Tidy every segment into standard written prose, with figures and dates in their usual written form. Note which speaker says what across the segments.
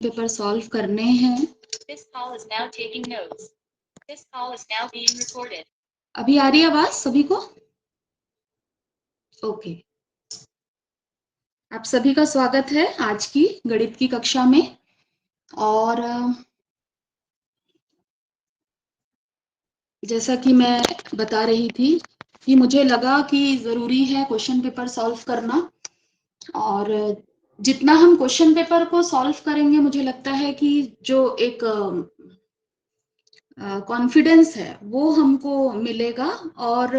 Speaker 1: Paper solve करने हैं।
Speaker 2: This call is now taking notes. This call is now being recorded.
Speaker 1: अभी आ रही है आवाज सभी को? ओके। आप सभी का स्वागत है आज की गणित की कक्षा में। और जैसा कि मैं बता रही थी कि मुझे लगा कि जरूरी है क्वेश्चन पेपर सॉल्व करना, और जितना हम क्वेश्चन पेपर को सॉल्व करेंगे मुझे लगता है कि जो एक कॉन्फिडेंस है वो हमको मिलेगा। और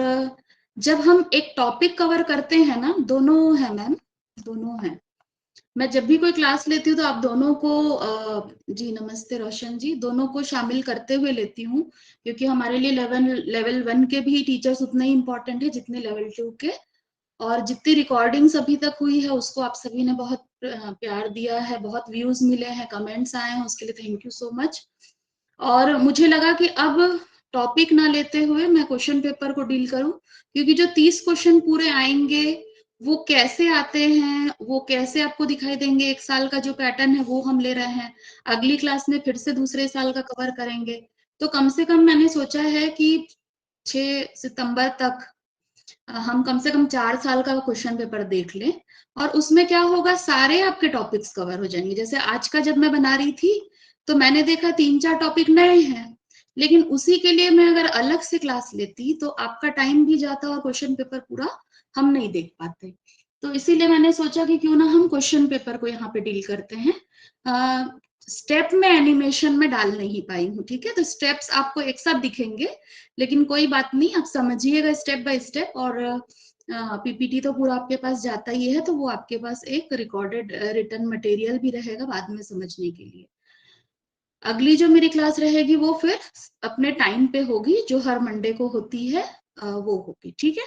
Speaker 1: जब हम एक टॉपिक कवर करते हैं ना, दोनों है मैम, दोनों हैं। मैं जब भी कोई क्लास लेती हूँ तो आप दोनों को जी नमस्ते रोशन जी, दोनों को शामिल करते हुए लेती हूँ, क्योंकि हमारे लिए लेवल 1 के भी टीचर्स उतने ही इम्पोर्टेंट है जितने लेवल 2 के। और जितनी रिकॉर्डिंग्स अभी तक हुई है उसको आप सभी ने बहुत प्यार दिया है, बहुत व्यूज मिले हैं, कमेंट्स आए हैं, उसके लिए थैंक यू सो मच। और मुझे लगा कि अब टॉपिक ना लेते हुए मैं क्वेश्चन पेपर को डील करूं, क्योंकि जो 30 क्वेश्चन पूरे आएंगे वो कैसे आते हैं, वो कैसे आपको दिखाई देंगे, एक साल का जो पैटर्न है वो हम ले रहे हैं। अगली क्लास में फिर से दूसरे साल का कवर करेंगे, तो कम से कम मैंने सोचा है कि 6 सितंबर तक हम कम से कम 4 साल का क्वेश्चन पेपर देख लें। और उसमें क्या होगा, सारे आपके टॉपिक्स कवर हो जाएंगे। जैसे आज का जब मैं बना रही थी तो मैंने देखा 3-4 टॉपिक नए हैं, लेकिन उसी के लिए मैं अगर अलग से क्लास लेती तो आपका टाइम भी जाता और क्वेश्चन पेपर पूरा हम नहीं देख पाते। तो इसीलिए मैंने सोचा कि क्यों ना हम क्वेश्चन पेपर को यहाँ पे डील करते हैं। स्टेप में एनिमेशन में डाल नहीं पाई हूँ, ठीक है? तो स्टेप्स आपको एक साथ दिखेंगे, लेकिन कोई बात नहीं, आप समझिएगा स्टेप बाय स्टेप। और पीपीटी तो पूरा आपके पास जाता ही है, तो वो आपके पास एक रिकॉर्डेड रिटन मटेरियल भी रहेगा बाद में समझने के लिए। अगली जो मेरी क्लास रहेगी वो फिर अपने टाइम पे होगी, जो हर मंडे को होती है वो होगी, ठीक है?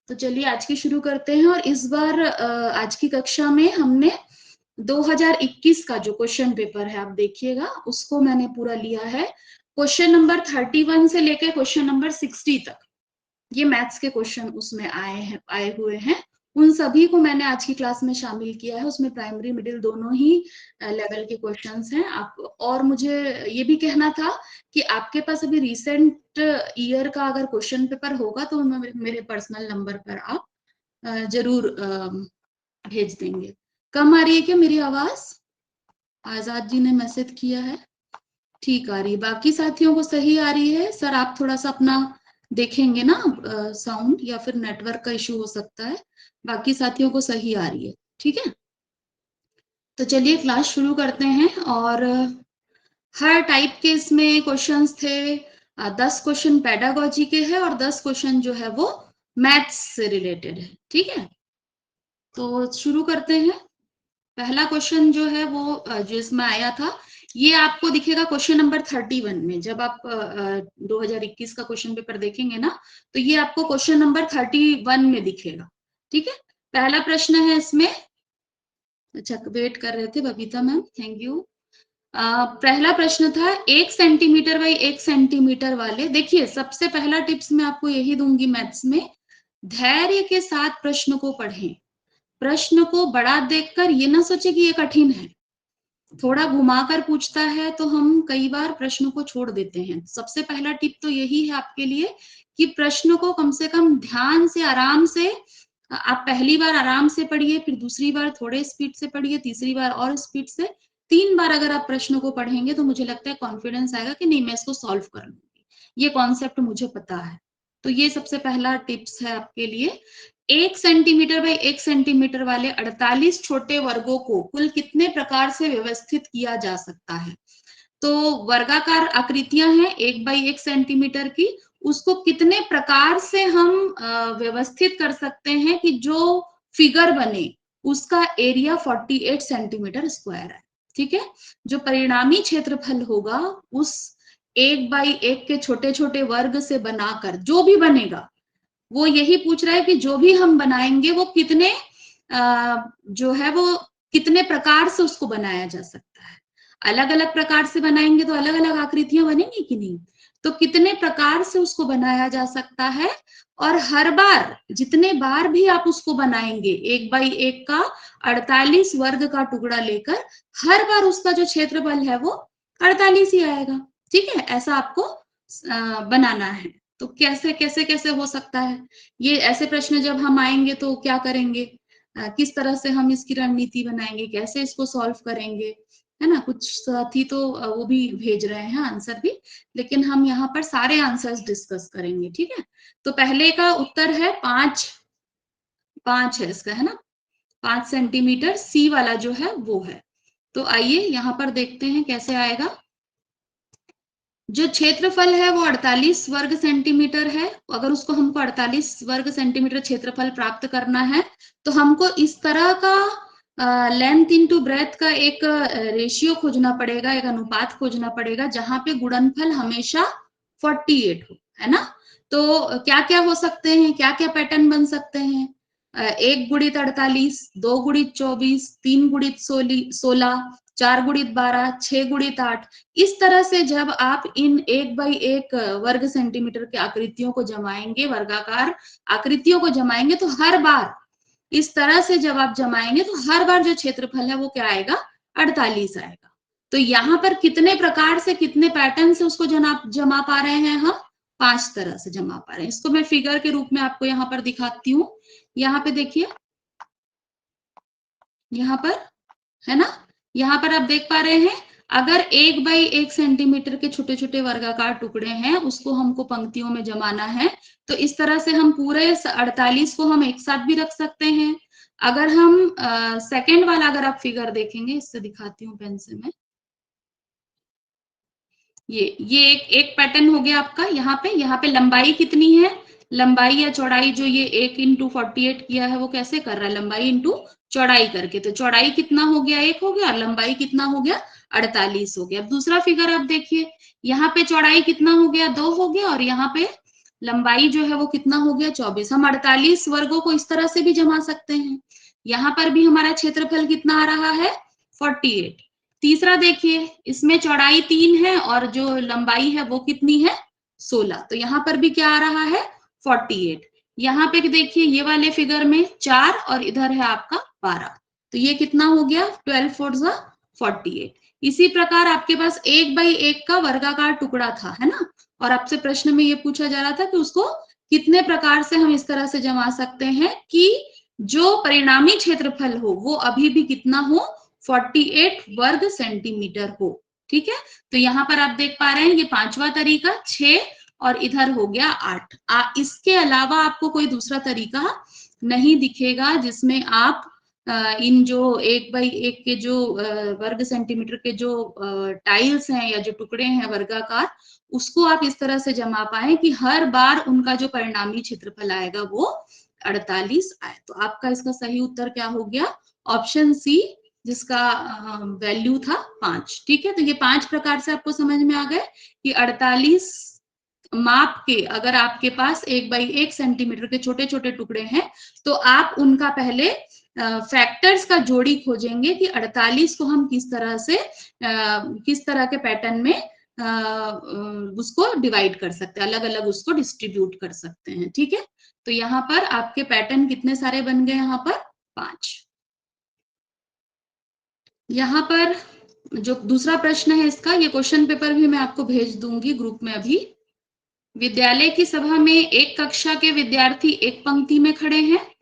Speaker 1: तो चलिए आज की शुरू करते हैं। और इस बार आज की कक्षा में हमने 2021 का जो क्वेश्चन पेपर है आप देखिएगा, उसको मैंने पूरा लिया है। क्वेश्चन नंबर 31 से लेकर क्वेश्चन नंबर 60 तक ये मैथ्स के क्वेश्चन उसमें आए हुए हैं। उन सभी को मैंने आज की क्लास में शामिल किया है। उसमें प्राइमरी मिडिल दोनों ही लेवल के क्वेश्चंस हैं। आप और मुझे ये भी कहना था कि आपके पास अभी रिसेंट ईयर का अगर क्वेश्चन पेपर होगा तो मेरे पर्सनल नंबर पर आप जरूर भेज देंगे। कम आ रही है क्या मेरी आवाज? आजाद जी ने मैसेज किया है, ठीक आ रही है। बाकी साथियों को सही आ रही है? सर आप थोड़ा सा अपना देखेंगे ना, साउंड या फिर नेटवर्क का इशू हो सकता है। बाकी साथियों को सही आ रही है, ठीक है? तो चलिए क्लास शुरू करते हैं। और हर टाइप के इसमें क्वेश्चंस थे। 10 क्वेश्चन पेडागोजी के हैं और 10 क्वेश्चन जो है वो मैथ्स से रिलेटेड है, ठीक है? तो शुरू करते हैं। पहला क्वेश्चन जो है वो जो इसमें आया था, ये आपको दिखेगा क्वेश्चन नंबर 31 में। जब आप 2021 का क्वेश्चन पेपर देखेंगे ना, तो ये आपको क्वेश्चन नंबर 31 में दिखेगा, ठीक है? पहला प्रश्न है इसमें, अच्छा वेट कर रहे थे बबीता मैम, थैंक यू। पहला प्रश्न था 1 सेंटीमीटर बाई 1 सेंटीमीटर वाले। देखिए सबसे पहला टिप्स मैं आपको यही दूंगी मैथ्स में, धैर्य के साथ प्रश्न को पढ़ें। प्रश्न को बड़ा देखकर ये ना सोचे कि ये कठिन है। थोड़ा घुमाकर पूछता है तो हम कई बार प्रश्न को छोड़ देते हैं। सबसे पहला टिप तो यही है आपके लिए कि प्रश्न को कम से कम ध्यान से, आराम से, आप पहली बार आराम से पढ़िए, फिर दूसरी बार थोड़े स्पीड से पढ़िए, तीसरी बार और स्पीड से। 3 बार अगर आप प्रश्न को पढ़ेंगे तो मुझे लगता है कॉन्फिडेंस आएगा कि नहीं मैं इसको सॉल्व कर लूंगी, ये कॉन्सेप्ट मुझे पता है। तो ये सबसे पहला टिप्स है आपके लिए। 1 सेंटीमीटर बाई 1 सेंटीमीटर वाले 48 छोटे वर्गों को कुल कितने प्रकार से व्यवस्थित किया जा सकता है? तो वर्गाकार आकृतियां हैं 1 बाई 1 सेंटीमीटर की, उसको कितने प्रकार से हम व्यवस्थित कर सकते हैं कि जो फिगर बने उसका एरिया 48 सेंटीमीटर स्क्वायर है, ठीक है? जो परिणामी क्षेत्रफल होगा उस 1 बाई 1 के छोटे छोटे वर्ग से बनाकर जो भी बनेगा, वो यही पूछ रहा है कि जो भी हम बनाएंगे वो कितने जो है वो कितने प्रकार से उसको बनाया जा सकता है। अलग अलग प्रकार से बनाएंगे तो अलग अलग आकृतियां बनेंगी कि नहीं। तो कितने प्रकार से उसको बनाया जा सकता है, और हर बार जितने बार भी आप उसको बनाएंगे 1x1 का 48 वर्ग का टुकड़ा लेकर, हर बार उसका जो क्षेत्रफल है वो 48 ही आएगा। ठीक है, ऐसा आपको बनाना है। तो कैसे कैसे कैसे हो सकता है, ये ऐसे प्रश्न जब हम आएंगे तो क्या करेंगे, किस तरह से हम इसकी रणनीति बनाएंगे, कैसे इसको सॉल्व करेंगे, है ना। कुछ साथी तो वो भी भेज रहे हैं आंसर भी, लेकिन हम यहाँ पर सारे आंसर्स डिस्कस करेंगे। ठीक है, तो पहले का उत्तर है 5 है इसका, है ना, 5 सेंटीमीटर। सी वाला जो है वो है। तो आइए यहाँ पर देखते हैं कैसे आएगा। जो क्षेत्रफल है वो 48 वर्ग सेंटीमीटर है। अगर उसको हमको 48 वर्ग सेंटीमीटर क्षेत्रफल प्राप्त करना है तो हमको इस तरह का लेंथ इनटू ब्रेथ का एक रेशियो खोजना पड़ेगा, एक अनुपात खोजना पड़ेगा, जहां पे गुणनफल हमेशा 48 हो, है ना। तो क्या क्या हो सकते हैं, क्या क्या पैटर्न बन सकते हैं, 1 गुणित 48, 2 गुणित 24, 3 गुणित 16, 4 गुणित 12, 6 गुणित 8। इस तरह से जब आप इन 1x1 वर्ग सेंटीमीटर की आकृतियों को जमाएंगे, वर्गाकार आकृतियों को जमाएंगे, तो हर बार इस तरह से जब आप जमाएंगे तो हर बार जो क्षेत्रफल है वो क्या आएगा, 48 आएगा। तो यहाँ पर कितने प्रकार से, कितने पैटर्न से उसको जमा पा रहे हैं हम, 5 तरह से जमा पा रहे हैं। इसको मैं फिगर के रूप में आपको यहाँ पर दिखाती हूँ। यहाँ पे देखिए, यहाँ पर, है ना, यहाँ पर आप देख पा रहे हैं, अगर 1x1 सेंटीमीटर के छोटे छोटे वर्गाकार टुकड़े हैं, उसको हमको पंक्तियों में जमाना है, तो इस तरह से हम पूरे 48 को हम एक साथ भी रख सकते हैं। अगर हम सेकंड वाला अगर आप फिगर देखेंगे, इससे दिखाती हूँ पेन से मैं, ये एक पैटर्न हो गया आपका। यहाँ पे लंबाई कितनी है, लंबाई या चौड़ाई, जो ये 1 इंटू 48 किया है वो कैसे कर रहा है, लंबाई इंटू चौड़ाई करके। तो चौड़ाई कितना हो गया, 1 हो गया, और लंबाई कितना हो गया, 48 हो गया। अब दूसरा फिगर आप देखिए, यहाँ पे चौड़ाई कितना हो गया, 2 हो गया, और यहाँ पे लंबाई जो है वो कितना हो गया, 24। हम 48 वर्गों को इस तरह से भी जमा सकते हैं। यहाँ पर भी हमारा क्षेत्रफल कितना आ रहा है, 48। तीसरा देखिए, इसमें चौड़ाई 3 है और जो लंबाई है वो कितनी है, 16। तो यहाँ पर भी क्या आ रहा है, 48। यहाँ पे देखिए, ये वाले फिगर में 4 और इधर है आपका 12, तो ये कितना हो गया, 12 4 48। इसी प्रकार आपके पास 1x1 का वर्गाकार टुकड़ा था, है ना, और आपसे प्रश्न में ये पूछा जा रहा था कि उसको कितने प्रकार से हम इस तरह से जमा सकते हैं कि जो परिणामी क्षेत्रफल हो वो अभी भी कितना हो, 48 वर्ग सेंटीमीटर हो। ठीक है, तो यहाँ पर आप देख पा रहे हैं, ये 5वां तरीका, 6 और इधर हो गया 8। इसके अलावा आपको कोई दूसरा तरीका नहीं दिखेगा जिसमें आप इन जो 1x1 के जो वर्ग सेंटीमीटर के जो टाइल्स हैं या जो टुकड़े हैं वर्गाकार, उसको आप इस तरह से जमा पाए कि हर बार उनका जो परिणामी क्षेत्रफल आएगा वो 48 आए। तो आपका इसका सही उत्तर क्या हो गया, ऑप्शन सी, जिसका वैल्यू था 5। ठीक है, तो ये 5 प्रकार से आपको समझ में आ गए कि 48 माप के, अगर आपके पास 1x1 सेंटीमीटर के छोटे छोटे टुकड़े हैं, तो आप उनका पहले फैक्टर्स का जोड़ी खोजेंगे कि 48 को हम किस तरह से किस तरह के पैटर्न में उसको डिवाइड कर सकते हैं, अलग अलग उसको डिस्ट्रीब्यूट कर सकते हैं। ठीक है, तो यहाँ पर आपके पैटर्न कितने सारे बन गए, यहाँ पर 5। यहाँ पर जो दूसरा प्रश्न है इसका, ये क्वेश्चन पेपर भी मैं आपको भेज दूंगी ग्रुप में अभी। विद्यालय की सभा में एक कक्षा के विद्यार्थी एक पंक्ति में खड़े हैं,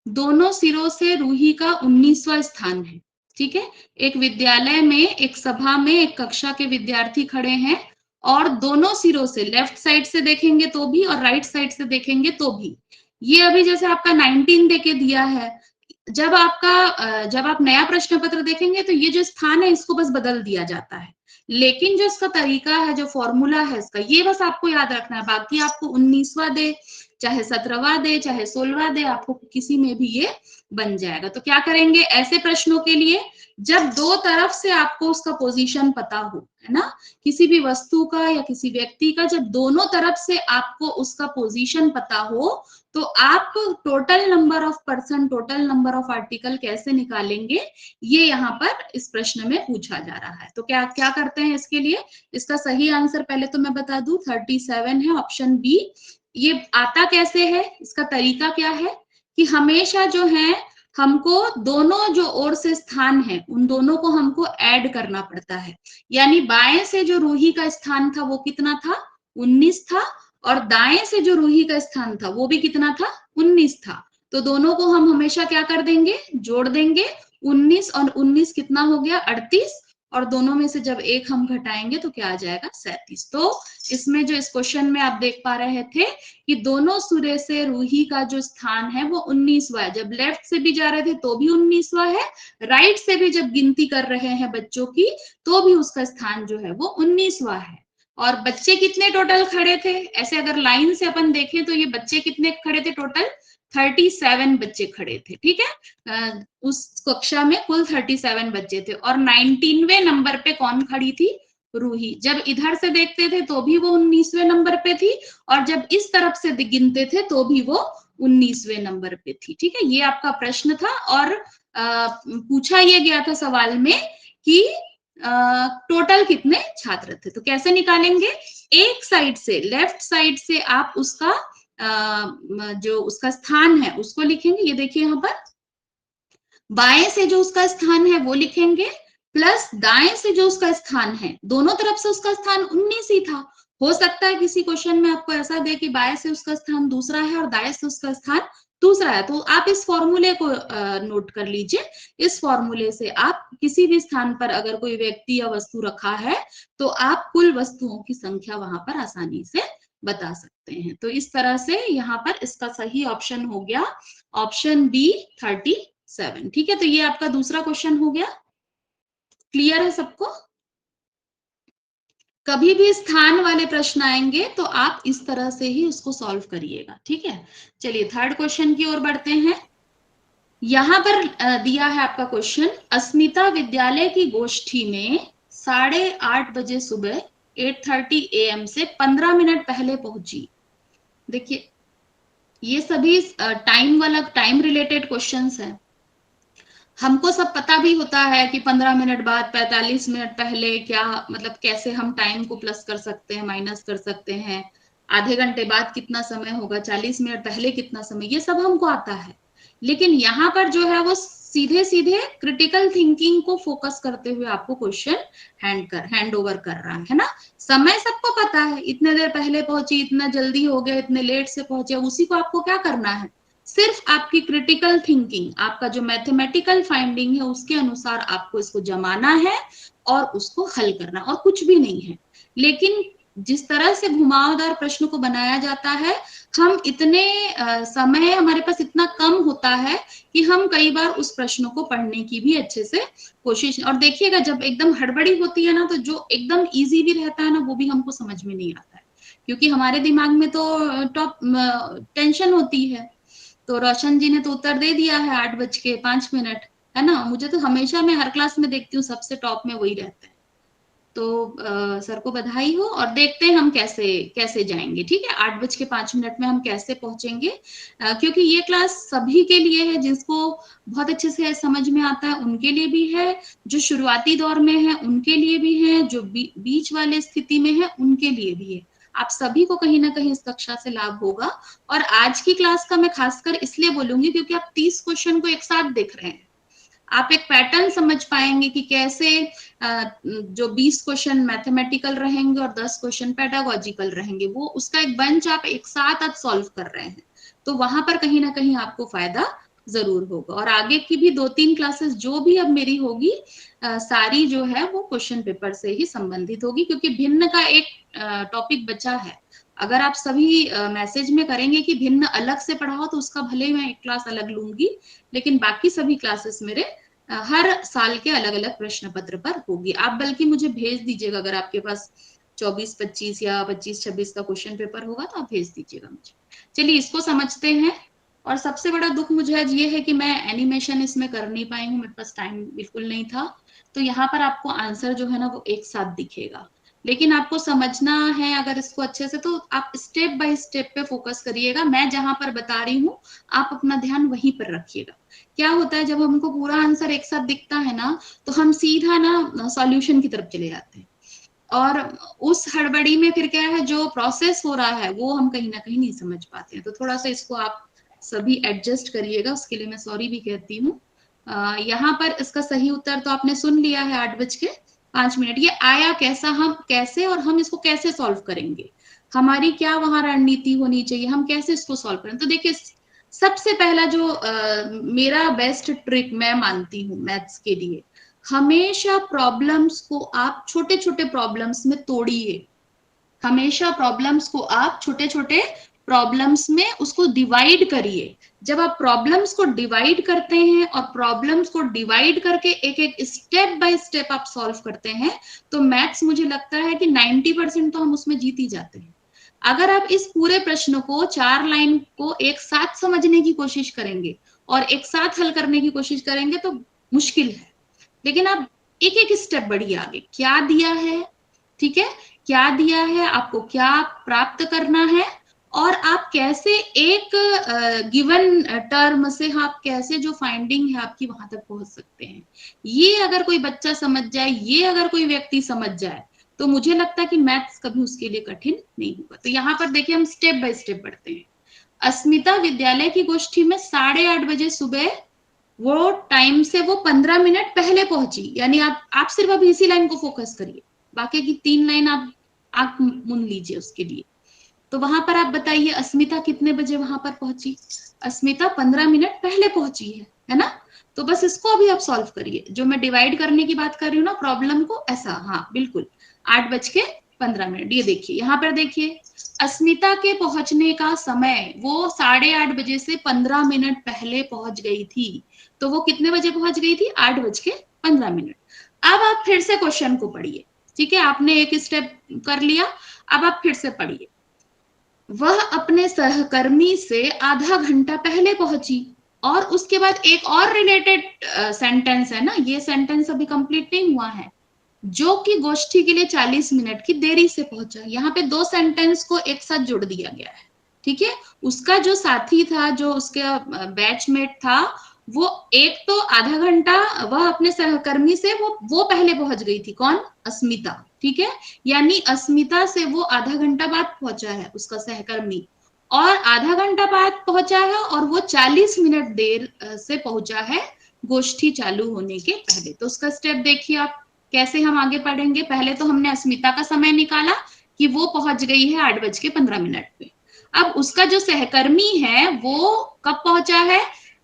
Speaker 1: दोनों सिरों से रूही का 19वां स्थान है। ठीक है, एक विद्यालय में एक सभा में एक कक्षा के विद्यार्थी खड़े हैं और दोनों सिरों से, लेफ्ट साइड से देखेंगे तो भी और राइट साइड से देखेंगे तो भी, ये अभी जैसे आपका 19 देके दिया है, जब आप नया प्रश्न पत्र देखेंगे तो ये जो स्थान है इसको बस बदल दिया जाता है। लेकिन जो इसका तरीका है, जो फॉर्मूला है इसका, ये बस आपको याद रखना है। बाकी आपको 19वां दे, चाहे 17वां दे, चाहे 16वां दे, आपको किसी में भी ये बन जाएगा। तो क्या करेंगे ऐसे प्रश्नों के लिए, जब दो तरफ से आपको उसका पोजीशन पता हो, है ना, किसी भी वस्तु का या किसी व्यक्ति का, जब दोनों तरफ से आपको उसका पोजीशन पता हो, तो आप total number of person, total number of article कैसे निकालेंगे, ये यहाँ पर इस प्रश्न में पूछा जा रहा है। तो क्या क्या करते हैं इसके लिए, इसका सही आंसर पहले तो मैं बता दूं 37 है, ऑप्शन बी। ये आता कैसे है, इसका तरीका क्या है कि हमेशा जो है हमको दोनों जो ओर से स्थान है उन दोनों को हमको ऐड करना पड़ता है। यानी बाएं से जो रूही का स्थान था वो कितना था, 19 था, और दाएं से जो रूही का स्थान था वो भी कितना था, 19 था। तो दोनों को हम हमेशा क्या कर देंगे, जोड़ देंगे। 19 और 19 कितना हो गया, 38, और दोनों में से जब एक हम घटाएंगे तो क्या आ जाएगा, 37। तो इसमें जो इस क्वेश्चन में आप देख पा रहे थे कि दोनों सिरे से रूही का जो स्थान है वो 19वां है। जब लेफ्ट से भी जा रहे थे तो भी 19वां है, राइट से भी जब गिनती कर रहे हैं बच्चों की तो भी उसका स्थान जो है वो 19वां है। और बच्चे कितने टोटल खड़े थे, ऐसे अगर लाइन से अपन देखें तो ये बच्चे कितने खड़े थे, टोटल 37 बच्चे खड़े थे, ठीक है। उस कक्षा में कुल 37 बच्चे थे, और 19वें नंबर पे कौन खड़ी थी, रूही। जब इधर से देखते थे तो भी वो 19वें नंबर पे थी, और जब इस तरफ से गिनते थे तो भी वो 19वें नंबर पे थी, ठीक है। ये आपका प्रश्न था, और पूछा ये गया था सवाल में कि टोटल कितने छात्र थे। तो कैसे निकालेंगे, एक साइड से, लेफ्ट साइड से आप उसका जो उसका स्थान है उसको लिखेंगे। ये देखिए यहाँ पर बाएं से जो उसका स्थान है वो लिखेंगे, प्लस दाएं से जो उसका स्थान है, दोनों तरफ से उसका स्थान 19 ही था। हो सकता है किसी क्वेश्चन में आपको ऐसा दे कि बाएं से उसका स्थान दूसरा है और दाएं से उसका स्थान दूसरा है, तो आप इस फॉर्मूले को नोट कर लीजिए। इस फॉर्मूले से आप किसी भी स्थान पर अगर कोई व्यक्ति या वस्तु रखा है तो आप कुल वस्तुओं की संख्या वहां पर आसानी से बता सकते हैं। तो इस तरह से यहाँ पर इसका सही ऑप्शन हो गया ऑप्शन बी 37, ठीक है। तो ये आपका दूसरा क्वेश्चन हो गया। क्लियर है सबको। कभी भी स्थान वाले प्रश्न आएंगे तो आप इस तरह से ही उसको सॉल्व करिएगा, ठीक है। चलिए थर्ड क्वेश्चन की ओर बढ़ते हैं। यहां पर दिया है आपका क्वेश्चन, अस्मिता विद्यालय की गोष्ठी में 8:30 बजे सुबह 8:30 AM से 15 मिनट पहले पहुंची। देखिए ये सभी टाइम वाला, टाइम रिलेटेड क्वेश्चंस हैं। हमको सब पता भी होता है कि 15 मिनट बाद, 45 मिनट पहले, क्या मतलब कैसे हम टाइम को प्लस कर सकते हैं, माइनस कर सकते हैं, आधे घंटे बाद कितना समय होगा, 40 मिनट पहले कितना समय, ये सब हमको आता है। लेकिन यहाँ पर जो है वो सीधे सीधे क्रिटिकल थिंकिंग को फोकस करते हुए आपको क्वेश्चन हैंड ओवर कर रहा है ना। समय सबको पता है, इतने देर पहले पहुंची, इतना जल्दी हो गया, इतने लेट से पहुंचे, उसी को आपको क्या करना है, सिर्फ आपकी क्रिटिकल थिंकिंग, आपका जो मैथमेटिकल फाइंडिंग है उसके अनुसार आपको इसको जमाना है और उसको हल करना, और कुछ भी नहीं है। लेकिन जिस तरह से घुमावदार प्रश्न को बनाया जाता है, हम इतने समय हमारे पास इतना कम होता है कि हम कई बार उस प्रश्न को पढ़ने की भी अच्छे से कोशिश, और देखिएगा जब एकदम हड़बड़ी होती है ना तो जो एकदम इजी भी रहता है ना वो भी हमको समझ में नहीं आता है, क्योंकि हमारे दिमाग में तो टॉप टेंशन होती है। तो रोशन जी ने तो उत्तर दे दिया है 8:05, है ना। मुझे तो हमेशा, मैं हर क्लास में देखती हूँ सबसे टॉप में वही रहता है। तो सर को बधाई हो, और देखते हैं हम कैसे कैसे जाएंगे, ठीक है। 8:05 में हम कैसे पहुंचेंगे, क्योंकि ये क्लास सभी के लिए है, जिसको बहुत अच्छे से समझ में आता है उनके लिए भी है, जो शुरुआती दौर में है उनके लिए भी है, जो बीच वाले स्थिति में है उनके लिए भी है। आप सभी को कहीं ना कहीं इस कक्षा से लाभ होगा। और आज की क्लास का मैं खासकर इसलिए बोलूंगी क्योंकि आप 30 क्वेश्चन को एक साथ देख रहे हैं, आप एक पैटर्न समझ पाएंगे कि कैसे जो 20 क्वेश्चन मैथमेटिकल रहेंगे और 10 क्वेश्चन पेडागोजिकल रहेंगे, वो उसका एक बंच आप एक साथ आज सॉल्व कर रहे हैं, तो वहां पर कहीं ना कहीं आपको फायदा जरूर होगा। और आगे की भी 2-3 क्लासेस जो भी अब मेरी होगी, सारी जो है वो क्वेश्चन पेपर से ही संबंधित होगी, क्योंकि भिन्न का एक टॉपिक बचा है। अगर आप सभी मैसेज में करेंगे कि भिन्न अलग से पढ़ाओ तो उसका भले मैं एक क्लास अलग लूंगी, लेकिन बाकी सभी क्लासेस मेरे हर साल के अलग अलग प्रश्न पत्र पर होगी। आप बल्कि मुझे भेज दीजिएगा, अगर आपके पास 24-25 या 25-26 का क्वेश्चन पेपर होगा तो आप भेज दीजिएगा मुझे। चलिए इसको समझते हैं। और सबसे बड़ा दुख मुझे आज ये है कि मैं एनिमेशन इसमें कर नहीं पाई हूँ, मेरे पास टाइम बिल्कुल नहीं था। तो यहाँ पर आपको आंसर जो है ना वो एक साथ दिखेगा, लेकिन आपको समझना है अगर इसको अच्छे से, तो आप स्टेप बाय स्टेप पे फोकस करिएगा। मैं जहां पर बता रही हूँ आप अपना ध्यान वहीं पर रखिएगा। क्या होता है जब हमको पूरा आंसर एक साथ दिखता है ना, तो हम सीधा ना सॉल्यूशन की तरफ चले जाते हैं, और उस हड़बड़ी में फिर क्या है, जो प्रोसेस हो रहा है वो हम कहीं ना कहीं नहीं समझ पाते हैं। तो थोड़ा सा इसको आप सभी एडजस्ट करिएगा, उसके लिए मैं सॉरी भी कहती हूँ। यहाँ पर इसका सही उत्तर तो आपने सुन लिया है, 8:05। ये आया कैसा, हम कैसे, और हम इसको कैसे सॉल्व करेंगे, हमारी क्या वहां रणनीति होनी चाहिए, हम कैसे इसको सॉल्व करें। तो देखिए सबसे पहला जो मेरा बेस्ट ट्रिक मैं मानती हूँ मैथ्स के लिए, हमेशा प्रॉब्लम्स को आप छोटे छोटे प्रॉब्लम्स में तोड़िए। हमेशा प्रॉब्लम्स को आप छोटे छोटे प्रॉब्लम्स में उसको डिवाइड करिए। जब आप प्रॉब्लम्स को डिवाइड करते हैं और प्रॉब्लम्स को डिवाइड करके एक एक स्टेप बाय स्टेप आप सॉल्व करते हैं, तो मैथ्स मुझे लगता है कि 90% तो हम उसमें जीत ही जाते हैं। अगर आप इस पूरे प्रश्न को 4 लाइन को एक साथ समझने की कोशिश करेंगे और एक साथ हल करने की कोशिश करेंगे तो मुश्किल है। लेकिन आप एक एक स्टेप बढ़िए आगे, क्या दिया है, ठीक है, क्या दिया है, आपको क्या प्राप्त करना है, और आप कैसे एक गिवन टर्म से आप कैसे जो फाइंडिंग है आपकी वहां तक पहुंच सकते हैं। ये अगर कोई बच्चा समझ जाए, ये अगर कोई व्यक्ति समझ जाए, तो मुझे लगता है कि मैथ्स कभी उसके लिए कठिन नहीं होगा। तो यहाँ पर देखिए हम स्टेप बाय स्टेप बढ़ते हैं। अस्मिता विद्यालय की गोष्ठी में 8:30 बजे सुबह वो टाइम से वो 15 मिनट पहले पहुंची। यानी आप सिर्फ अभी इसी लाइन को फोकस करिए, बाकी की 3 लाइन आप मुन लीजिए उसके लिए। तो वहां पर आप बताइए अस्मिता कितने बजे वहां पर पहुंची। अस्मिता 15 मिनट पहले पहुंची है ना। तो बस इसको अभी आप सॉल्व करिए, जो मैं डिवाइड करने की बात कर रही हूँ ना प्रॉब्लम को, ऐसा, हाँ बिल्कुल 8:15। ये देखिए यहाँ पर देखिए, अस्मिता के पहुंचने का समय, वो 8:30 बजे से 15 मिनट पहले पहुंच गई थी। तो वो कितने बजे पहुंच गई थी, 8:15। अब आप फिर से क्वेश्चन को पढ़िए, ठीक है, आपने एक स्टेप कर लिया, अब आप फिर से पढ़िए। वह अपने सहकर्मी से आधा घंटा पहले पहुंची, और उसके बाद एक और रिलेटेड सेंटेंस है ना, ये सेंटेंस अभी कंप्लीट नहीं हुआ है, जो कि गोष्ठी के लिए 40 मिनट की देरी से पहुंचा। यहाँ पे 2 सेंटेंस को एक साथ जोड़ दिया गया है, ठीक है। उसका जो साथी था, जो उसका बैचमेट था, वो एक तो आधा घंटा, वह अपने सहकर्मी से वो पहले पहुंच गई थी, कौन, अस्मिता, ठीक है। यानी अस्मिता से वो आधा घंटा बाद पहुंचा है उसका सहकर्मी, और आधा घंटा बाद पहुंचा है, और वो 40 मिनट देर से पहुंचा है गोष्ठी चालू होने के पहले। तो उसका स्टेप देखिए आप, कैसे हम आगे पढ़ेंगे। पहले तो हमने अस्मिता का समय निकाला कि वो पहुंच गई है 8:15 पे। अब उसका जो सहकर्मी है वो कब पहुंचा है,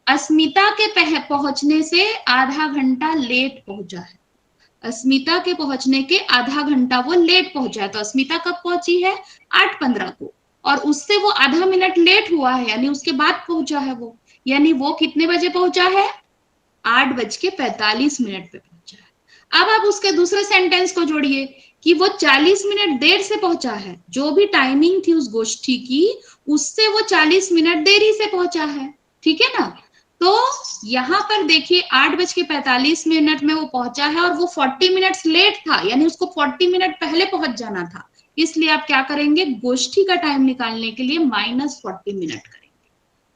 Speaker 1: अस्मिता के पहुंचने से आधा घंटा लेट पहुंचा है। अस्मिता के पहुंचने के आधा घंटा वो लेट पहुंचा है। तो अस्मिता कब पहुंची है, 8:15 को, और उससे वो आधा मिनट लेट हुआ है, यानी उसके बाद पहुंचा है वो। यानी वो कितने बजे पहुंचा है, 8:45 पे पहुंचा है। अब आप उसके दूसरे सेंटेंस को जोड़िए कि वो 40 मिनट देर से पहुंचा है, जो भी टाइमिंग थी उस गोष्ठी की, उससे वो 40 मिनट देरी से पहुंचा है, ठीक है ना। तो यहां पर देखिए 8:45 में वो पहुंचा है, और वो 40 मिनट्स लेट था, यानी उसको 40 मिनट पहले पहुंच जाना था। इसलिए आप क्या करेंगे, गोष्ठी का टाइम निकालने के लिए -40 मिनट करेंगे,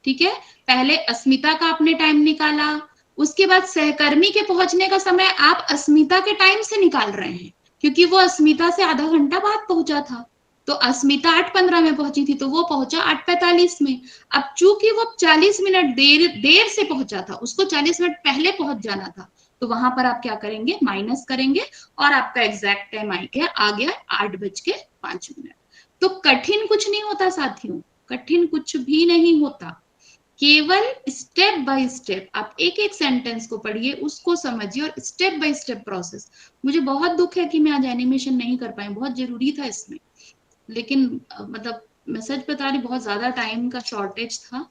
Speaker 1: ठीक है। पहले अस्मिता का आपने टाइम निकाला, उसके बाद सहकर्मी के पहुंचने का समय आप अस्मिता के टाइम से निकाल रहे हैं, क्योंकि वो अस्मिता से आधा घंटा बाद पहुंचा था। तो अस्मिता 8:15 में पहुंची थी, तो वो पहुंचा 8:45 में। अब चूंकि वो 40 मिनट देर से पहुंचा था, उसको 40 मिनट पहले पहुंच जाना था, तो वहां पर आप क्या करेंगे, माइनस करेंगे, और आपका एग्जैक्ट टाइम आ गया 8:05। तो कठिन कुछ नहीं होता साथियों, कठिन कुछ भी नहीं होता, केवल स्टेप बाय स्टेप आप एक एक सेंटेंस को पढ़िए, उसको समझिए, और स्टेप बाय स्टेप प्रोसेस। मुझे बहुत दुख है कि मैं आज एनिमेशन नहीं कर पाई, बहुत जरूरी था इसमें, लेकिन मतलब मैं सच बता रही, बहुत ज्यादा टाइम का शॉर्टेज था,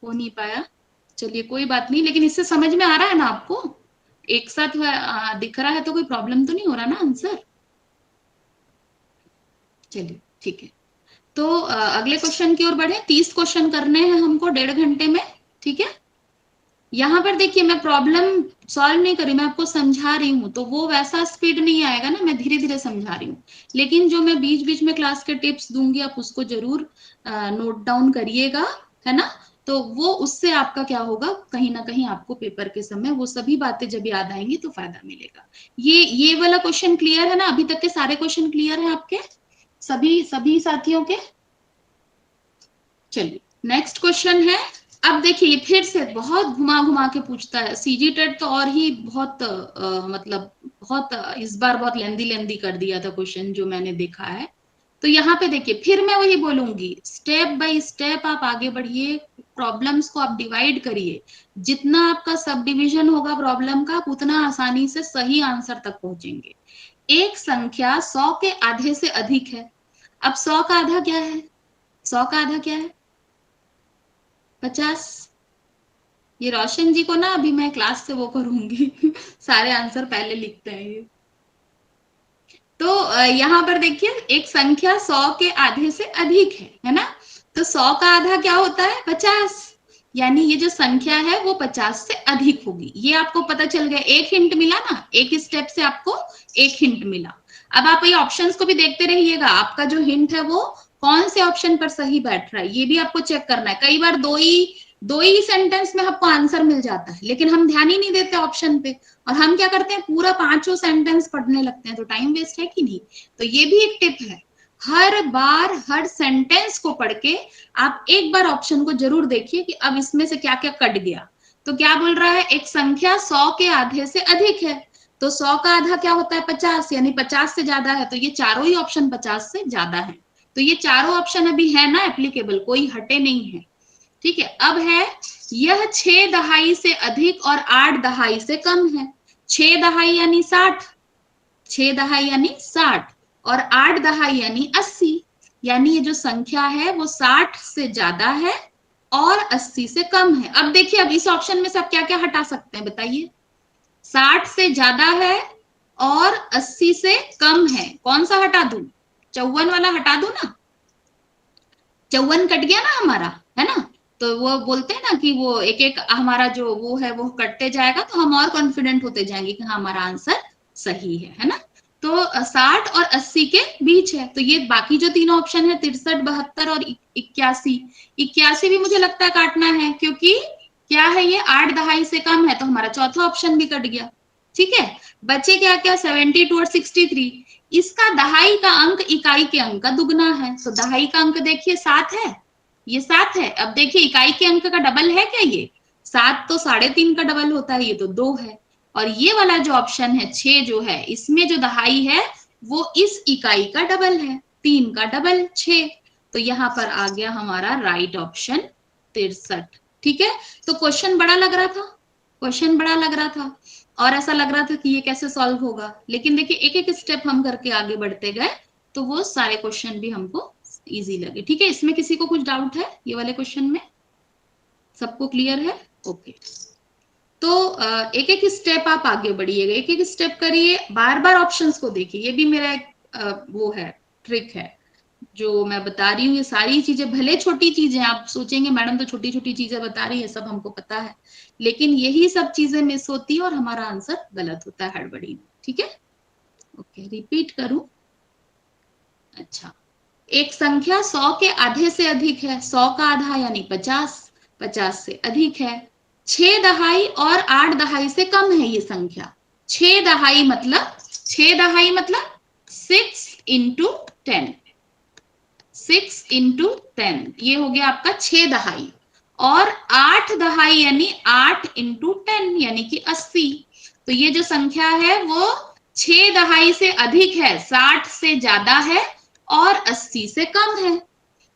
Speaker 1: हो नहीं पाया। चलिए कोई बात नहीं, लेकिन इससे समझ में आ रहा है ना आपको, एक साथ दिख रहा है तो कोई प्रॉब्लम तो नहीं हो रहा ना आंसर? चलिए ठीक है, तो अगले क्वेश्चन की ओर बढ़े। 30 क्वेश्चन करने हैं हमको 1.5 घंटे में, ठीक है। यहाँ पर देखिए मैं प्रॉब्लम सॉल्व नहीं करी, मैं आपको समझा रही हूँ, तो वो वैसा स्पीड नहीं आएगा ना, मैं धीरे धीरे समझा रही हूँ। लेकिन जो मैं बीच बीच में क्लास के टिप्स दूंगी आप उसको जरूर नोट डाउन करिएगा, है ना। तो वो उससे आपका क्या होगा, कहीं ना कहीं आपको पेपर के समय वो सभी बातें जब याद आएंगी तो फायदा मिलेगा। ये वाला क्वेश्चन क्लियर है ना? अभी तक के सारे क्वेश्चन क्लियर हैं आपके सभी सभी साथियों के? चलिए नेक्स्ट क्वेश्चन है। अब देखिए फिर से बहुत घुमा घुमा के पूछता है, सीजी टेट तो और ही बहुत मतलब बहुत इस बार बहुत लेंदी कर दिया था क्वेश्चन जो मैंने देखा है। तो यहाँ पे देखिए फिर मैं वही बोलूंगी, स्टेप बाय स्टेप आप आगे बढ़िए, प्रॉब्लम्स को आप डिवाइड करिए। जितना आपका सब डिविजन होगा प्रॉब्लम का, आप उतना आसानी से सही आंसर तक पहुंचेंगे। एक संख्या 100 के आधे से अधिक है। अब 100 का आधा क्या है? 100 का आधा क्या है? 50। ये रोशन जी को ना अभी मैं क्लास से वो करूंगी सारे आंसर पहले लिखते हैं ये। तो यहाँ पर देखिए एक संख्या 100 के आधे से अधिक है ना। तो 100 का आधा क्या होता है? 50। यानी ये जो संख्या है वो 50 से अधिक होगी, ये आपको पता चल गया। एक हिंट मिला ना, एक स्टेप से आपको एक हिंट मिला। अब आप ये ऑप्शंस को भी देखते रहिएगा, आपका जो हिंट है वो कौन से ऑप्शन पर सही बैठ रहा है ये भी आपको चेक करना है। कई बार दो ही सेंटेंस में आपको आंसर मिल जाता है, लेकिन हम ध्यान ही नहीं देते ऑप्शन पे, और हम क्या करते हैं पूरा 5 सेंटेंस पढ़ने लगते हैं, तो टाइम वेस्ट है कि नहीं। तो ये भी एक टिप है, हर बार हर सेंटेंस को पढ़ के आप एक बार ऑप्शन को जरूर देखिए कि अब इसमें से क्या क्या कट गया। तो क्या बोल रहा है? एक संख्या 100 के आधे से अधिक है, तो 100 का आधा क्या होता है? 50, यानी 50 से ज्यादा है, तो ये चारों ही ऑप्शन 50 से ज्यादा है। तो ये चारों ऑप्शन अभी है ना एप्लीकेबल, कोई हटे नहीं है, ठीक है। अब है यह 6 दहाई से अधिक और 8 दहाई से कम है। 6 दहाई यानी 60, 6 दहाई यानी 60 और 8 दहाई यानी 80। यानी ये जो संख्या है वो 60 से ज्यादा है और 80 से कम है। अब देखिए अब इस ऑप्शन में से आप क्या क्या हटा सकते हैं बताइए? 60 से ज्यादा है और 80 से कम है, कौन सा हटा दूं? 54 वाला हटा दूं ना? 54 कट गया ना हमारा, है ना। तो वो बोलते हैं ना कि वो एक एक हमारा जो वो है वो कटते जाएगा, तो हम और कॉन्फिडेंट होते जाएंगे कि हाँ हमारा आंसर सही है ना। तो 60 और 80 के बीच है। तो ये बाकी जो तीनों ऑप्शन है 63, 72 और 81, 81 भी मुझे लगता है काटना है, क्योंकि क्या है ये 8 दहाई से कम है, तो हमारा चौथा ऑप्शन भी कट गया, ठीक है। बचे क्या क्या? 72 और 63। इसका दहाई का अंक इकाई के अंक का दुगना है, तो दहाई का अंक देखिए 7 है, ये 7 है। अब देखिए इकाई के अंक का डबल है क्या ये? 7 तो 3.5 का डबल होता है, ये तो 2 है। और ये वाला जो ऑप्शन है 6 जो है, इसमें जो दहाई है वो इस इकाई का डबल है, 3 का डबल 6। तो यहाँ पर आ गया हमारा राइट ऑप्शन 63, ठीक है। तो क्वेश्चन बड़ा लग रहा था, क्वेश्चन बड़ा लग रहा था और ऐसा लग रहा था कि ये कैसे सॉल्व होगा, लेकिन देखिए एक एक स्टेप हम करके आगे बढ़ते गए तो वो सारे क्वेश्चन भी हमको इजी लगे, ठीक है। इसमें किसी को कुछ डाउट है ये वाले क्वेश्चन में? सबको क्लियर है? ओके। तो एक एक स्टेप आप आगे बढ़िएगा, एक एक स्टेप करिए, बार बार ऑप्शंस को देखिए। ये भी मेरा एक वो है, ट्रिक है जो मैं बता रही हूँ। ये सारी चीजें भले छोटी चीजें, आप सोचेंगे मैडम तो छोटी छोटी चीजें बता रही है, सब हमको पता है, लेकिन यही सब चीजें मिस होती है और हमारा आंसर गलत होता है हड़बड़ी में, ठीक है। ओके रिपीट करूं? अच्छा, एक संख्या 100 के आधे से अधिक है, 100 का आधा यानी 50, 50 से अधिक है। 6 दहाई और 8 दहाई से कम है ये संख्या। 6 दहाई मतलब 6 दहाई मतलब 6 इंटू 10, 6 इंटू 10 ये हो गया आपका 6 दहाई। और 8 दहाई यानी 8 इंटू 10 यानी कि 80। तो ये जो संख्या है वो 6 दहाई से अधिक है, 60 से ज्यादा है और 80 से कम है।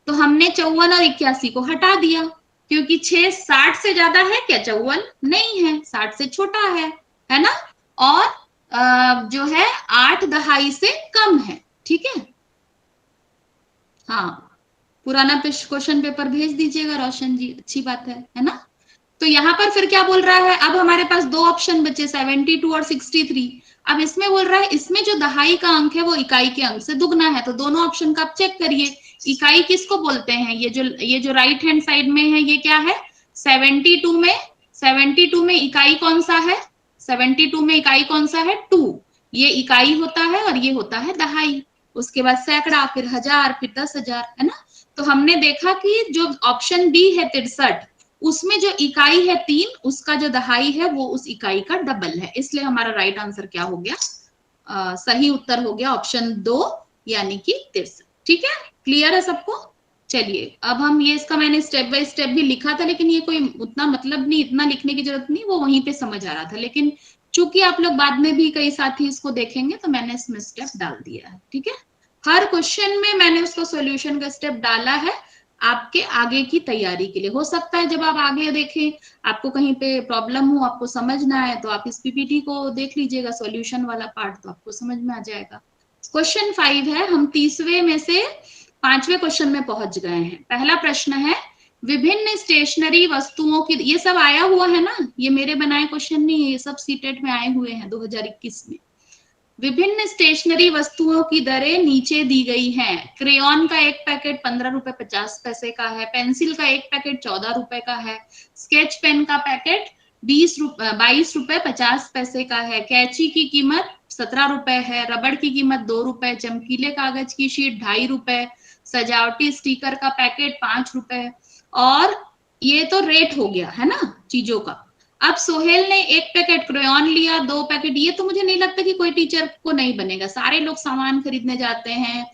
Speaker 1: तो हमने 54 और 81 को हटा दिया, क्योंकि 6 60 से ज्यादा है क्या? 54 नहीं है, 60 से छोटा है ना। और जो है 8 दहाई से कम है, ठीक है। हाँ पुराना क्वेश्चन पेपर भेज दीजिएगा रोशन जी, अच्छी बात है ना। तो यहाँ पर फिर क्या बोल रहा है, अब हमारे पास दो ऑप्शन बचे 72 और 63। अब इसमें बोल रहा है इसमें जो दहाई का अंक है वो इकाई के अंक से दुगना है, तो दोनों ऑप्शन का आप चेक करिए। इकाई किसको बोलते हैं, ये जो राइट हैंड साइड में है ये क्या है, 72 में इकाई कौन सा है, 72 में इकाई कौन सा है, 2। ये इकाई होता है और ये होता है दहाई। उसके बाद सैकड़ा, फिर हजार, फिर 10,000, है ना। तो हमने देखा कि जो ऑप्शन बी है 63, उसमें जो इकाई है 3, उसका जो दहाई है वो उस इकाई का डबल है, इसलिए हमारा राइट आंसर क्या हो गया, सही उत्तर हो गया ऑप्शन 2 यानी कि 63। ठीक है, क्लियर है सबको। चलिए अब हम ये, इसका मैंने स्टेप बाय स्टेप भी लिखा था, लेकिन ये कोई उतना मतलब नहीं, इतना लिखने की जरूरत नहीं, वो वहीं पे समझ आ रहा था, लेकिन चूंकि आप लोग बाद में भी कई साथी इसको देखेंगे तो मैंने इसमें स्टेप डाल दिया है। ठीक है, हर क्वेश्चन में मैंने उसको सॉल्यूशन का स्टेप डाला है आपके आगे की तैयारी के लिए। हो सकता है जब आप आगे देखें आपको कहीं पे प्रॉब्लम हो, आपको समझ ना आए, तो आप इस पीपीटी को देख लीजिएगा सॉल्यूशन वाला पार्ट, तो आपको समझ में आ जाएगा। क्वेश्चन 5 है, हम 30वें में से 5वें क्वेश्चन में पहुंच गए हैं। पहला प्रश्न है, विभिन्न स्टेशनरी वस्तुओं की, ये सब आया हुआ है ना, ये मेरे बनाए क्वेश्चन नहीं है, ये सब सीटेट में आए हुए हैं 2021 में। विभिन्न स्टेशनरी वस्तुओं की दरें नीचे दी गई हैं। क्रेयॉन का एक पैकेट 15 रुपए 50 पैसे का है, पेंसिल का एक पैकेट 14 रुपए का है, स्केच पेन का पैकेट 22 रुपए 50 पैसे का है, कैंची की कीमत 17 रुपए है, रबड़ की कीमत 2 रुपए, चमकीले कागज की शीट 2.5 रुपए, सजावटी स्टिकर का पैकेट 5 रुपए। और ये तो रेट हो गया है ना चीजों का। अब सोहेल ने एक पैकेट क्रेयॉन लिया, 2 पैकेट, ये तो मुझे नहीं लगता कि कोई टीचर को नहीं बनेगा, सारे लोग सामान खरीदने जाते हैं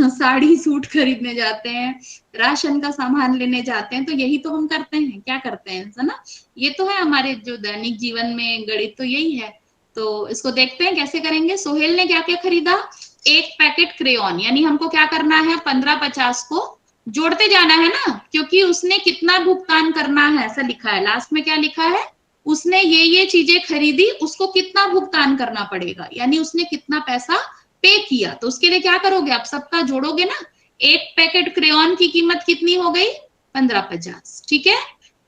Speaker 1: साड़ी सूट खरीदने जाते हैं, राशन का सामान लेने जाते हैं, तो यही तो हम करते हैं, क्या करते हैं, है ना। ये तो है हमारे जो दैनिक जीवन में गणित तो यही है। तो इसको देखते हैं कैसे करेंगे। सोहेल ने क्या क्या खरीदा, एक पैकेट क्रेयॉन, यानी हमको क्या करना है, 15-50 को जोड़ते जाना है ना, क्योंकि उसने कितना भुगतान करना है ऐसा लिखा है, लास्ट में क्या लिखा है, उसने ये चीजें खरीदी, उसको कितना भुगतान करना पड़ेगा, यानी उसने कितना पैसा पे किया। तो उसके लिए क्या करोगे, आप सबका जोड़ोगे ना। एक पैकेट क्रेयॉन की कीमत कितनी हो गई, 15-50, ठीक है।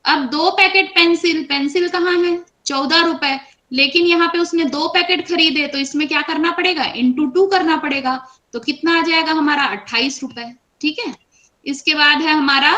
Speaker 1: अब 2 पैकेट पेंसिल, पेंसिल कहाँ है, 14 रुपए, लेकिन यहाँ पे उसने 2 पैकेट खरीदे, तो इसमें क्या करना पड़ेगा, इंटू 2 करना पड़ेगा, तो कितना आ जाएगा हमारा 28 रुपए। ठीक है, इसके बाद है हमारा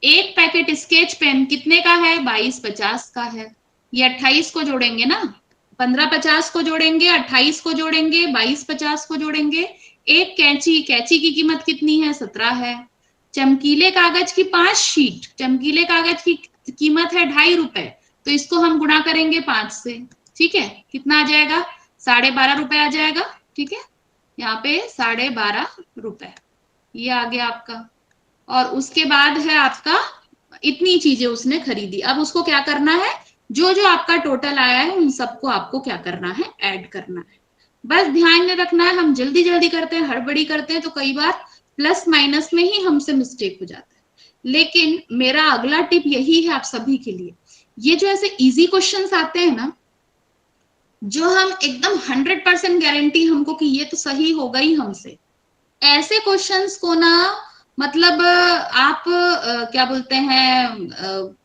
Speaker 1: एक पैकेट स्केच पेन, कितने का है, 22.50 का है। ये 28 को जोड़ेंगे ना, 15-50 को जोड़ेंगे, 28 को जोड़ेंगे, 22-50 को जोड़ेंगे। एक कैंची, कैंची की कीमत कितनी है, 17 है। चमकीले कागज की 5 शीट, चमकीले कागज की कीमत है 2.5 रुपए, तो इसको हम गुणा करेंगे 5 से। ठीक है, कितना आ जाएगा, 12.5 रुपए आ जाएगा। ठीक है, यहाँ पे 12.5 रुपए, ये आ गया आपका। और उसके बाद है आपका, इतनी चीजें उसने खरीदी, अब उसको क्या करना है, जो जो आपका टोटल आया है उन सबको आपको क्या करना है, ऐड करना है। बस ध्यान में रखना है, हम जल्दी जल्दी करते हैं, हड़बड़ी करते हैं, तो कई बार प्लस माइनस में ही हमसे मिस्टेक हो जाता है। लेकिन मेरा अगला टिप यही है आप सभी के लिए, ये जो ऐसे इजी क्वेश्चंस आते हैं ना, जो हम एकदम 100% गारंटी हमको कि ये तो सही होगा ही हमसे, ऐसे क्वेश्चंस को ना, मतलब आप क्या बोलते हैं,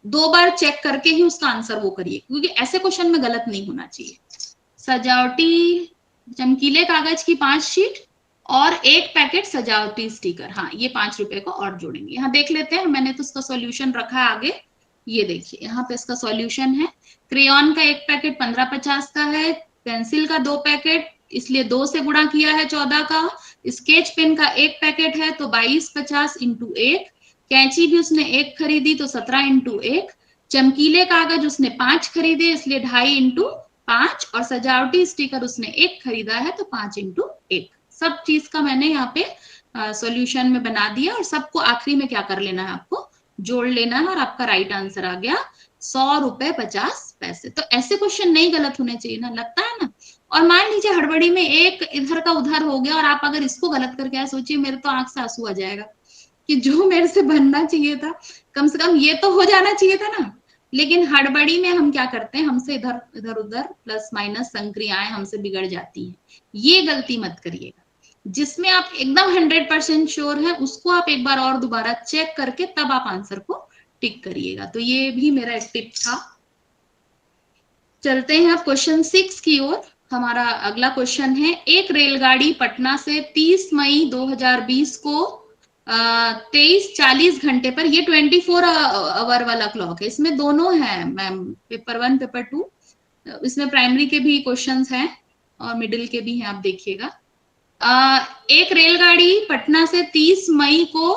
Speaker 1: 2 बार चेक करके ही उसका आंसर वो करिए, क्योंकि ऐसे क्वेश्चन में गलत नहीं होना चाहिए। सजावटी चमकीले कागज की 5 शीट और एक पैकेट सजावटी स्टिकर, हाँ ये 5 रुपए को और जोड़ेंगे। यहाँ देख लेते हैं, मैंने तो उसका सॉल्यूशन रखा है आगे, ये देखिए यहाँ पे इसका सॉल्यूशन है। क्रेयॉन का एक पैकेट 15.50 का है, पेंसिल का 2 पैकेट, इसलिए 2 से गुणा किया है 14 का, स्केच पेन का एक पैकेट है तो 22.50 इंटू 1, कैंची भी उसने एक खरीदी तो 17 इंटू 1, चमकीले कागज उसने 5 खरीदे इसलिए 2.5 इंटू 5, और सजावटी स्टिकर उसने एक खरीदा है तो 5 इंटू 1। सब चीज का मैंने यहाँ पे सॉल्यूशन में बना दिया, और सबको आखिरी में क्या कर लेना है, आपको जोड़ लेना है, और आपका राइट आंसर आ गया 100 रुपए 50 पैसे। तो ऐसे क्वेश्चन नहीं गलत होने चाहिए ना, लगता है ना। और मान लीजिए हड़बड़ी में एक इधर का उधर हो गया और आप अगर इसको गलत करके आए, सोचिए मेरे तो आंख से आंसू आ जाएगा कि जो मेरे से बनना चाहिए था, कम से कम ये तो हो जाना चाहिए था ना। लेकिन हड़बड़ी में हम क्या करते हैं, हमसे इधर इधर उधर प्लस माइनस संक्रियाएं हमसे बिगड़ जाती हैं, ये गलती मत करिएगा। जिसमें आप एकदम 100% श्योर है उसको आप एक बार और दोबारा चेक करके तब आप आंसर को टिक करिएगा। तो ये भी मेरा एक टिप था। चलते हैं अब क्वेश्चन 6 की ओर। हमारा अगला क्वेश्चन है, एक रेलगाड़ी पटना से 30 मई 2020 को 23:40 घंटे पर, ये 24 आवर वाला क्लॉक है, इसमें दोनों है मैम, पेपर 1 पेपर 2, इसमें प्राइमरी के भी क्वेश्चंस हैं और मिडिल के भी हैं, आप देखिएगा। एक रेलगाड़ी पटना से 30 मई को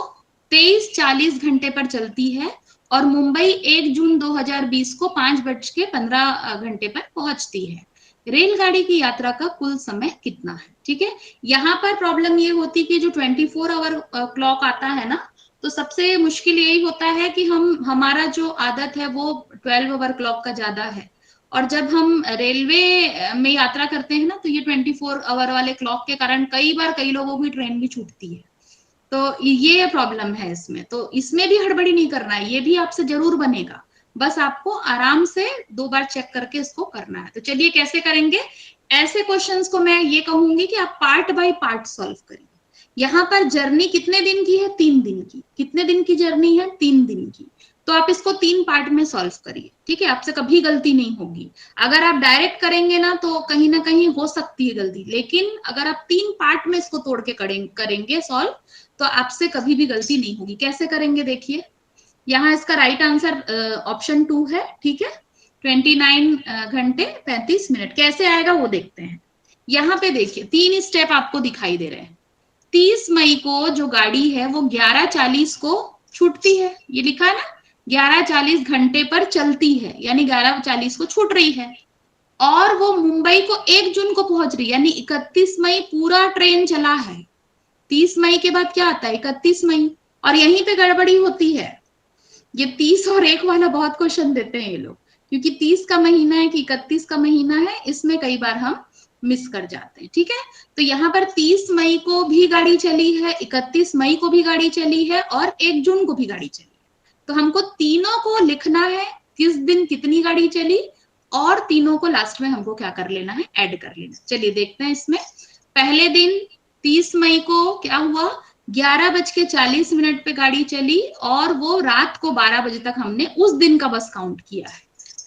Speaker 1: 23:40 घंटे पर चलती है और मुंबई 1 जून 2020 को 5:15 पर पहुंचती है। रेलगाड़ी की यात्रा का कुल समय कितना है? ठीक है, यहाँ पर प्रॉब्लम ये होती कि जो 24 आवर क्लॉक आता है ना, तो सबसे मुश्किल यही होता है कि हमारा जो आदत है वो 12 आवर क्लॉक का ज्यादा है, और जब हम रेलवे में यात्रा करते हैं ना, तो ये 24 आवर वाले क्लॉक के कारण कई बार कई लोगों की ट्रेन भी छूटती है। तो ये प्रॉब्लम है इसमें, तो इसमें भी हड़बड़ी नहीं करना है, ये भी आपसे जरूर बनेगा, बस आपको आराम से 2 बार चेक करके इसको करना है। तो चलिए कैसे करेंगे, ऐसे क्वेश्चंस को मैं ये कहूंगी कि आप पार्ट बाय पार्ट सॉल्व करिए। यहाँ पर जर्नी कितने दिन की है? 3 दिन की। कितने दिन की जर्नी है? 3 दिन की। तो आप इसको 3 पार्ट में सॉल्व करिए, ठीक है, आपसे कभी गलती नहीं होगी। अगर आप डायरेक्ट करेंगे ना तो कहीं ना कहीं हो सकती है गलती, लेकिन अगर आप 3 पार्ट में इसको तोड़ के करेंगे सॉल्व, तो आपसे कभी भी गलती नहीं होगी। कैसे करेंगे देखिए, यहाँ इसका राइट आंसर ऑप्शन 2 है, ठीक है, 29 घंटे 35 मिनट। कैसे आएगा वो देखते हैं। यहाँ पे देखिए 3 स्टेप आपको दिखाई दे रहे हैं। 30 मई को जो गाड़ी है वो 11:40 को छूटती है, ये लिखा है ना, 11:40 घंटे पर चलती है, यानी 11:40 को छूट रही है, और वो मुंबई को 1 जून को पहुंच रही है, यानी 31 मई पूरा ट्रेन चला है। 30 मई के बाद क्या आता है? 31 मई। और यहीं पे गड़बड़ी होती है, ये 30 और 1 वाला बहुत क्वेश्चन देते हैं ये लोग, क्योंकि 30 का महीना है कि 31 का महीना है, इसमें कई बार हम मिस कर जाते हैं, ठीक है। तो यहाँ पर 30 मई को भी गाड़ी चली है, 31 मई को भी गाड़ी चली है, और 1 जून को भी गाड़ी चली है। तो हमको तीनों को लिखना है, किस दिन कितनी गाड़ी चली, और तीनों को लास्ट में हमको क्या कर लेना है? ऐड कर लेना। चलिए देखते हैं इसमें। पहले दिन 30 मई को क्या हुआ, 11:40 पे गाड़ी चली, और वो रात को 12 बजे तक हमने उस दिन का बस काउंट किया है।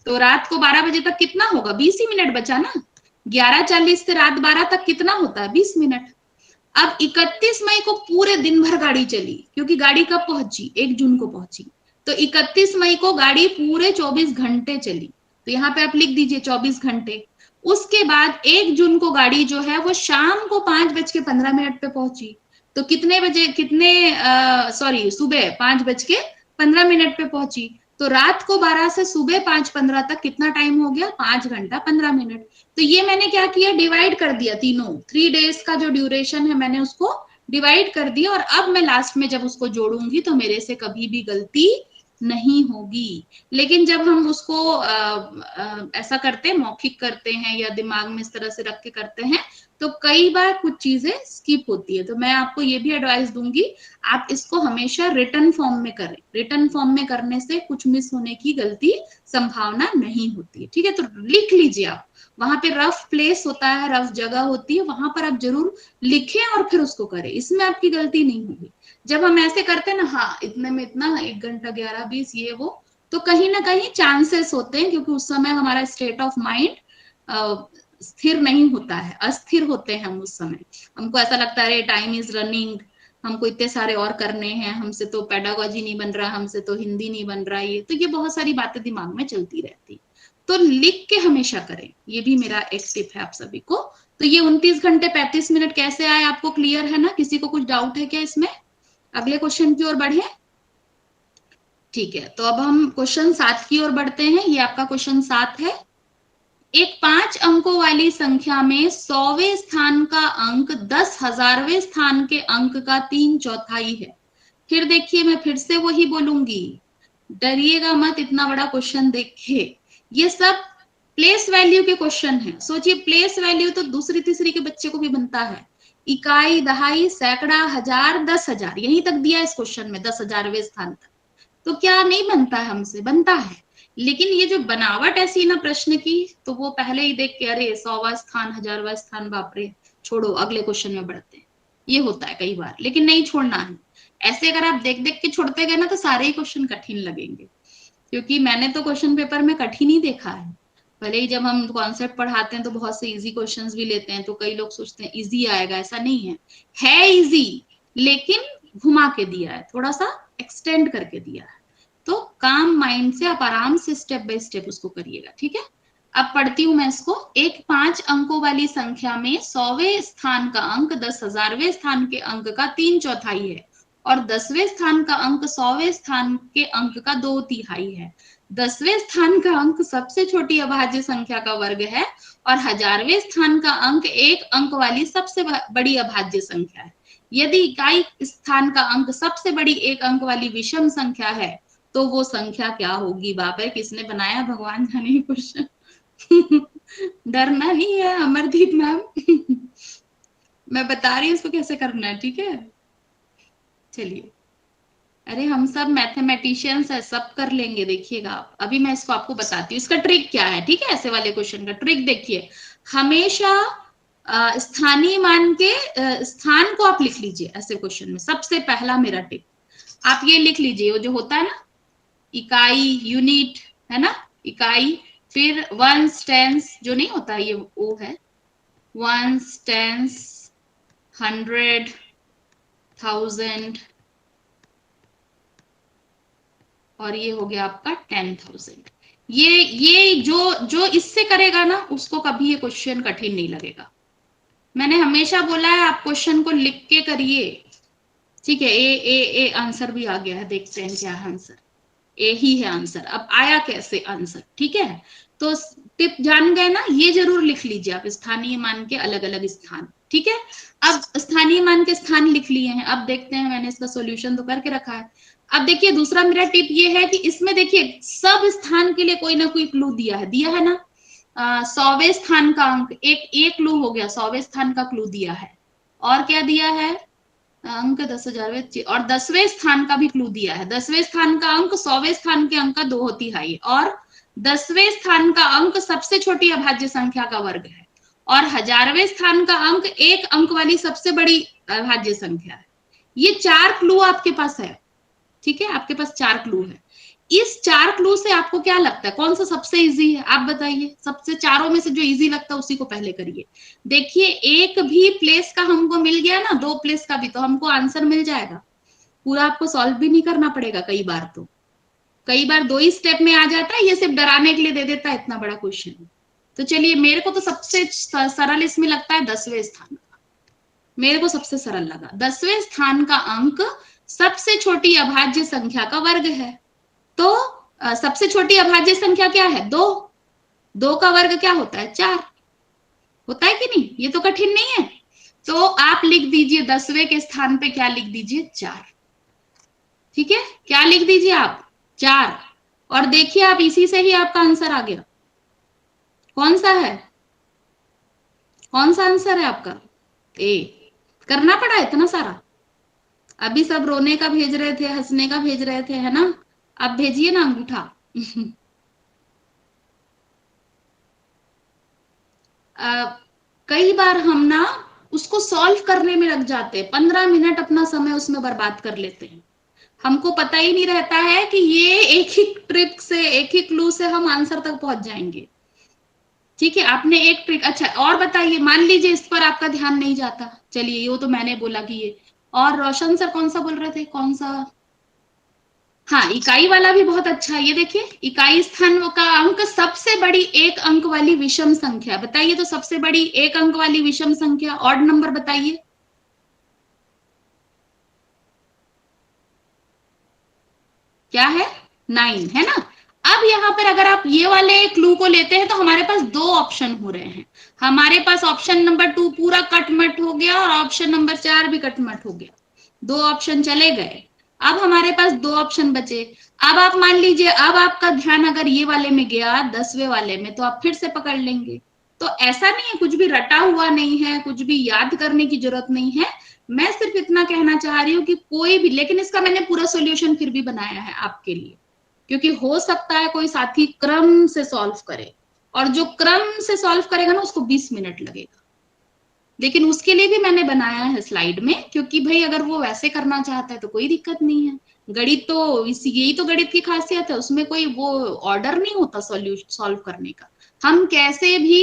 Speaker 1: तो रात को 12 बजे तक कितना होगा? 20 ही मिनट बचा ना। 11:40 से रात 12 तक कितना होता है? 20 मिनट। अब 31 मई को पूरे दिन भर गाड़ी चली, क्योंकि गाड़ी कब पहुंची? 1 जून को पहुंची। तो 31 मई को गाड़ी पूरे 24 घंटे चली, तो यहाँ पे आप लिख दीजिए 24 घंटे। उसके बाद 1 जून को गाड़ी जो है वो शाम को 5:15 पे पहुंची। तो कितने बजे, सुबह 5:15 पे पहुंची। तो रात को 12 से सुबह 5:15 तक कितना टाइम हो गया? 5 घंटा 15 मिनट। तो ये मैंने क्या किया, डिवाइड कर दिया तीनों, 3 डेज का जो ड्यूरेशन है मैंने उसको डिवाइड कर दिया, और अब मैं लास्ट में जब उसको जोड़ूंगी तो मेरे से कभी भी गलती नहीं होगी। लेकिन जब हम उसको ऐसा करते हैं, मौखिक करते हैं या दिमाग में इस तरह से रख के करते हैं, तो कई बार कुछ चीजें स्किप होती है। तो मैं आपको ये भी एडवाइस दूंगी, आप इसको हमेशा रिटन फॉर्म में करें। रिटन फॉर्म में करने से कुछ मिस होने की गलती संभावना नहीं होती है, ठीक है। तो लिख लीजिए आप, वहां पे रफ प्लेस होता है, रफ जगह होती है, वहां पर आप जरूर लिखें और फिर उसको करें, इसमें आपकी गलती नहीं होगी। जब हम ऐसे करते हैं ना, हाँ इतने में इतना, 1 घंटा 11:20 ये वो, तो कहीं ना कहीं चांसेस होते हैं, क्योंकि उस समय हमारा स्टेट ऑफ माइंड स्थिर नहीं होता है, अस्थिर होते हैं हम उस समय। हमको ऐसा लगता है टाइम इज रनिंग, हमको इतने सारे और करने हैं, हमसे तो पेडागोजी नहीं बन रहा, हमसे तो हिंदी नहीं बन रहा, ये बहुत सारी बातें दिमाग में चलती रहती। तो लिख के हमेशा करें, ये भी मेरा एक टिप है आप सभी को। तो ये 29 घंटे 35 मिनट कैसे आए, आपको क्लियर है ना? किसी को कुछ डाउट है क्या इसमें? अगले क्वेश्चन की ओर बढ़े। ठीक है, तो अब हम क्वेश्चन 7 की ओर बढ़ते हैं। ये आपका क्वेश्चन 7 है। एक 5 अंकों वाली संख्या में 100वें स्थान का अंक 10,000वें स्थान के अंक का 3/4 है। फिर देखिए, मैं फिर से वही बोलूंगी, डरिएगा मत इतना बड़ा क्वेश्चन देख के। ये सब प्लेस वैल्यू के क्वेश्चन है। सोचिए, प्लेस वैल्यू तो दूसरी तीसरी के बच्चे को भी बनता है। इकाई, दहाई, सैकड़ा, हजार, 10,000, यहीं तक दिया इस क्वेश्चन में, 10,000वें स्थान तक। तो क्या नहीं बनता है? हमसे बनता है। लेकिन ये जो बनावट ऐसी ना प्रश्न की, तो वो पहले ही देख के अरे 100वां स्थान, 1000वां स्थान, बाप रे, छोड़ो अगले क्वेश्चन में बढ़ते हैं। ये होता है कई बार, लेकिन नहीं छोड़ना है। ऐसे अगर आप देख देख के छोड़ते गए ना तो सारे ही क्वेश्चन कठिन लगेंगे, क्योंकि मैंने तो क्वेश्चन पेपर में कठिन ही देखा है। भले ही जब हम कॉन्सेप्ट पढ़ाते हैं तो बहुत से इजी क्वेश्चंस भी लेते हैं, तो कई लोग सोचते हैं इजी आएगा, ऐसा नहीं है इजी, लेकिन घुमा के दिया है, थोड़ा सा एक्सटेंड करके दिया है। तो काम माइंड से आप आराम से स्टेप बाय स्टेप उसको करिएगा, ठीक है। अब पढ़ती हूं मैं इसको। एक 5 अंकों वाली संख्या में 100वें स्थान का अंक 10,000वें स्थान के अंक का 3/4 है, और 10वें स्थान का अंक 100वें स्थान के अंक का 2/3 है। 10वें स्थान का अंक सबसे छोटी अभाज्य संख्या का वर्ग है, और 1000वें स्थान का अंक 1 अंक वाली सबसे बड़ी अभाज्य संख्या है। यदि इकाई स्थान का अंक सबसे बड़ी 1 अंक वाली विषम संख्या है तो वो संख्या क्या होगी? बाप रे, किसने बनाया भगवान जाने क्वेश्चन। डरना नहीं है अमरदीप मैम। मैं बता रही हूँ इसको कैसे करना है, ठीक है। चलिए, अरे हम सब मैथमेटिशियंस है, सब कर लेंगे, देखिएगा आप। अभी मैं इसको आपको बताती हूँ इसका ट्रिक क्या है, ठीक है। ऐसे वाले क्वेश्चन का ट्रिक देखिए, हमेशा स्थानीय मान के स्थान को आप लिख लीजिए ऐसे क्वेश्चन में। सबसे पहला मेरा टिप, आप ये लिख लीजिए, वो जो होता है ना इकाई, यूनिट, है ना, इकाई, फिर वंस, टेंस जो नहीं होता ये वो है, वंस, टेंस, 100, 1000, और ये हो गया आपका 10,000। ये जो इससे करेगा ना उसको कभी ये क्वेश्चन कठिन नहीं लगेगा। मैंने हमेशा बोला है आप क्वेश्चन को लिख के करिए, ठीक है। ए आंसर भी आ गया है, देखते हैं क्या आंसर। ए ही है आंसर। अब आया कैसे आंसर, ठीक है। तो टिप जान गए ना, ये जरूर लिख लीजिए आप, स्थानीय मान के अलग अलग स्थान, ठीक है। अब स्थानीय मान के स्थान लिख लिए हैं, अब देखते हैं, मैंने इसका सॉल्यूशन तो करके रखा है। अब देखिए दूसरा मेरा टिप ये है कि इसमें देखिए सब स्थान के लिए कोई ना कोई क्लू दिया है ना। 100वें स्थान का अंक, एक क्लू हो गया, 100वें स्थान का क्लू दिया है। और क्या दिया है? अंक 10,000वें, और 10वें स्थान का भी क्लू दिया है। 10वें स्थान का अंक 100वें स्थान के अंक का 2/3, और 10वें स्थान का अंक सबसे छोटी अभाज्य संख्या का वर्ग है, और 1000वें स्थान का अंक 1 अंक वाली सबसे बड़ी अभाज्य संख्या है। ये 4 क्लू आपके पास है, ठीक है। आपके पास 4 क्लू है। इस 4 क्लू से आपको क्या लगता है कौन सा सबसे इजी है? आप बताइए। सबसे चारों में से जो इजी लगता है उसी को पहले करिए। देखिए एक भी प्लेस का हमको मिल गया ना, 2 प्लेस का भी, तो हमको आंसर मिल जाएगा। पूरा आपको सॉल्व भी नहीं करना पड़ेगा। कई बार 2 ही स्टेप में आ जाता है, ये सिर्फ डराने के लिए दे देता है इतना बड़ा क्वेश्चन। तो चलिए, मेरे को तो सबसे सरल इसमें लगता है 10वें स्थान का। मेरे को सबसे सरल लगा। 10वें स्थान का अंक सबसे छोटी अभाज्य संख्या का वर्ग है। तो सबसे छोटी अभाज्य संख्या क्या है? 2। 2 का वर्ग क्या होता है? 4 होता है कि नहीं? ये तो कठिन नहीं है। तो आप लिख दीजिए 10वें के स्थान पे क्या लिख दीजिए? 4, ठीक है। क्या लिख दीजिए आप? 4। और देखिए आप, इसी से ही आपका आंसर आ गया। कौन सा है? कौन सा आंसर है आपका? ए। करना पड़ा इतना सारा? अभी सब रोने का भेज रहे थे, हंसने का भेज रहे थे, है ना। अब भेजिए ना अंगूठा। कई बार हम ना उसको सॉल्व करने में लग जाते हैं, 15 मिनट अपना समय उसमें बर्बाद कर लेते हैं। हमको पता ही नहीं रहता है कि ये एक ही ट्रिक से, एक ही क्लू से हम आंसर तक पहुंच जाएंगे, ठीक है। आपने एक ट्रिक, अच्छा और बताइए, मान लीजिए इस पर आपका ध्यान नहीं जाता, चलिए ये तो मैंने बोला कि ये, और रोशन सर कौन सा बोल रहे थे? कौन सा? हाँ, इकाई वाला भी बहुत अच्छा है। ये देखिए, इकाई स्थान का अंक सबसे बड़ी 1 अंक वाली विषम संख्या, बताइए तो सबसे बड़ी 1 अंक वाली विषम संख्या, ऑड नंबर बताइए। क्या है? 9, है ना। अब यहाँ पर अगर आप ये वाले क्लू को लेते हैं तो हमारे पास 2 ऑप्शन हो रहे हैं। हमारे पास ऑप्शन नंबर 2 पूरा कटमट हो गया, और ऑप्शन नंबर 4 भी कटमट हो गया। 2 ऑप्शन चले गए। अब हमारे पास 2 ऑप्शन बचे। अब आप मान लीजिए, अब आपका ध्यान अगर ये वाले में गया, 10वें वाले में, तो आप फिर से पकड़ लेंगे। तो ऐसा नहीं है, कुछ भी रटा हुआ नहीं है, कुछ भी याद करने की जरूरत नहीं है। मैं सिर्फ इतना कहना चाह रही हूँ कि कोई भी, लेकिन इसका मैंने पूरा सॉल्यूशन फिर भी बनाया है आपके लिए, क्योंकि हो सकता है कोई साथी क्रम से सॉल्व करे, और जो क्रम से सॉल्व करेगा ना उसको 20 मिनट लगेगा। लेकिन उसके लिए भी मैंने बनाया है स्लाइड में, क्योंकि भाई अगर वो वैसे करना चाहता है तो कोई दिक्कत नहीं है। गणित तो इसी, यही तो गणित की खासियत है, उसमें कोई वो ऑर्डर नहीं होता सॉल्व करने का। हम कैसे भी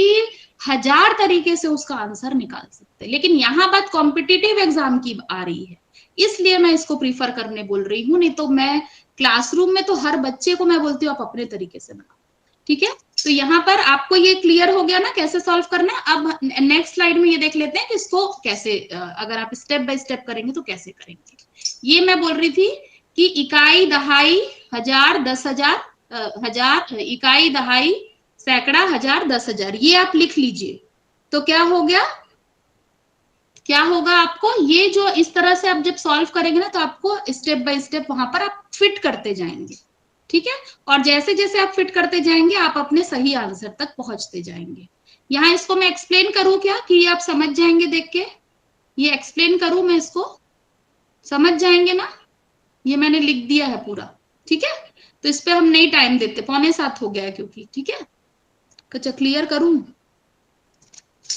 Speaker 1: 1000 तरीके से उसका आंसर निकाल सकते हैं, लेकिन यहाँ बात कॉम्पिटिटिव एग्जाम की आ रही है, इसलिए मैं इसको प्रीफर करने बोल रही हूँ। नहीं तो मैं क्लासरूम में तो हर बच्चे को मैं बोलती हूँ आप अपने तरीके से बनाओ, ठीक है। तो यहाँ पर आपको ये क्लियर हो गया ना कैसे सॉल्व करना है। अब नेक्स्ट स्लाइड में ये देख लेते हैं कि इसको कैसे अगर आप स्टेप बाय स्टेप करेंगे तो कैसे करेंगे। ये मैं बोल रही थी कि इकाई, दहाई, हजार, 10,000, हजार, इकाई, दहाई, सैकड़ा, हजार, 10,000, ये आप लिख लीजिए। तो क्या हो गया, क्या होगा आपको, ये जो इस तरह से आप जब सॉल्व करेंगे ना तो आपको स्टेप बाय स्टेप वहां पर आप फिट करते जाएंगे, ठीक है। और जैसे जैसे आप फिट करते जाएंगे आप अपने सही आंसर तक पहुंचते जाएंगे। यहाँ इसको मैं एक्सप्लेन करूं क्या, कि ये आप समझ जाएंगे देख के, ये एक्सप्लेन करूं मैं इसको, समझ जाएंगे ना। ये मैंने लिख दिया है पूरा, ठीक है। तो इस पे हम नहीं टाइम देते, 6:45 हो गया है क्योंकि, ठीक है। अच्छा क्लियर करूं।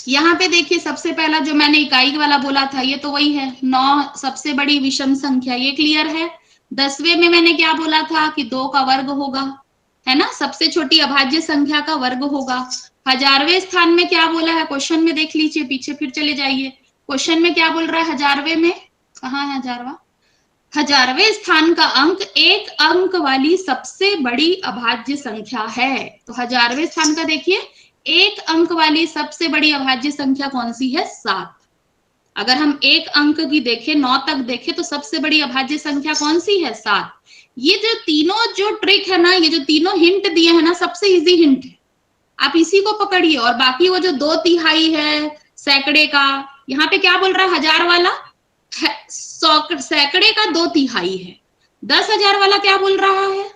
Speaker 1: यहाँ पे देखिए सबसे पहला जो मैंने इकाई वाला बोला था ये तो वही है, 9 सबसे बड़ी विषम संख्या, ये क्लियर है। 10वें में मैंने क्या बोला था कि 2 का वर्ग होगा, है ना, सबसे छोटी अभाज्य संख्या का वर्ग होगा। 1000वें स्थान में क्या बोला है, क्वेश्चन में देख लीजिए, पीछे फिर चले जाइए, क्वेश्चन में क्या बोल रहा है 1000वें में, कहाँ है 1000वां, 1000वें स्थान का अंक एक अंक वाली सबसे बड़ी अभाज्य संख्या है। तो 1000वें स्थान का देखिए, एक अंक वाली सबसे बड़ी अभाज्य संख्या कौन सी है, 7। अगर हम एक अंक की देखें, 9 तक देखें, तो सबसे बड़ी अभाज्य संख्या कौन सी है, 7। ये जो तीनों जो ट्रिक है ना, ये जो तीनों हिंट दिए हैं ना, सबसे इजी हिंट है, आप इसी को पकड़िए। और बाकी वो जो 2/3 है सैकड़े का, यहाँ पे क्या बोल रहा है 1000 वाला, सैकड़े का 2/3 है। 10,000 वाला क्या बोल रहा है,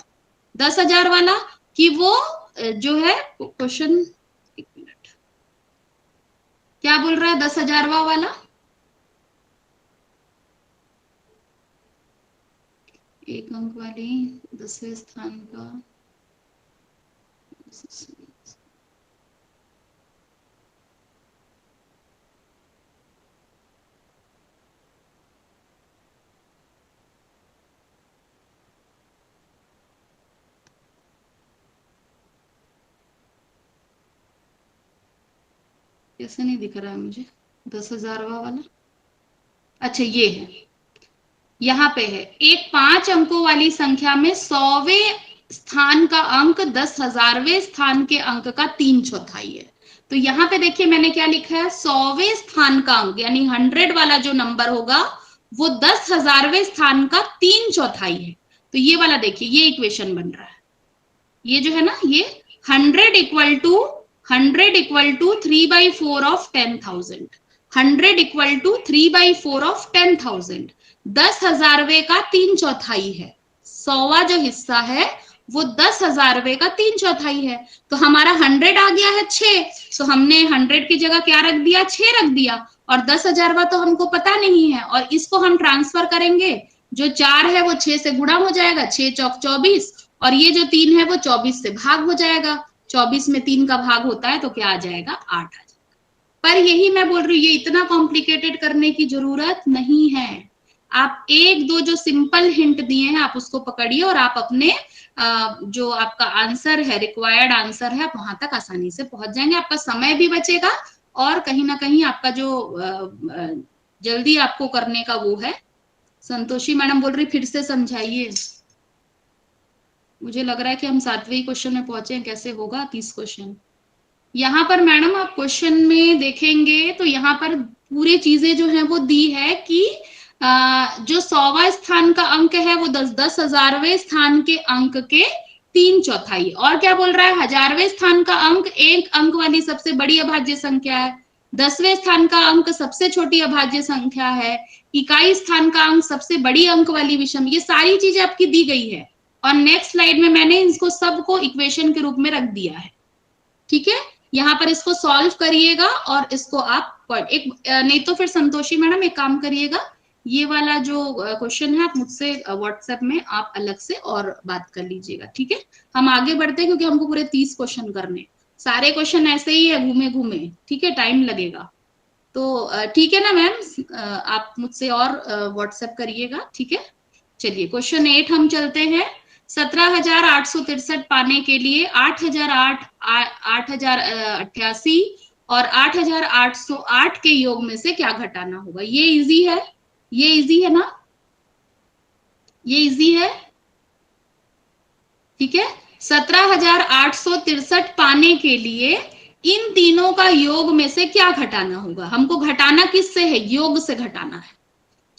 Speaker 1: 10,000 वाला कि वो जो है क्वेश्चन, एक मिनट, क्या बोल रहा है 10,000वां वाला, एक अंक वाली 10वें स्थान का, कैसे नहीं दिख रहा है मुझे 10,000वां वाला, अच्छा ये है, यहाँ पे है, एक 5 अंकों वाली संख्या में 100वें स्थान का अंक 10,000वें स्थान के अंक का 3/4 है। तो यहाँ पे देखिए मैंने क्या लिखा है, 100वें स्थान का अंक यानी 100 वाला जो नंबर होगा वो 10,000वें स्थान का 3/4 है। तो ये वाला देखिए, ये इक्वेशन बन रहा है, ये जो है ना, ये 100 equal to 3/4 of 10,000, 100 equal to 3/4 of 10,000, 10,000वें का 3/4 है, 100वां जो हिस्सा है वो 10,000वें का 3/4 है। तो हमारा 100 आ गया है 6, तो हमने 100 की जगह क्या रख दिया, 6 रख दिया। और 10,000वां तो हमको पता नहीं है, और इसको हम ट्रांसफर करेंगे, जो 4 है वो 6 से गुणा हो जाएगा, 6 चौक 24, और ये जो 3 है वो 24 से भाग हो जाएगा, 24 में 3 का भाग होता है तो क्या आ जाएगा, 8 आ जाएगा। पर यही मैं बोल रही हूँ, ये इतना कॉम्प्लिकेटेड करने की जरूरत नहीं है। आप एक दो जो सिंपल हिंट दिए हैं आप उसको पकड़िए, और आप अपने जो आपका आंसर है, रिक्वायर्ड आंसर है, आप वहां तक आसानी से पहुंच जाएंगे, आपका समय भी बचेगा, और कहीं ना कहीं आपका जो जल्दी आपको करने का वो है। संतोषी मैडम बोल रही फिर से समझाइए, मुझे लग रहा है कि हम 7वें क्वेश्चन में पहुंचे हैं, कैसे होगा 30 क्वेश्चन। यहाँ पर मैडम आप क्वेश्चन में देखेंगे तो यहाँ पर पूरी चीजें जो है वो दी है कि जो 100वां स्थान का अंक है वो 10,000वें स्थान के अंक के 3/4, और क्या बोल रहा है 1000वें स्थान का अंक एक अंक वाली सबसे बड़ी अभाज्य संख्या है, 10वें स्थान का अंक सबसे छोटी अभाज्य संख्या है, इकाई स्थान का अंक सबसे बड़ी अंक वाली विषम, ये सारी चीजें आपकी दी गई है। और नेक्स्ट स्लाइड में मैंने इसको सबको इक्वेशन के रूप में रख दिया है, ठीक है। यहाँ पर इसको सॉल्व करिएगा और इसको आप एक नहीं तो फिर संतोषी मैडम एक काम करिएगा, ये वाला जो क्वेश्चन है आप मुझसे व्हाट्सएप में आप अलग से और बात कर लीजिएगा, ठीक है। हम आगे बढ़ते हैं क्योंकि हमको पूरे 30 क्वेश्चन करने, सारे क्वेश्चन ऐसे ही है घूमे घूमे, ठीक है, टाइम लगेगा। तो ठीक है ना मैम, आप मुझसे और व्हाट्सएप करिएगा, ठीक है। चलिए क्वेश्चन 8 हम चलते हैं। 17,863 पाने के लिए 8,088 और 8,808 के योग में से क्या घटाना होगा। ये इजी है, ये इजी है ना, ये इजी है, ठीक है। 17,863 पाने के लिए इन तीनों का योग में से क्या घटाना होगा। हमको घटाना किससे है, योग से घटाना है।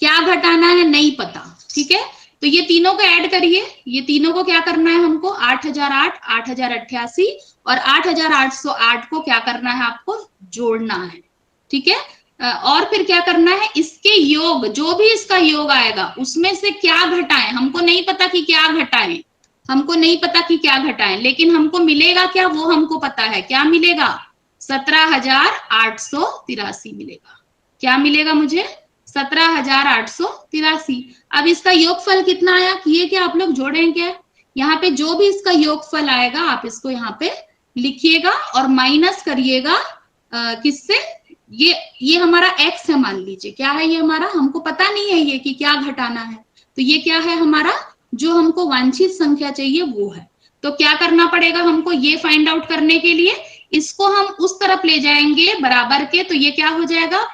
Speaker 1: क्या घटाना है नहीं पता, ठीक है। तो ये तीनों को ऐड करिए, ये तीनों को क्या करना है हमको, 8,008, 8,088 और 8,808 को क्या करना है आपको, जोड़ना है, ठीक है। और फिर क्या करना है, इसके योग, जो भी इसका योग आएगा उसमें से क्या घटाएं। हमको नहीं पता कि क्या घटाएं, हमको नहीं पता कि क्या घटाएं, लेकिन हमको मिलेगा क्या, वो हमको पता है। क्या मिलेगा, 17,883 मिलेगा। क्या मिलेगा मुझे, 17,883। अब इसका योगफल कितना आया, किए क्या आप लोग, जोड़ेंगे। यहाँ पे जो भी इसका योगफल आएगा आप इसको यहाँ पे लिखिएगा और माइनस करिएगा किससे, ये हमारा x है मान लीजिए, क्या है ये हमारा, हमको पता नहीं है ये कि क्या घटाना है, तो ये क्या है हमारा, जो हमको वांछित संख्या चाहिए वो है। तो क्या करना पड़ेगा हमको, ये फाइंड आउट करने के लिए इसको हम उस तरफ ले जाएंगे बराबर के, तो ये क्या हो जाएगा,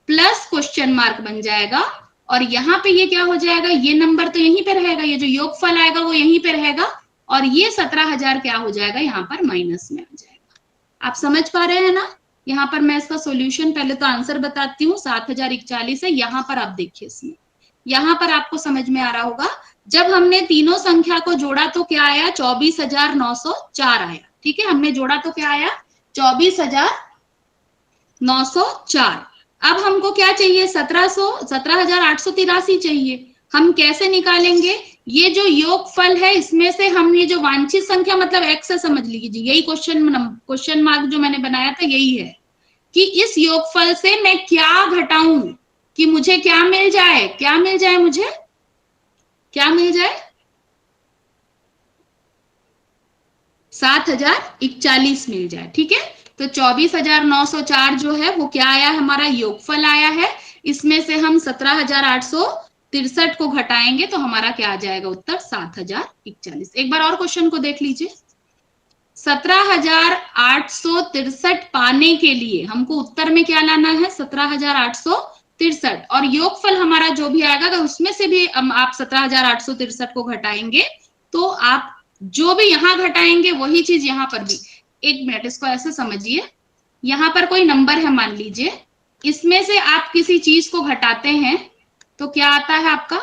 Speaker 1: प्लस क्वेश्चन मार्क बन जाएगा, और यहाँ पे ये क्या हो जाएगा, ये नंबर तो यहीं पे रहेगा, ये जो योगफल आएगा वो यहीं पे रहेगा, और ये 17,000 क्या हो जाएगा यहाँ पर माइनस में आ जाएगा। आप समझ पा रहे हैं ना। यहाँ पर मैं इसका सॉल्यूशन, पहले तो आंसर बताती हूँ, 7,041 है। यहाँ पर आप देखिए, इसमें यहाँ पर आपको समझ में आ रहा होगा, जब हमने तीनों संख्या को जोड़ा तो क्या आया, 24,904 आया, ठीक है। हमने जोड़ा तो क्या आया, 24,904। अब हमको क्या चाहिए, 17,883 चाहिए। हम कैसे निकालेंगे, ये जो योगफल है इसमें से हम ये जो वांछित संख्या मतलब x से समझ लीजिए, यही क्वेश्चन मार्क जो मैंने बनाया था यही है कि इस योगफल से मैं क्या घटाऊं कि मुझे क्या मिल जाए, क्या मिल जाए मुझे, क्या मिल जाए, 7,041 मिल जाए, ठीक है। तो 24,904 जो है वो क्या आया, हमारा योगफल आया है। इसमें से हम 17,863 को घटाएंगे तो हमारा क्या आ जाएगा उत्तर, 7,041। एक बार और क्वेश्चन को देख लीजिए। 17,863 पाने के लिए हमको उत्तर में क्या लाना है, 17,863, और योगफल हमारा जो भी आएगा अगर उसमें से भी आप 17,863 को घटाएंगे तो आप जो भी यहां घटाएंगे वही चीज यहां पर भी। एक मिनट, इसको ऐसे समझिए, यहां पर कोई नंबर है मान लीजिए, इसमें से आप किसी चीज को घटाते हैं तो क्या आता है आपका,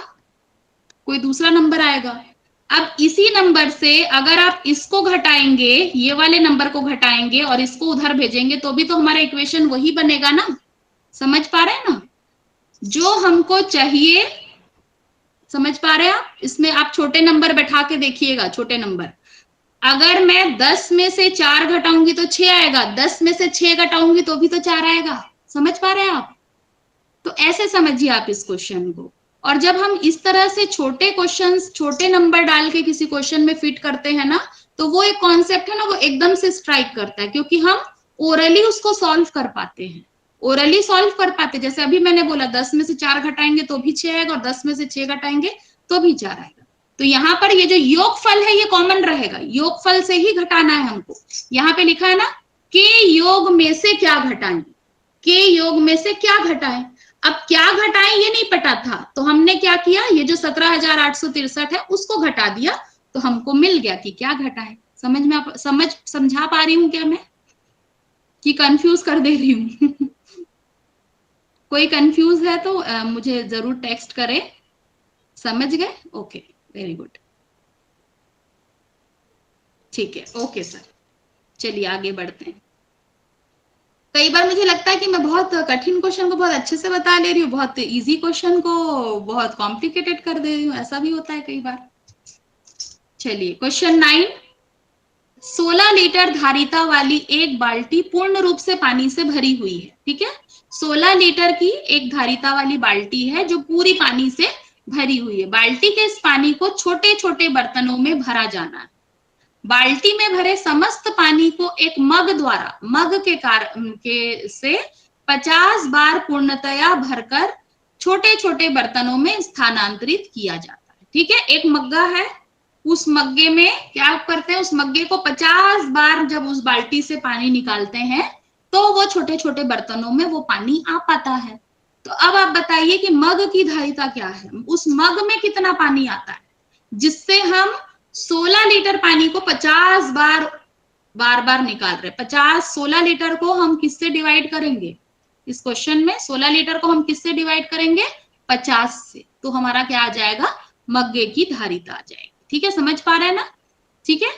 Speaker 1: कोई दूसरा नंबर आएगा। अब इसी नंबर से अगर आप इसको घटाएंगे, ये वाले नंबर को घटाएंगे और इसको उधर भेजेंगे तो भी तो हमारा इक्वेशन वही बनेगा ना। समझ पा रहे हैं ना, जो हमको चाहिए, समझ पा रहे हैं आप। इसमें आप छोटे नंबर बैठा के देखिएगा, छोटे नंबर, अगर मैं 10 में से 4 घटाऊंगी तो 6 आएगा, 10 में से 6 घटाऊंगी तो भी तो 4 आएगा। समझ पा रहे हैं आप। तो ऐसे समझिए आप इस क्वेश्चन को। और जब हम इस तरह से छोटे क्वेश्चंस, छोटे नंबर डाल के किसी क्वेश्चन में फिट करते हैं ना, तो वो एक कॉन्सेप्ट है ना, वो एकदम से स्ट्राइक करता है, क्योंकि हम ओरली उसको सॉल्व कर पाते हैं, ओरली सॉल्व कर पाते। जैसे अभी मैंने बोला 10 में से 4 घटाएंगे तो भी 6 आएगा, और 10 में से 6 घटाएंगे तो भी 4 आएगा। तो यहाँ पर ये जो योगफल है ये कॉमन रहेगा, योगफल से ही घटाना है हमको। यहाँ पे लिखा है ना, के योग में से क्या घटाएं, के योग में से क्या घटाएं। अब क्या घटाएं ये नहीं पता था, तो हमने क्या किया, ये जो 17,863 है उसको घटा दिया, तो हमको मिल गया कि क्या घटाएं। समझ में समझा पा रही हूं क्या मैं, कि कंफ्यूज कर दे रही हूं? कोई कंफ्यूज है तो मुझे जरूर टेक्स्ट करें। समझ गए, ओके, वेरी गुड, ठीक है, ओके सर। चलिए आगे बढ़ते हैं। कई बार मुझे लगता है कि मैं बहुत कठिन क्वेश्चन को बहुत अच्छे से बता ले रही हूँ, बहुत इजी क्वेश्चन को बहुत कॉम्प्लिकेटेड कर दे रही हूँ, ऐसा भी होता है कई बार। चलिए क्वेश्चन 9, 16 लीटर धारिता वाली एक बाल्टी पूर्ण रूप से पानी से भरी हुई है, ठीक है। 16 लीटर की एक धारिता वाली बाल्टी है जो पूरी पानी से भरी हुई है। बाल्टी के इस पानी को छोटे छोटे बर्तनों में भरा जाना है। बाल्टी में भरे समस्त पानी को एक मग द्वारा, मग के से 50 बार पूर्णतया भरकर छोटे छोटे बर्तनों में स्थानांतरित किया जाता है। ठीक है, एक मग्गा है, उस मग्गे में क्या करते हैं, उस मग्गे को 50 बार जब उस बाल्टी से पानी निकालते हैं तो वो छोटे छोटे बर्तनों में वो पानी आ पाता है। तो अब आप बताइए कि मग की धारिता क्या है, उस मग में कितना पानी आता है जिससे हम 16 लीटर पानी को 50 बार बार निकाल रहे। 16 लीटर को हम किससे डिवाइड करेंगे, इस क्वेश्चन में 16 लीटर को हम किससे डिवाइड करेंगे, 50 से। तो हमारा क्या आ जाएगा, मग्गे की धारिता आ जाएगी। ठीक है, समझ पा रहे हैं ना। ठीक है,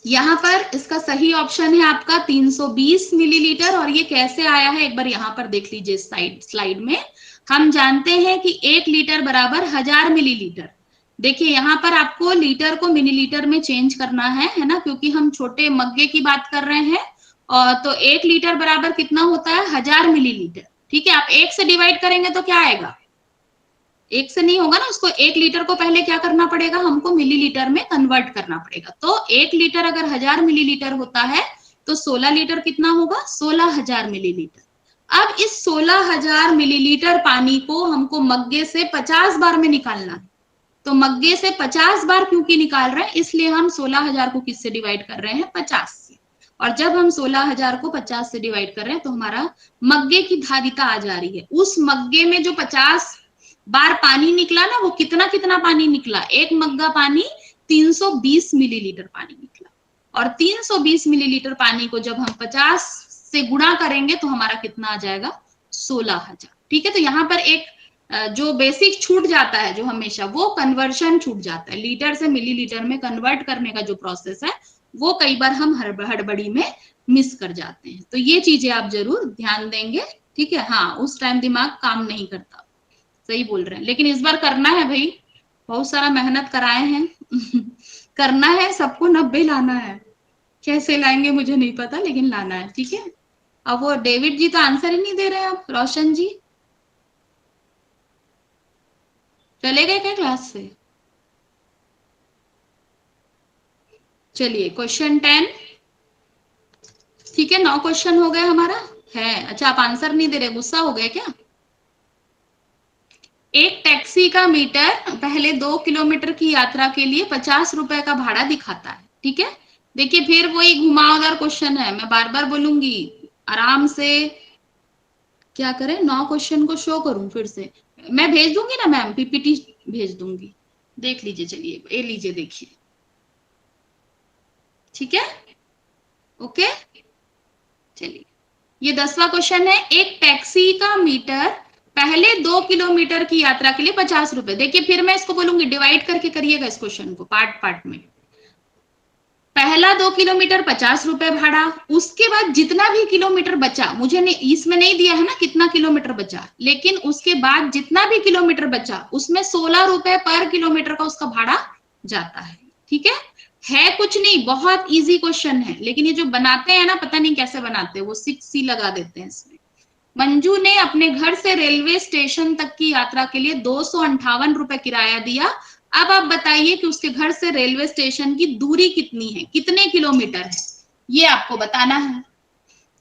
Speaker 1: यहाँ पर इसका सही ऑप्शन है आपका 320 मिलीलीटर। और ये कैसे आया है एक बार यहाँ पर देख लीजिए स्लाइड में। हम जानते हैं कि 1 लीटर बराबर 1000 मिलीलीटर। देखिए यहाँ पर आपको लीटर को मिलीलीटर में चेंज करना है ना, क्योंकि हम छोटे मग्गे की बात कर रहे हैं। और तो 1 लीटर बराबर कितना होता है, 1000 मिलीलीटर। ठीक है, आप 1 से डिवाइड करेंगे तो क्या आएगा, 1 से नहीं होगा ना, उसको 1 लीटर को पहले क्या करना पड़ेगा, हमको मिलीलीटर में कन्वर्ट करना पड़ेगा। तो 1 लीटर अगर 1000 मिलीलीटर होता है तो 16 लीटर कितना होगा, 16000 मिलीलीटर। अब इस 16000 मिलीलीटर पानी को हमको मग्गे से 50 बार में निकालना है। तो मग्गे से 50 बार क्योंकि निकाल रहे हैं, इसलिए हम 16000 को किससे डिवाइड कर रहे हैं, 50 से। और जब हम 16000 को 50 से डिवाइड कर रहे हैं तो हमारा मग्गे की धारिता आ जा रही है। उस मग्गे में जो 50 बार पानी निकला ना, वो कितना कितना पानी निकला, एक मग्गा पानी 320 मिलीलीटर पानी निकला। और 320 मिलीलीटर पानी को जब हम 50 से गुणा करेंगे तो हमारा कितना आ जाएगा, 16000। ठीक है, तो यहाँ पर एक जो बेसिक छूट जाता है जो हमेशा, वो कन्वर्शन छूट जाता है। लीटर से मिलीलीटर में कन्वर्ट करने का जो प्रोसेस है वो कई बार हम हड़बड़ी में मिस कर जाते हैं। तो ये चीजें आप जरूर ध्यान देंगे। ठीक है, हाँ उस टाइम दिमाग काम नहीं करता, सही बोल रहे हैं, लेकिन इस बार करना है भाई, बहुत सारा मेहनत कराए हैं करना है, सबको 90 लाना है। कैसे लाएंगे मुझे नहीं पता, लेकिन लाना है। ठीक है, अब वो डेविड जी तो आंसर ही नहीं दे रहे हैं। आप रोशन जी चले गए क्या क्लास से। चलिए क्वेश्चन 10। ठीक है, 9 क्वेश्चन हो गए हमारा है। अच्छा आप आंसर नहीं दे रहे, गुस्सा हो गए क्या। एक टैक्सी का मीटर पहले 2 किलोमीटर की यात्रा के लिए 50 रुपए का भाड़ा दिखाता है। ठीक है, देखिए फिर वही घुमावदार क्वेश्चन है, मैं बार बार बोलूंगी, आराम से क्या करें, 9 क्वेश्चन को शो करूं फिर से, मैं भेज दूंगी ना मैम, पीपीटी भेज दूंगी, देख लीजिए। चलिए ये लीजिए देखिए, ठीक है, ओके। चलिए ये 10वां क्वेश्चन है, एक टैक्सी का मीटर पहले 2 किलोमीटर की यात्रा के लिए 50 रुपए। देखिए फिर मैं इसको बोलूंगी, डिवाइड करके करिएगा इस क्वेश्चन को पार्ट पार्ट में। पहला 2 किलोमीटर 50 रुपए भाड़ा, उसके बाद जितना भी किलोमीटर बचा, मुझे नहीं इसमें नहीं दिया है ना कितना किलोमीटर बचा, लेकिन उसके बाद जितना भी किलोमीटर बचा उसमें 16 रुपए पर किलोमीटर का उसका भाड़ा जाता है। ठीक है कुछ नहीं, बहुत इजी क्वेश्चन है, लेकिन ये जो बनाते हैं ना पता नहीं कैसे बनाते हैं, वो 6C लगा देते हैं इसमें। मंजू ने अपने घर से रेलवे स्टेशन तक की यात्रा के लिए 258 रुपए किराया दिया। अब आप बताइए कि उसके घर से रेलवे स्टेशन की दूरी कितनी है, कितने किलोमीटर है, ये आपको बताना है।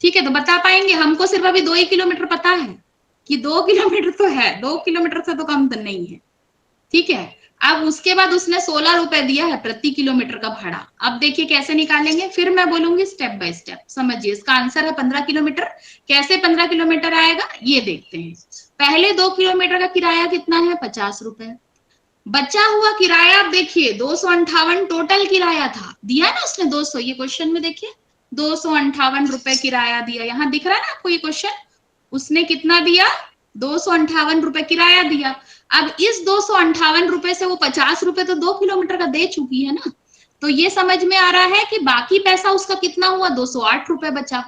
Speaker 1: ठीक है, तो बता पाएंगे, हमको सिर्फ अभी 2 ही किलोमीटर पता है कि 2 किलोमीटर तो है, 2 किलोमीटर से तो कम तो नहीं है। ठीक है, अब उसके बाद उसने 16 रुपए दिया है प्रति किलोमीटर का भाड़ा। अब देखिए कैसे निकालेंगे, फिर मैं बोलूंगी स्टेप बाय स्टेप, समझिए। इसका आंसर है 15 किलोमीटर। कैसे 15 किलोमीटर आएगा ये देखते हैं। पहले 2 किलोमीटर का किराया कितना है, 50 रुपए। बचा हुआ किराया आप देखिए 258 टोटल किराया था, दिया ना उसने 200, ये क्वेश्चन में देखिए 258 रुपए किराया दिया, यहां दिख रहा है ना आपको ये क्वेश्चन, उसने कितना दिया, 258 रुपए किराया दिया। अब इस 258 रुपए से वो 50 रुपए तो 2 किलोमीटर का दे चुकी है ना, तो ये समझ में आ रहा है कि बाकी पैसा उसका कितना हुआ, 208 रुपए बचा।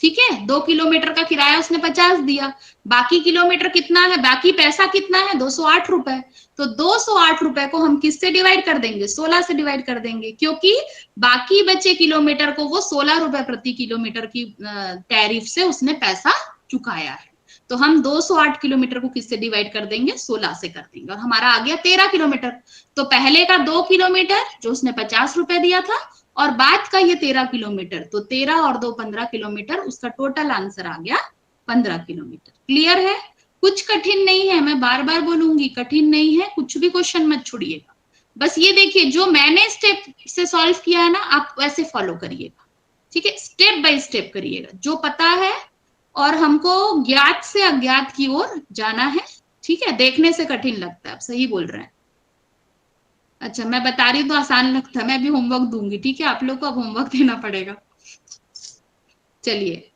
Speaker 1: ठीक है, 2 किलोमीटर का किराया उसने 50 दिया, बाकी किलोमीटर कितना है, बाकी पैसा कितना है, 208 रुपए। तो 208 रुपए को हम किससे डिवाइड कर देंगे, 16 से डिवाइड कर देंगे, क्योंकि बाकी बचे किलोमीटर को वो 16 रुपए प्रति किलोमीटर की टैरिफ से उसने पैसा चुकाया है। तो हम 208 किलोमीटर को किससे डिवाइड कर देंगे, 16 से कर देंगे, और हमारा आ गया 13 किलोमीटर। तो पहले का 2 किलोमीटर जो उसने 50 रुपए दिया था, और बाद का ये 13 किलोमीटर, तो 13 और 2 15 किलोमीटर, उसका टोटल आंसर आ गया 15 किलोमीटर। क्लियर है? कुछ कठिन नहीं है, मैं बार बार बोलूंगी, कठिन नहीं है, कुछ भी क्वेश्चन मत छोड़िएगा। बस ये देखिए जो मैंने स्टेप से सॉल्व किया है ना, आप वैसे फॉलो करिएगा, ठीक है? स्टेप बाय स्टेप करिएगा, जो पता है, और हमको ज्ञात से अज्ञात की ओर जाना है, ठीक है? देखने से कठिन लगता है, आप सही बोल रहे हैं। अच्छा, मैं बता रही हूँ तो आसान लगता है, मैं भी होमवर्क दूंगी, ठीक है? आप लोग को अब होमवर्क देना पड़ेगा। चलिए,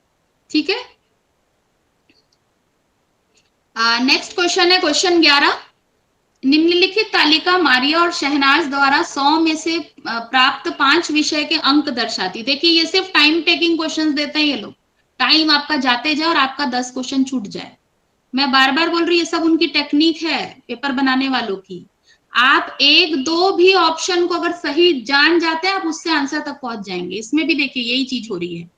Speaker 1: ठीक है। नेक्स्ट क्वेश्चन है क्वेश्चन 11। निम्नलिखित तालिका मारिया और शहनाज द्वारा 100 में से प्राप्त 5 विषय के अंक दर्शाती। देखिए ये सिर्फ टाइम टेकिंग क्वेश्चंस देते हैं ये लोग, टाइम आपका जाते जाए और आपका 10 क्वेश्चन छूट जाए। मैं बार बार बोल रही हूँ, ये सब उनकी टेक्निक है पेपर बनाने वालों की। आप एक दो भी ऑप्शन को अगर सही जान जाते हैं, आप उससे आंसर तक पहुंच जाएंगे। इसमें भी देखिए यही चीज हो रही है।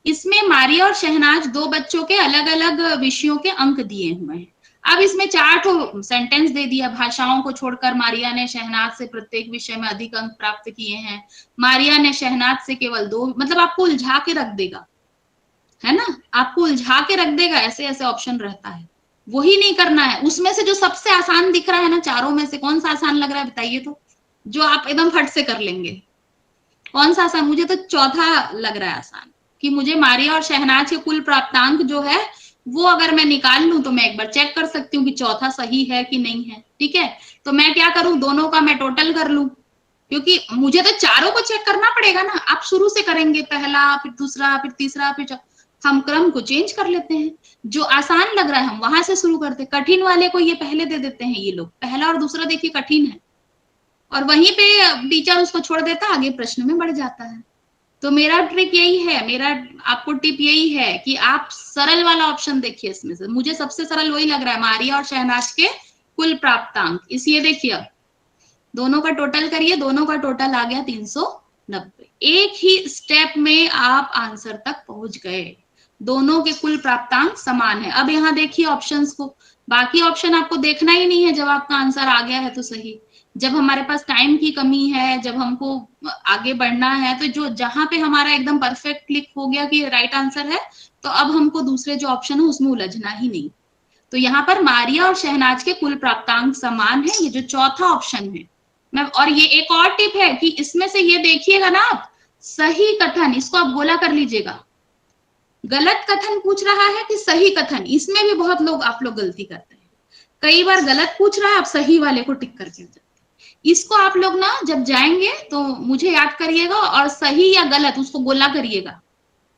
Speaker 1: इसमें मारिया और शहनाज दो बच्चों के अलग अलग विषयों के अंक दिए हुए हैं। अब इसमें 4 सेंटेंस दे दिया, भाषाओं को छोड़कर मारिया ने शहनाज से प्रत्येक विषय में अधिक अंक प्राप्त किए हैं, मारिया ने शहनाज से केवल 2, मतलब आपको उलझा के रख देगा, है ना? आपको उलझा के रख देगा, ऐसे ऐसे ऑप्शन रहता है, वही नहीं करना है। उसमें से जो सबसे आसान दिख रहा है ना, चारों में से कौन सा आसान लग रहा है बताइए तो, जो आप एकदम फट से कर लेंगे, कौन सा आसान? मुझे तो चौथा लग रहा है आसान, कि मुझे मारिया और शहनाज के कुल प्राप्तांक जो है वो अगर मैं निकाल लूं तो मैं एक बार चेक कर सकती हूँ कि चौथा सही है कि नहीं है, ठीक है? तो मैं क्या करूं, दोनों का मैं टोटल कर लूं, क्योंकि मुझे तो चारों को चेक करना पड़ेगा ना। आप शुरू से करेंगे, पहला फिर दूसरा फिर तीसरा फिर हम क्रम को चेंज कर लेते हैं। जो आसान लग रहा है हम वहां से शुरू करते हैं, कठिन वाले को ये पहले दे देते हैं ये लोग, पहला और दूसरा देखिए कठिन है, और वहीं पे टीचर उसको छोड़ देता है, आगे प्रश्न में बढ़ जाता है। तो मेरा ट्रिक यही है, मेरा आपको टिप यही है कि आप सरल वाला ऑप्शन देखिए। इसमें से मुझे सबसे सरल वही लग रहा है, मारिया और शहनाज के कुल प्राप्तांक। इसलिए देखिए अब दोनों का टोटल करिए, दोनों का टोटल आ गया 390। एक ही स्टेप में आप आंसर तक पहुंच गए, दोनों के कुल प्राप्तांक समान है। अब यहाँ देखिए ऑप्शंस को, बाकी ऑप्शन आपको देखना ही नहीं है, जब आपका आंसर आ गया है तो सही। जब हमारे पास टाइम की कमी है, जब हमको आगे बढ़ना है, तो जो जहां पे हमारा एकदम परफेक्ट क्लिक हो गया कि राइट आंसर है, तो अब हमको दूसरे जो ऑप्शन है उसमें उलझना ही नहीं। तो यहाँ पर मारिया और शहनाज के कुल प्राप्तांक समान है, ये जो चौथा ऑप्शन है। मैं और ये एक और टिप है कि इसमें से ये देखिएगा ना आप, सही कथन, इसको आप गोला कर लीजिएगा। गलत कथन पूछ रहा है कि सही कथन, इसमें भी बहुत लोग आप लोग गलती करते हैं। कई बार गलत पूछ रहा है, आप सही वाले को टिक करके जाते हैं। इसको आप लोग ना जब जाएंगे तो मुझे याद करिएगा, और सही या गलत उसको गोला करिएगा,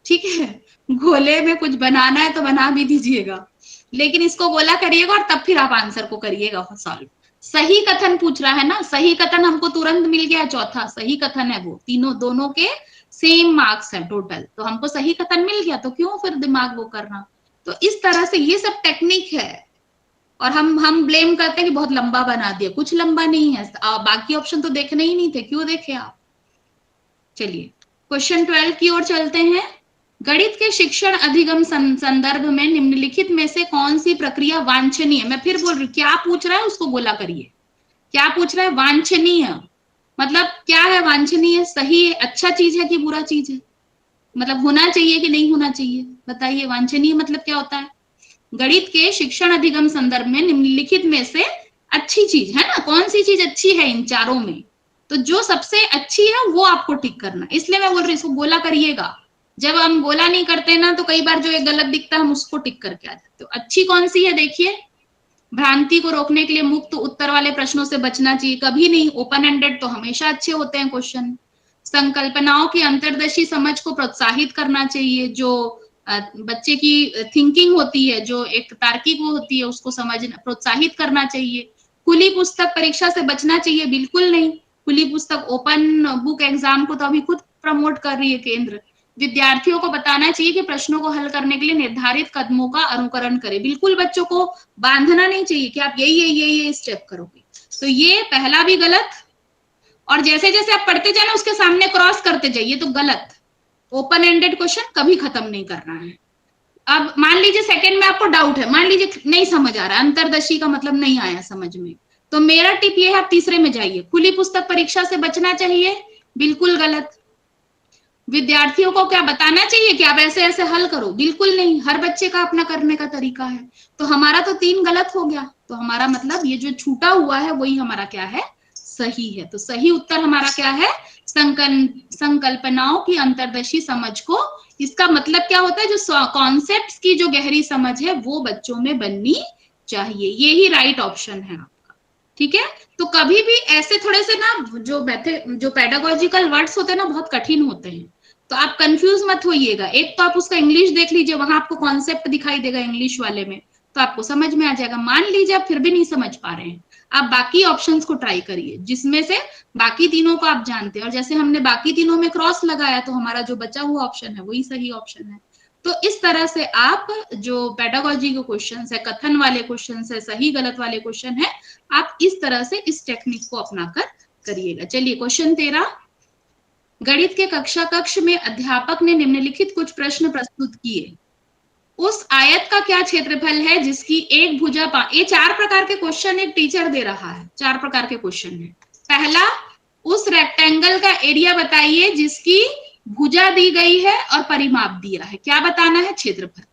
Speaker 1: ठीक है? गोले में कुछ बनाना है तो बना भी दीजिएगा, लेकिन इसको गोला करिएगा और तब फिर आप आंसर को करिएगा सॉल्व। सही कथन पूछ रहा है ना, सही कथन हमको तुरंत मिल गया, चौथा सही कथन है वो, तीनों दोनों के सेम मार्क्स है टोटल, तो हमको सही कथन मिल गया, तो क्यों फिर दिमाग वो करना। तो इस तरह से ये सब टेक्निक है। और हम ब्लेम करते हैं कि बहुत लंबा बना दिया, कुछ लंबा नहीं है, बाकी ऑप्शन तो देखने ही नहीं थे, क्यों देखे आप। चलिए क्वेश्चन 12 की ओर चलते हैं। गणित के शिक्षण अधिगम संदर्भ में निम्नलिखित में से कौन सी प्रक्रिया वांछनीय, मैं फिर बोल रही हूँ, क्या पूछ रहा है उसको गोला करिए। क्या पूछ रहा है? वांछनीय, मतलब क्या है वांछनीय? सही है, अच्छा चीज है कि बुरा चीज है? मतलब होना चाहिए कि नहीं होना चाहिए, बताइए। वांछनीय मतलब क्या होता है? गणित के शिक्षण अधिगम संदर्भ में निम्नलिखित में से अच्छी चीज है ना, कौन सी चीज अच्छी है इन चारों में? तो जो सबसे अच्छी है वो आपको टिक करना, इसलिए मैं बोल रही हूँ इसको गोला करिएगा। जब हम गोला नहीं करते ना, तो कई बार जो एक गलत दिखता है हम उसको टिक करके आ जाते। तो अच्छी कौन सी है देखिए। भ्रांति को रोकने के लिए मुक्त उत्तर वाले प्रश्नों से बचना चाहिए, कभी नहीं। ओपन एंडेड तो हमेशा अच्छे होते हैं क्वेश्चन। संकल्पनाओं की अंतर्दर्शी समझ को प्रोत्साहित करना चाहिए, जो बच्चे की थिंकिंग होती है, जो एक तार्किक वो होती है, उसको समझना प्रोत्साहित करना चाहिए। खुली पुस्तक परीक्षा से बचना चाहिए, बिल्कुल नहीं। खुली पुस्तक ओपन बुक एग्जाम को तो अभी खुद प्रमोट कर रही है केंद्र। विद्यार्थियों को बताना चाहिए कि प्रश्नों को हल करने के लिए निर्धारित कदमों का अनुकरण करें, बिल्कुल बच्चों को बांधना नहीं चाहिए कि आप यही स्टेप करोगे। तो ये पहला भी गलत, और जैसे जैसे आप पढ़ते जाए ना उसके सामने क्रॉस करते जाइए, तो गलत। ओपन एंडेड क्वेश्चन कभी खत्म नहीं करना है। अब मान लीजिए सेकंड में आपको डाउट है, मान लीजिए नहीं समझ आ रहा, अंतर्दर्शी का मतलब नहीं आया समझ में, तो मेरा टिप ये है आप तीसरे में जाइए। खुली पुस्तक परीक्षा से बचना चाहिए, बिल्कुल गलत। विद्यार्थियों को क्या बताना चाहिए कि आप ऐसे ऐसे हल करो? बिल्कुल नहीं, हर बच्चे का अपना करने का तरीका है। तो हमारा तो 3 गलत हो गया, तो हमारा मतलब ये जो छूटा हुआ है वही हमारा क्या है? सही है। तो सही उत्तर हमारा क्या है? संकल्पनाओं की अंतर्दर्शी समझ को, इसका मतलब क्या होता है? जो कॉन्सेप्ट्स की जो गहरी समझ है वो बच्चों में बननी चाहिए, ये ही राइट ऑप्शन है आपका। ठीक है, तो कभी भी ऐसे थोड़े से ना जो पेडागोजिकल वर्ड्स होते हैं ना बहुत कठिन होते हैं, तो आप कंफ्यूज मत होइएगा। एक तो आप उसका इंग्लिश देख लीजिए, वहां आपको कॉन्सेप्ट दिखाई देगा इंग्लिश वाले में, तो आपको समझ में आ जाएगा। मान लीजिए आप फिर भी नहीं समझ पा रहे हैं, आप बाकी ऑप्शंस को ट्राई करिए जिसमें से बाकी तीनों को आप जानते हैं, और जैसे हमने बाकी तीनों में क्रॉस लगाया तो हमारा जो बचा हुआ ऑप्शन है वही सही ऑप्शन है। तो इस तरह से आप जो पेडागोजी के क्वेश्चन है, कथन वाले क्वेश्चन है, सही गलत वाले क्वेश्चन है, आप इस तरह से इस टेक्निक को अपनाकर करिएगा। चलिए क्वेश्चन 13, गणित के कक्षा कक्ष में अध्यापक ने निम्नलिखित कुछ प्रश्न प्रस्तुत किए। उस आयत का क्या क्षेत्रफल है जिसकी एक भुजा ये 4 प्रकार के क्वेश्चन एक टीचर दे रहा है, 4 प्रकार के क्वेश्चन है। पहला, उस रेक्टेंगल का एरिया बताइए जिसकी भुजा दी गई है और परिमाप दिया है। क्या बताना है? क्षेत्रफल।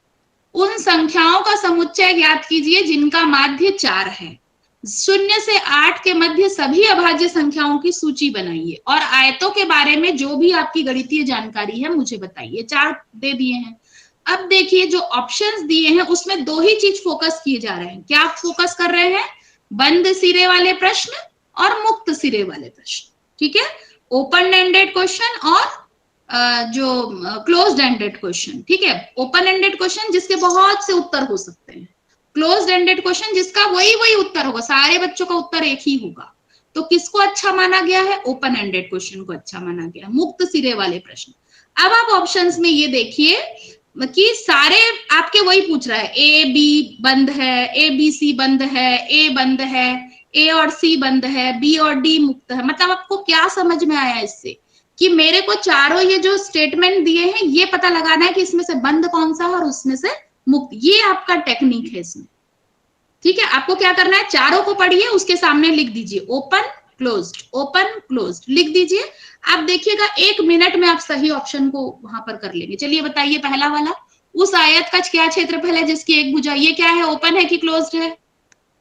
Speaker 1: उन संख्याओं का समुच्चय ज्ञात कीजिए जिनका माध्य 4 है। 0 से 8 के मध्य सभी अभाज्य संख्याओं की सूची बनाइए और आयतों के बारे में जो भी आपकी गणितीय जानकारी है मुझे बताइए। 4 दे दिए हैं। अब देखिए जो ऑप्शंस दिए हैं उसमें 2 ही चीज फोकस किए जा रहे हैं। क्या आप फोकस कर रहे हैं? बंद सिरे वाले प्रश्न और मुक्त सिरे वाले प्रश्न। ठीक है, ओपन एंडेड क्वेश्चन और जो क्लोज्ड एंडेड क्वेश्चन। ठीक है, ओपन एंडेड क्वेश्चन जिसके बहुत से उत्तर हो सकते हैं, क्लोज्ड एंडेड क्वेश्चन जिसका वही उत्तर होगा, सारे बच्चों का उत्तर एक ही होगा। तो किसको अच्छा माना गया है? ओपन एंडेड क्वेश्चन को अच्छा माना गया, मुक्त सिरे वाले प्रश्न। अब आप ऑप्शंस में ये देखिए कि सारे आपके वही पूछ रहा है, ए बी बंद है, ए बी सी बंद है, ए बंद है, ए और सी बंद है, बी और डी मुक्त है। मतलब आपको क्या समझ में आया इससे? कि मेरे को चारों ये जो स्टेटमेंट दिए हैं ये पता लगाना है कि इसमें से बंद कौन सा है और उसमें से मुक्त। ये आपका टेक्निक है इसमें। ठीक है, आपको क्या करना है? चारों को पढ़िए, उसके सामने लिख दीजिए ओपन क्लोज्ड लिख दीजिए। आप देखिएगा 1 मिनट में आप सही ऑप्शन को वहां पर कर लेंगे। चलिए बताइए पहला वाला, उस आयत का क्या क्षेत्रफल है जिसकी एक भुजा, ये क्या है? ओपन है कि क्लोज्ड है?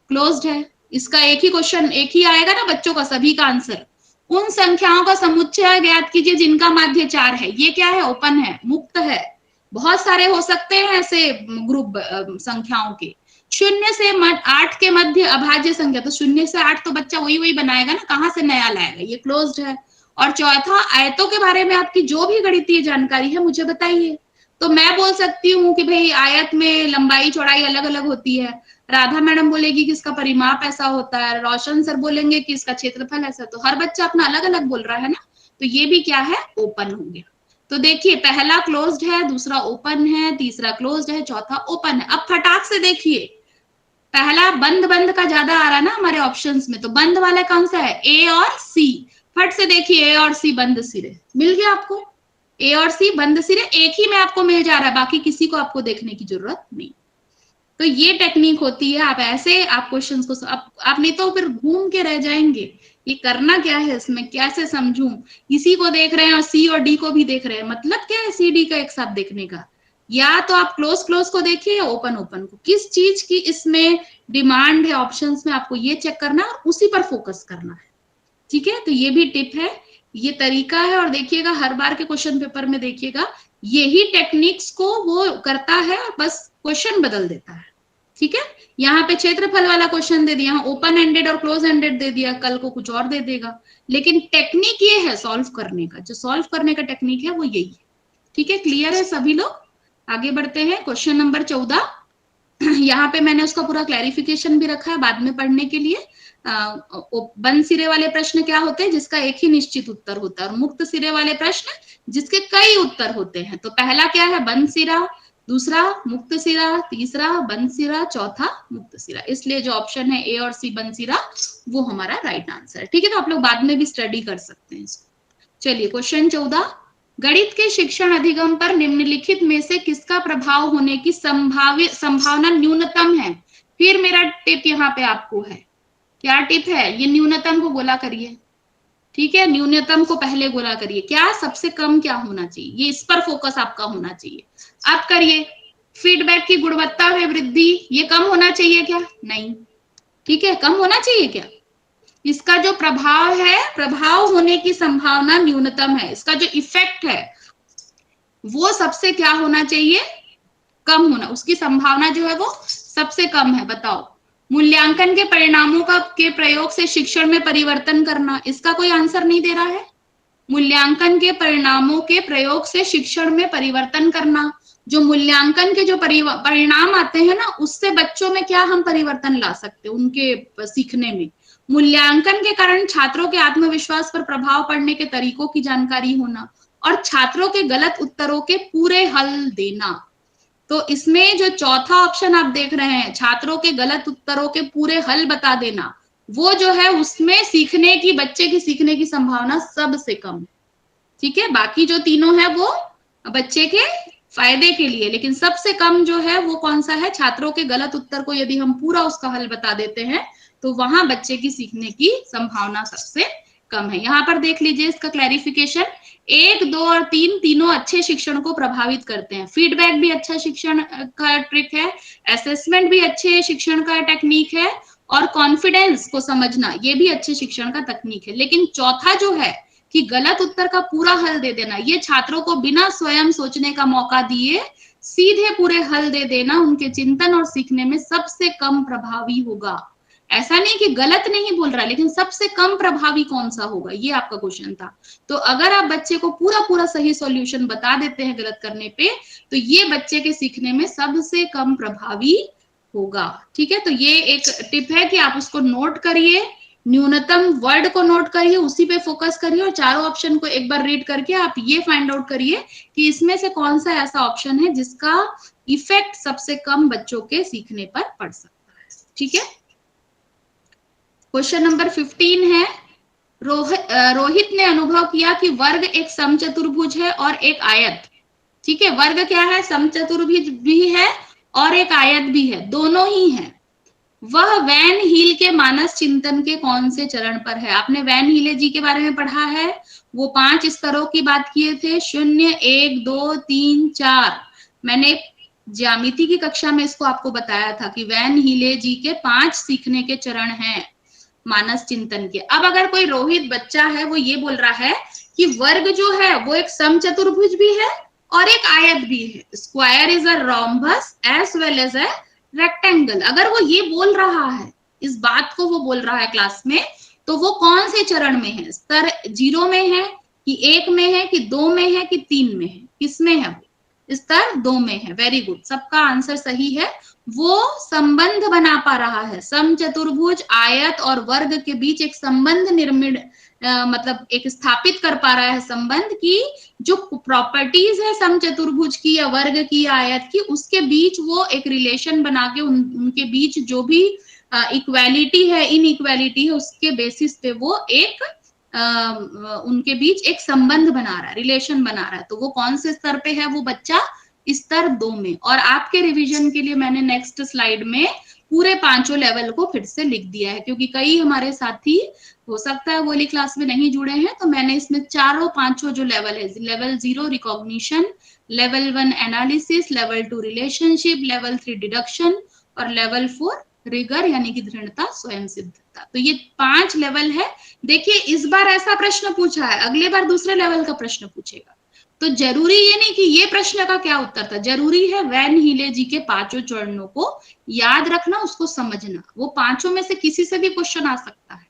Speaker 1: क्लोज्ड है। इसका एक ही क्वेश्चन एक ही आएगा ना बच्चों का, सभी का आंसर। उन संख्याओं का समुच्चय ज्ञात कीजिए जिनका माध्य 4 है। ये क्या है? ओपन है, मुक्त है। बहुत सारे हो सकते हैं ऐसे ग्रुप संख्याओं के। 0 से 8 के मध्य अभाज्य संख्या, तो 0 से 8 तो बच्चा वही बनाएगा ना, कहां से नया लाएगा? ये क्लोज्ड है। और चौथा, आयतों के बारे में आपकी जो भी गणितीय जानकारी है मुझे बताइए। तो मैं बोल सकती हूँ कि भाई आयत में लंबाई चौड़ाई अलग अलग होती है, राधा मैडम बोलेगी कि इसका परिमाप ऐसा होता है, रोशन सर बोलेंगे कि इसका क्षेत्रफल ऐसा। तो हर बच्चा अपना अलग अलग बोल रहा है ना, तो ये भी क्या है? ओपन हो गया। तो देखिए पहला क्लोज्ड है, दूसरा ओपन है, तीसरा क्लोज्ड है, चौथा ओपन है। अब फटाक से देखिए, पहला बंद बंद का ज्यादा आ रहा ना हमारे ऑप्शंस में, तो बंद वाला कौन सा है? ए और सी। फट से देखिए, ए और सी बंद सिरे मिल गया आपको। ए और सी बंद सिरे एक ही में आपको मिल जा रहा है, बाकी किसी को आपको देखने की जरूरत नहीं। तो ये टेक्निक होती है। आप ऐसे आप क्वेश्चंस को आप नहीं तो फिर घूम के रह जाएंगे, ये करना क्या है, इसमें कैसे समझूं? इसी को देख रहे हैं और सी और डी को भी देख रहे हैं, मतलब क्या है सी डी का एक साथ देखने का? या तो आप क्लोज को देखिए या ओपन को, किस चीज की इसमें डिमांड है ऑप्शंस में, आपको ये चेक करना है और उसी पर फोकस करना है। ठीक है, तो ये भी टिप है, ये तरीका है। और देखिएगा हर बार के क्वेश्चन पेपर में देखिएगा यही टेक्निक्स को वो करता है, बस क्वेश्चन बदल देता है। ठीक है, यहाँ पे क्षेत्रफल वाला क्वेश्चन दे दिया, ओपन एंडेड और क्लोज एंडेड दे दिया, कल को कुछ और दे देगा। लेकिन टेक्निक ये है सॉल्व करने का, जो सॉल्व करने का टेक्निक है वो यही है। ठीक है, क्लियर है सभी लोग? आगे बढ़ते हैं क्वेश्चन नंबर 14। यहाँ पे मैंने उसका पूरा क्लैरिफिकेशन भी रखा है बाद में पढ़ने के लिए। बंद सिरे वाले प्रश्न क्या होते हैं? जिसका एक ही निश्चित उत्तर होता है। और मुक्त सिरे वाले प्रश्न जिसके कई उत्तर होते हैं। तो पहला क्या है? बंद सिरा, दूसरा मुक्त सिरा, तीसरा बंद सिरा, चौथा मुक्त सिरा। इसलिए जो ऑप्शन है ए और सी बंद सिरा वो हमारा राइट आंसर है। ठीक है, तो आप लोग बाद में भी स्टडी कर सकते हैं इसको। चलिए क्वेश्चन 14, गणित के शिक्षण अधिगम पर निम्नलिखित में से किसका प्रभाव होने की संभावना न्यूनतम है? फिर मेरा टिप यहाँ पे आपको है, क्या टिप है? ये न्यूनतम को बोला करिए। ठीक है, न्यूनतम को पहले गुणा करिए, क्या सबसे कम क्या होना चाहिए, ये इस पर फोकस आपका होना चाहिए। अब करिए, फीडबैक की गुणवत्ता में वृद्धि, ये कम होना चाहिए क्या? नहीं। ठीक है, कम होना चाहिए क्या? इसका जो प्रभाव है, प्रभाव होने की संभावना न्यूनतम है, इसका जो इफेक्ट है वो सबसे क्या होना चाहिए? कम होना, उसकी संभावना जो है वो सबसे कम है। बताओ, मूल्यांकन के परिणामों का के प्रयोग से शिक्षण में परिवर्तन करना, इसका कोई आंसर नहीं दे रहा है। मूल्यांकन के परिणामों के प्रयोग से शिक्षण में परिवर्तन करना, जो मूल्यांकन के जो परिणाम आते हैं ना, उससे बच्चों में क्या हम परिवर्तन ला सकते हैं उनके सीखने में। मूल्यांकन के कारण छात्रों के आत्मविश्वास पर प्रभाव पड़ने के तरीकों की जानकारी होना, और छात्रों के गलत उत्तरों के पूरे हल देना। तो इसमें जो चौथा ऑप्शन आप देख रहे हैं, छात्रों के गलत उत्तरों के पूरे हल बता देना, वो जो है उसमें सीखने की, बच्चे की सीखने की संभावना सबसे कम। ठीक है, बाकी जो तीनों है वो बच्चे के फायदे के लिए, लेकिन सबसे कम जो है वो कौन सा है? छात्रों के गलत उत्तर को यदि हम पूरा उसका हल बता देते हैं तो वहां बच्चे की सीखने की संभावना सबसे कम है। यहां पर देख लीजिए इसका क्लैरिफिकेशन, 1, 2 और 3 तीनों अच्छे शिक्षण को प्रभावित करते हैं। फीडबैक भी अच्छा शिक्षण का ट्रिक है, असेसमेंट भी अच्छे शिक्षण का टेक्निक है, और कॉन्फिडेंस को समझना ये भी अच्छे शिक्षण का तकनीक है। लेकिन चौथा जो है कि गलत उत्तर का पूरा हल दे देना, ये छात्रों को बिना स्वयं सोचने का मौका दिए सीधे पूरे हल दे देना उनके चिंतन और सीखने में सबसे कम प्रभावी होगा। ऐसा नहीं कि गलत नहीं बोल रहा, लेकिन सबसे कम प्रभावी कौन सा होगा, ये आपका क्वेश्चन था। तो अगर आप बच्चे को पूरा पूरा सही सॉल्यूशन बता देते हैं गलत करने पे, तो ये बच्चे के सीखने में सबसे कम प्रभावी होगा। ठीक है, तो ये एक टिप है कि आप उसको नोट करिए, न्यूनतम वर्ड को नोट करिए, उसी पे फोकस करिए, और चारों ऑप्शन को एक बार रीड करके आप ये फाइंड आउट करिए कि इसमें से कौन सा ऐसा ऑप्शन है जिसका इफेक्ट सबसे कम बच्चों के सीखने पर पड़ सकता है। ठीक है, क्वेश्चन नंबर 15 है, रोहित ने अनुभव किया कि वर्ग एक समचतुर्भुज है और एक आयत। ठीक है, वर्ग क्या है? समचतुर्भुज भी है और एक आयत भी है, दोनों ही है। वह वैन हील के मानस चिंतन के कौन से चरण पर है? आपने वैन हीले जी के बारे में पढ़ा है, वो 5 स्तरों की बात किए थे, 0, 1, 2, 3, 4। मैंने ज्यामिति की कक्षा में इसको आपको बताया था कि वैन हीले जी के 5 सीखने के चरण हैं मानस चिंतन के। अब अगर कोई रोहित बच्चा है, वो ये बोल रहा है कि वर्ग जो है वो एक समचतुर्भुज भी है और एक आयत भी है, square is a rhombus as well as a rectangle. अगर वो ये बोल रहा है, इस बात को वो बोल रहा है क्लास में, तो वो कौन से चरण में है? स्तर 0 में है कि 1 में है कि 2 में है कि 3 में है? किसमें है वो? स्तर 2 में है। वेरी गुड, सबका आंसर सही है। वो संबंध बना पा रहा है, समचतुर्भुज, आयत और वर्ग के बीच एक संबंध निर्मित मतलब एक स्थापित कर पा रहा है संबंध की, जो प्रॉपर्टीज है समचतुर्भुज की या वर्ग की या आयत की, उसके बीच वो एक रिलेशन बना के उनके बीच जो भी इक्वालिटी है, इनइक्वालिटी है, उसके बेसिस पे वो एक उनके बीच एक संबंध बना रहा है, रिलेशन बना रहा है। तो वो कौन से स्तर पे है वो बच्चा? स्तर 2 में। और आपके रिवीजन के लिए मैंने नेक्स्ट स्लाइड में पूरे 5 लेवल को फिर से लिख दिया है, क्योंकि कई हमारे साथी हो सकता है वो वाली क्लास में नहीं जुड़े हैं, तो मैंने इसमें चारों 5 जो लेवल है, level 0 recognition, level 1 analysis, level 2 relationship, level 3 deduction और लेवल 4 रिगर यानी कि दृढ़ता, स्वयं सिद्धता। तो ये 5 लेवल है। देखिए इस बार ऐसा प्रश्न पूछा है, अगले बार दूसरे लेवल का प्रश्न पूछेगा। तो जरूरी ये नहीं कि ये प्रश्न का क्या उत्तर था, जरूरी है वैन हीले जी के 5 चरणों को याद रखना, उसको समझना। वो 5 में से किसी से भी क्वेश्चन आ सकता है।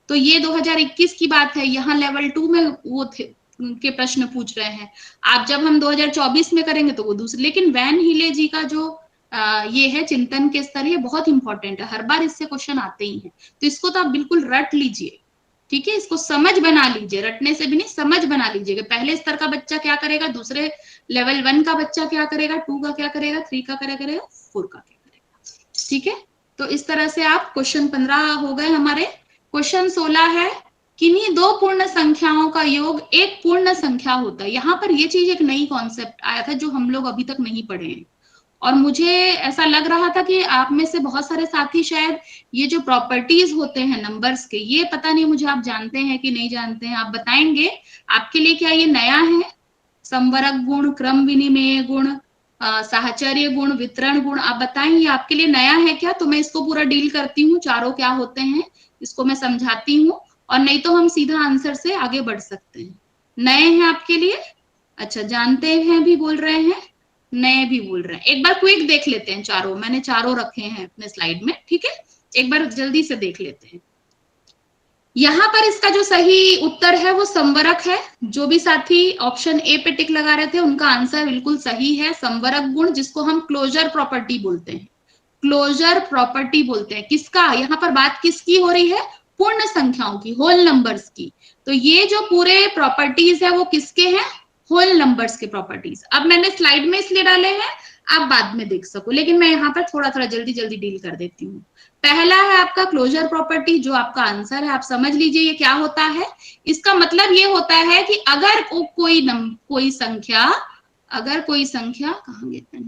Speaker 1: तो ये 2021 की बात है, यहाँ लेवल 2 में वो थे के प्रश्न पूछ रहे हैं। आप जब हम 2024 में करेंगे तो वो दूसरे। लेकिन वैन हीले जी का जो ये है चिंतन के स्तर, ये बहुत इंपॉर्टेंट है, हर बार इससे क्वेश्चन आते ही हैं। तो इसको तो आप बिल्कुल रट लीजिए। ठीक है, इसको समझ बना लीजिए, रटने से भी नहीं, समझ बना लीजिएगा। पहले स्तर का बच्चा क्या करेगा, दूसरे लेवल 1 का बच्चा क्या करेगा, 2 का क्या करेगा, 3 का क्या करेगा, 4 का क्या करेगा। ठीक है, तो इस तरह से आप क्वेश्चन 15 हो गए हमारे। क्वेश्चन 16 है, किन्हीं 2 पूर्ण संख्याओं का योग एक पूर्ण संख्या होता है। यहाँ पर ये चीज एक नई कॉन्सेप्ट आया था जो हम लोग अभी तक नहीं पढ़े हैं। और मुझे ऐसा लग रहा था कि आप में से बहुत सारे साथी शायद ये जो प्रॉपर्टीज होते हैं नंबर्स के, ये पता नहीं मुझे आप जानते हैं कि नहीं जानते हैं, आप बताएंगे। आपके लिए क्या ये नया है? संवरक गुण, क्रम विनिमेय गुण, साहचर्य गुण, वितरण गुण, आप बताएं ये आपके लिए नया है क्या? तो मैं इसको पूरा डील करती हूँ, चारों क्या होते हैं इसको मैं समझाती हूँ, और नहीं तो हम सीधा आंसर से आगे बढ़ सकते हैं। नए हैं आपके लिए? अच्छा, जानते हैं भी बोल रहे हैं, नए भी बोल रहे हैं। एक बार क्विक देख लेते हैं चारों, मैंने चारों रखे हैं अपने स्लाइड में, ठीक है? एक बार जल्दी से देख लेते हैं। यहां पर इसका जो सही उत्तर है वो संवरक है। जो भी साथी ऑप्शन ए पे टिक लगा रहे थे उनका आंसर बिल्कुल सही है, संवरक गुण, जिसको हम क्लोजर प्रॉपर्टी बोलते हैं। क्लोजर प्रॉपर्टी बोलते हैं किसका? यहाँ पर बात किसकी हो रही है? पूर्ण संख्याओं की, होल नंबर्स की। तो ये जो पूरे प्रॉपर्टीज है वो किसके हैं? होल नंबर्स के प्रॉपर्टीज। अब मैंने स्लाइड में इसलिए डाले हैं आप बाद में देख सको, लेकिन मैं यहाँ पर थोड़ा थोड़ा जल्दी जल्दी डील कर देती हूँ। पहला है आपका क्लोजर प्रॉपर्टी, जो आपका आंसर है आप समझ लीजिए ये क्या होता है। इसका मतलब ये होता है कि अगर कोई संख्या, अगर कोई संख्या कहाँ गए थे?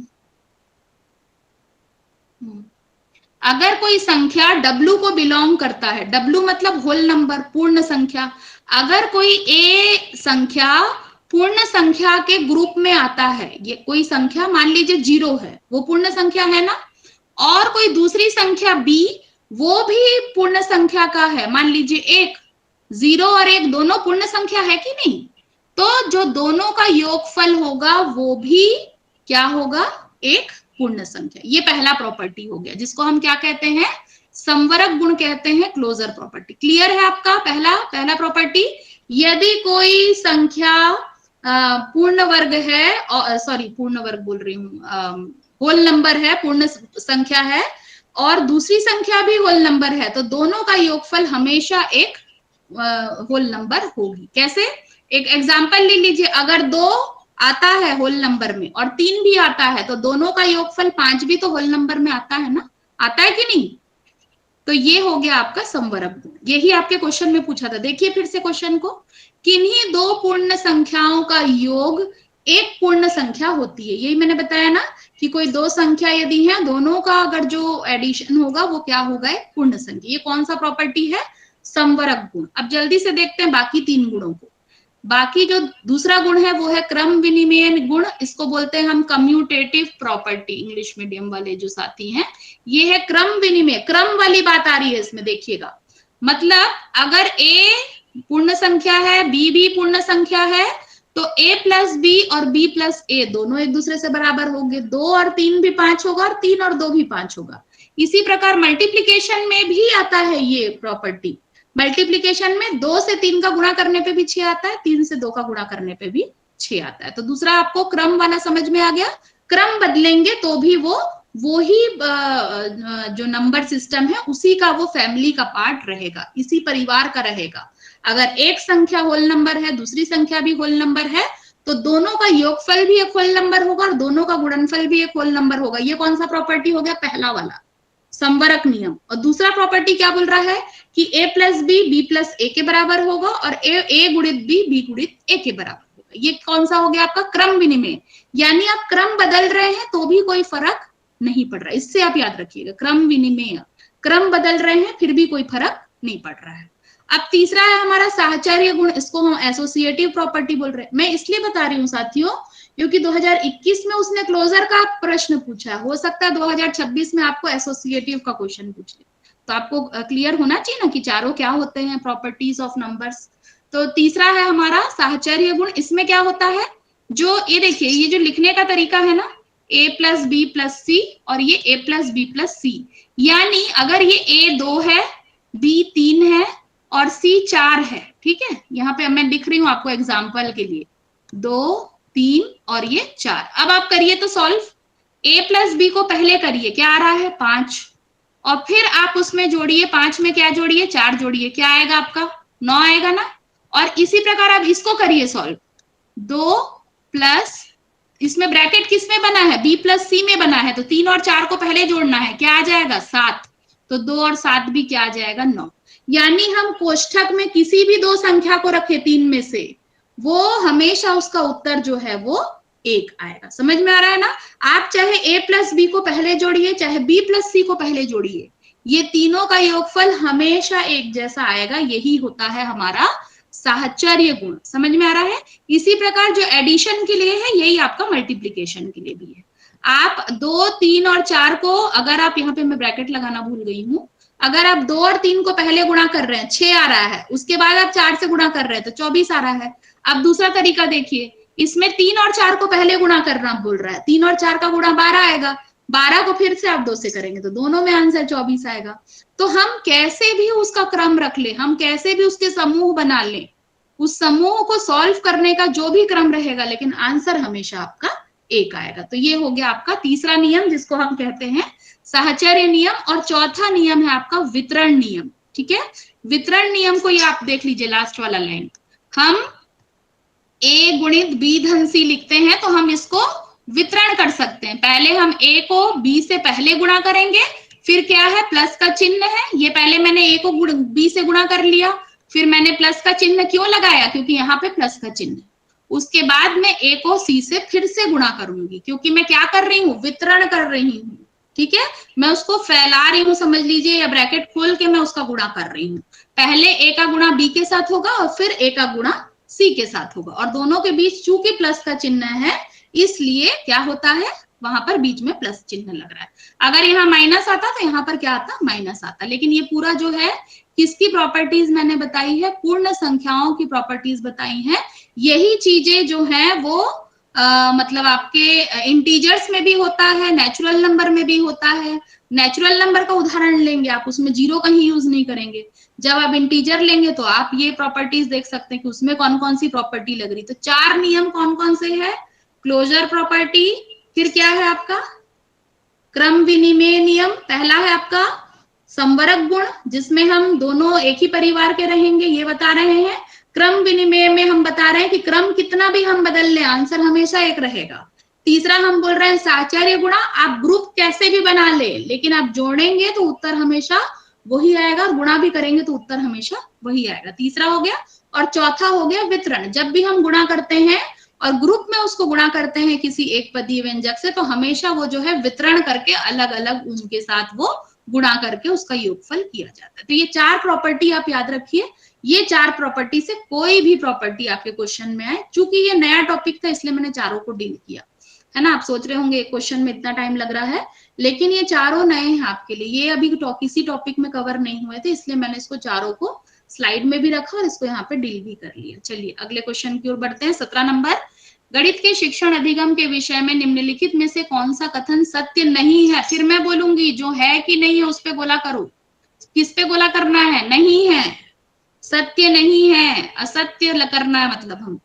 Speaker 1: अगर कोई संख्या W को बिलोंग करता है, W मतलब होल नंबर, पूर्ण संख्या, अगर कोई ए संख्या पूर्ण संख्या के ग्रुप में आता है, ये कोई संख्या मान लीजिए 0 है, वो पूर्ण संख्या है ना, और कोई दूसरी संख्या B वो भी पूर्ण संख्या का है, मान लीजिए 1, 0 और 1 दोनों पूर्ण संख्या है कि नहीं? तो जो दोनों का योगफल होगा वो भी क्या होगा? एक पूर्ण संख्या। ये पहला प्रॉपर्टी हो गया, जिसको हम क्या कहते हैं? संवरक गुण कहते हैं, क्लोजर प्रॉपर्टी। क्लियर है आपका? पहला प्रॉपर्टी, यदि कोई संख्या पूर्ण वर्ग है, सॉरी पूर्ण वर्ग बोल रही हूँ, होल नंबर है, पूर्ण संख्या है, और दूसरी संख्या भी होल नंबर है, तो दोनों का योगफल हमेशा एक होल नंबर होगी। कैसे? एक एग्जाम्पल ले लीजिए, अगर 2 आता है होल नंबर में और 3 भी आता है, तो दोनों का योगफल 5 भी तो होल नंबर में आता है ना, आता है कि नहीं? तो ये हो गया आपका संवरक गुण। यही आपके क्वेश्चन में पूछा था, देखिए फिर से क्वेश्चन को, किन्हीं दो पूर्ण संख्याओं का योग एक पूर्ण संख्या होती है। यही मैंने बताया ना कि कोई दो संख्या यदि है, दोनों का अगर जो एडिशन होगा वो क्या होगा? एक पूर्ण संख्या। ये कौन सा प्रॉपर्टी है? संवरक गुण। अब जल्दी से देखते हैं बाकी 3 गुणों को। बाकी जो दूसरा गुण है वो है क्रम विनिमेय गुण, इसको बोलते हैं हम कम्यूटेटिव प्रॉपर्टी। इंग्लिश मीडियम वाले जो साथी हैं, ये है क्रम विनिमेय, क्रम वाली बात आ रही है इसमें, देखिएगा। मतलब अगर a पूर्ण संख्या है, b भी पूर्ण संख्या है, तो a प्लस b और b प्लस a दोनों एक दूसरे से बराबर होंगे। 2 और 3 भी 5 होगा, और 3 और 2 भी 5 होगा। इसी प्रकार मल्टीप्लीकेशन में भी आता है ये प्रॉपर्टी। मल्टीप्लीकेशन में 2 से 3 का गुणा करने पे भी 6 आता है, 3 से 2 का गुणा करने पे भी 6 आता है। तो दूसरा आपको क्रम वाला समझ में आ गया। क्रम बदलेंगे तो भी वो ही जो नंबर सिस्टम है उसी का वो फैमिली का पार्ट रहेगा, इसी परिवार का रहेगा। अगर एक संख्या होल नंबर है, दूसरी संख्या भी होल नंबर है, तो दोनों का योगफल भी एक होल नंबर होगा और दोनों का गुणनफल भी एक होल नंबर होगा। ये कौन सा प्रॉपर्टी हो गया? पहला वाला, संवरक नियम। और दूसरा प्रॉपर्टी क्या बोल रहा है कि a प्लस बी प्लस ए के बराबर होगा, और a गुणित बी गुणित ए के बराबर होगा। ये कौन सा हो गया आपका? क्रम विनिमय। यानी आप क्रम बदल रहे हैं तो भी कोई फर्क नहीं पड़ रहा, इससे आप याद रखिएगा। क्रम विनिमय, क्रम बदल रहे हैं फिर भी कोई फर्क नहीं पड़ रहा है। अब तीसरा है हमारा साहचर्य गुण, इसको हम एसोसिएटिव प्रॉपर्टी बोल रहे हैं। मैं इसलिए बता रही हूँ साथियों क्योंकि 2021 में उसने क्लोजर का प्रश्न पूछा, हो सकता है 2026 में आपको एसोसिएटिव का क्वेश्चन पूछ ले। तो आपको क्लियर होना चाहिए ना कि चारों क्या होते हैं, प्रॉपर्टीज ऑफ नंबर्स। तो तीसरा है हमारा साहचर्य गुण। इसमें क्या होता है, जो ये देखिए, ये जो लिखने का तरीका है ना, a प्लस बी प्लस सी और ये a प्लस बी प्लस सी, यानी अगर ये a 2 है, b 3 है और c 4 है, ठीक है, यहाँ पे मैं लिख रही हूँ आपको एग्जाम्पल के लिए, 2 3 और ये 4। अब आप करिए तो सॉल्व, a प्लस बी को पहले करिए, क्या आ रहा है? 5, और फिर आप उसमें जोड़िए, 5 में क्या जोड़िए? 4 जोड़िए, क्या आएगा आपका? 9 आएगा ना। और इसी प्रकार आप इसको करिए सॉल्व, 2 प्लस, इसमें ब्रैकेट किस में बना है? b प्लस सी में बना है, तो 3 और 4 को पहले जोड़ना है, क्या आ जाएगा? 7। तो 2 और 7 भी क्या आ जाएगा? 9। यानी हम कोष्ठक में किसी भी दो संख्या को रखे 3 में से, वो हमेशा उसका उत्तर जो है वो 1 आएगा। समझ में आ रहा है ना? आप चाहे a प्लस बी को पहले जोड़िए, चाहे b प्लस सी को पहले जोड़िए, ये तीनों का योगफल हमेशा एक जैसा आएगा। यही होता है हमारा साहचर्य गुण। समझ में आ रहा है? इसी प्रकार जो एडिशन के लिए है, यही आपका मल्टीप्लीकेशन के लिए भी है। आप 2, 3 और 4 को, अगर आप यहाँ पे मैं ब्रैकेट लगाना भूल गई हूं, अगर आप 2 और 3 को पहले गुणा कर रहे हैं, 6 आ रहा है, उसके बाद आप 4 से गुणा कर रहे हैं तो 24 आ रहा है। अब दूसरा तरीका देखिए, इसमें 3 और 4 को पहले गुणा करना बोल रहा है, 3 और 4 का गुणा 12 आएगा, 12 को फिर से आप 2 से करेंगे तो दोनों में आंसर 24 आएगा। तो हम कैसे भी उसका क्रम रख ले, हम कैसे भी उसके समूह बना ले, उस समूह को सॉल्व करने का जो भी क्रम रहेगा, लेकिन आंसर हमेशा आपका 1 आएगा। तो ये हो गया आपका तीसरा नियम, जिसको हम कहते हैं साहचर्य नियम। और चौथा नियम है आपका वितरण नियम। ठीक है, वितरण नियम को ये आप देख लीजिए, लास्ट वाला लाइन, हम a गुणित b धन c लिखते हैं तो हम इसको वितरण कर सकते हैं। पहले हम a को b से पहले गुणा करेंगे, फिर क्या है, प्लस का चिन्ह है, ये पहले मैंने a को b से गुणा कर लिया, फिर मैंने प्लस का चिन्ह क्यों लगाया, क्योंकि यहाँ पे प्लस का चिन्ह है। उसके बाद मैं a को c से फिर से गुणा करूंगी, क्योंकि मैं क्या कर रही हूँ, वितरण कर रही हूँ। ठीक है, मैं उसको फैला रही हूँ, समझ लीजिए, या ब्रैकेट खोल के मैं उसका गुणा कर रही हूँ। पहले a का गुणा b के साथ होगा और फिर a का गुणा c के साथ होगा, और दोनों के बीच चूंकि प्लस का चिन्ह है, इसलिए क्या होता है, वहां पर बीच में प्लस चिन्ह लग रहा है। अगर यहाँ माइनस आता तो यहाँ पर क्या आता, माइनस आता। लेकिन ये पूरा जो है किसकी प्रॉपर्टीज मैंने बताई है, पूर्ण संख्याओं की प्रॉपर्टीज बताई है। यही चीजें जो है वो मतलब आपके इंटीजर्स में भी होता है, नेचुरल नंबर में भी होता है। नेचुरल नंबर का उदाहरण लेंगे आप, उसमें जीरो कहीं यूज नहीं करेंगे। जब आप इंटीजर लेंगे तो आप ये प्रॉपर्टीज देख सकते हैं कि उसमें कौन कौन सी प्रॉपर्टी लग रही। तो 4 नियम कौन कौन से है, क्लोजर प्रॉपर्टी, फिर क्या है आपका क्रम विनिमय नियम, पहला है आपका संवरक गुण, जिसमें हम दोनों एक ही परिवार के रहेंगे, ये बता रहे हैं। क्रम विनिमय में हम बता रहे हैं कि क्रम कितना भी हम बदल लें, आंसर हमेशा एक रहेगा। तीसरा हम बोल रहे हैं साहचर्य गुणा, आप ग्रुप कैसे भी बना ले, लेकिन आप जोड़ेंगे तो उत्तर हमेशा वही आएगा, और गुणा भी करेंगे तो उत्तर हमेशा वही आएगा। तीसरा हो गया। और चौथा हो गया वितरण, जब भी हम गुणा करते हैं और ग्रुप में उसको गुणा करते हैं किसी एक पदीय व्यंजक से, तो हमेशा वो जो है वितरण करके अलग अलग उनके साथ वो गुणा करके उसका योगफल किया जाता है। तो ये 4 प्रॉपर्टी आप याद रखिए। ये 4 प्रॉपर्टी से कोई भी प्रॉपर्टी आपके क्वेश्चन में आए, चूंकि ये नया टॉपिक था इसलिए मैंने चारों को डील किया है ना। आप सोच रहे होंगे क्वेश्चन में इतना टाइम लग रहा है, लेकिन ये चारों नए हैं आपके लिए, ये अभी किसी टॉपिक में कवर नहीं हुए थे, इसलिए मैंने इसको चारों को स्लाइड में भी रखा और इसको यहाँ पे डील भी कर लिया। चलिए अगले क्वेश्चन की ओर बढ़ते हैं। 17 नंबर, गणित के शिक्षण अधिगम के विषय में निम्नलिखित में से कौन सा कथन सत्य नहीं है। फिर मैं बोलूंगी जो है कि नहीं है उस पे गोला करो। किस पे गोला करना है, नहीं है, सत्य नहीं है, असत्य करना है मतलब हम।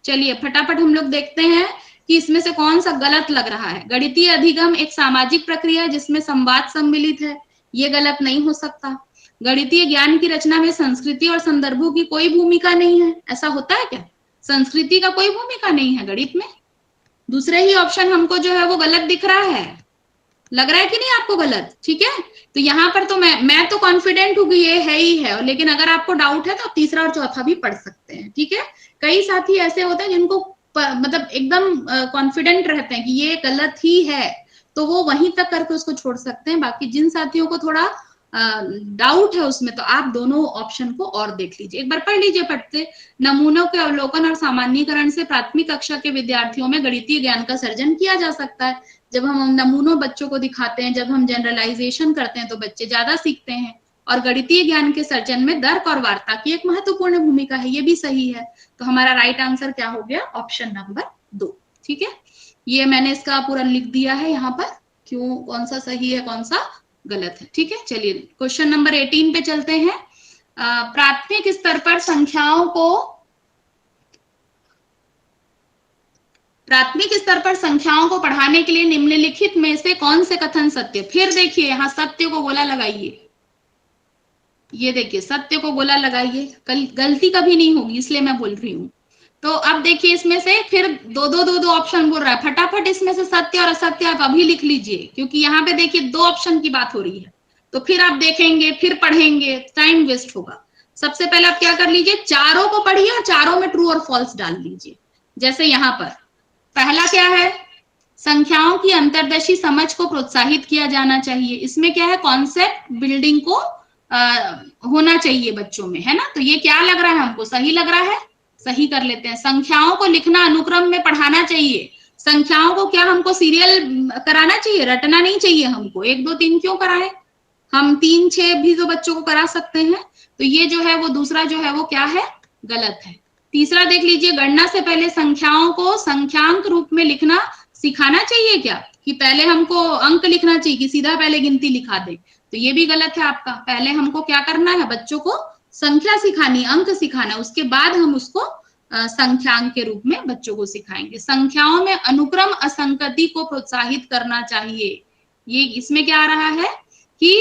Speaker 1: चलिए फटाफट हम लोग देखते हैं कि इसमें से कौन सा गलत लग रहा है। गणितीय अधिगम एक सामाजिक प्रक्रिया है जिसमें संवाद सम्मिलित है, ये गलत नहीं हो सकता। गणितीय ज्ञान की रचना में संस्कृति और संदर्भों की कोई भूमिका नहीं है, ऐसा होता है क्या, संस्कृति का कोई भूमिका नहीं है गणित में। दूसरे ही ऑप्शन हमको जो है वो गलत दिख रहा है, लग रहा है कि नहीं आपको गलत, ठीक है। तो यहाँ पर तो मैं तो कॉन्फिडेंट हूँ कि ये है ही है, लेकिन अगर आपको डाउट है तो आप तीसरा और चौथा भी पढ़ सकते हैं, ठीक है। कई साथी ऐसे होते हैं जिनको मतलब एकदम कॉन्फिडेंट रहते हैं कि ये गलत ही है, तो वो वहीं तक करके उसको छोड़ सकते हैं। बाकी जिन साथियों को थोड़ा डाउट है उसमें, तो आप दोनों ऑप्शन को और देख लीजिए, एक बार पढ़ लीजिए पढ़ते। नमूनों के अवलोकन और सामान्यीकरण से प्राथमिक कक्षा के विद्यार्थियों में गणितीय ज्ञान का सर्जन किया जा सकता है। जब हम नमूनों बच्चों को दिखाते हैं, जब हम जनरलाइजेशन करते हैं तो बच्चे ज्यादा सीखते हैं। और गणितीय ज्ञान के सर्जन में तर्क और वार्ता की एक महत्वपूर्ण भूमिका है, ये भी सही है। तो हमारा राइट आंसर क्या हो गया, ऑप्शन नंबर 2, ठीक है। ये मैंने इसका पूरा लिख दिया है यहाँ पर, क्यों, कौन सा सही है कौन सा गलत है, ठीक है। चलिए क्वेश्चन नंबर 18 पे चलते हैं। प्राथमिक स्तर पर संख्याओं को पढ़ाने के लिए निम्नलिखित में से कौन से कथन सत्य। फिर देखिए यहाँ सत्य को गोला लगाइए, ये देखिए सत्य को गोला लगाइए, गलती कभी नहीं होगी इसलिए मैं बोल रही हूँ। तो अब देखिए इसमें से फिर दो ऑप्शन बोल रहा है, फटाफट इसमें से सत्य और असत्य आप अभी लिख लीजिए, क्योंकि यहाँ पे देखिए 2 ऑप्शन की बात हो रही है। तो फिर आप देखेंगे, फिर पढ़ेंगे, टाइम वेस्ट होगा। सबसे पहले आप क्या कर लीजिए, चारों को पढ़िए और चारों में ट्रू और फॉल्स डाल लीजिए। जैसे यहाँ पर पहला क्या है, संख्याओं की अंतर्दर्शी समझ को प्रोत्साहित किया जाना चाहिए। इसमें क्या है, कॉन्सेप्ट बिल्डिंग को होना चाहिए बच्चों में, है ना। तो ये क्या लग रहा है हमको, सही लग रहा है, सही कर लेते हैं। संख्याओं को लिखना अनुक्रम में पढ़ाना चाहिए। संख्याओं को क्या हमको सीरियल कराना चाहिए, रटना नहीं चाहिए हमको। 1 2 3 क्यों कराएं, हम 3 6 भी तो बच्चों को करा सकते हैं। तो ये जो है वो दूसरा जो है वो क्या है, गलत है। तीसरा देख लीजिए, गणना से पहले संख्याओं को संख्यांक रूप में लिखना सिखाना चाहिए क्या, कि पहले हमको अंक लिखना चाहिए कि सीधा पहले गिनती लिखा दे। तो ये भी गलत है आपका। पहले हमको क्या करना है, बच्चों को संख्या सिखानी, अंक सिखाना, उसके बाद हम उसको संख्यांक के रूप में बच्चों को सिखाएंगे। संख्याओं में अनुक्रम असंगति को प्रोत्साहित करना चाहिए। ये इसमें क्या आ रहा है कि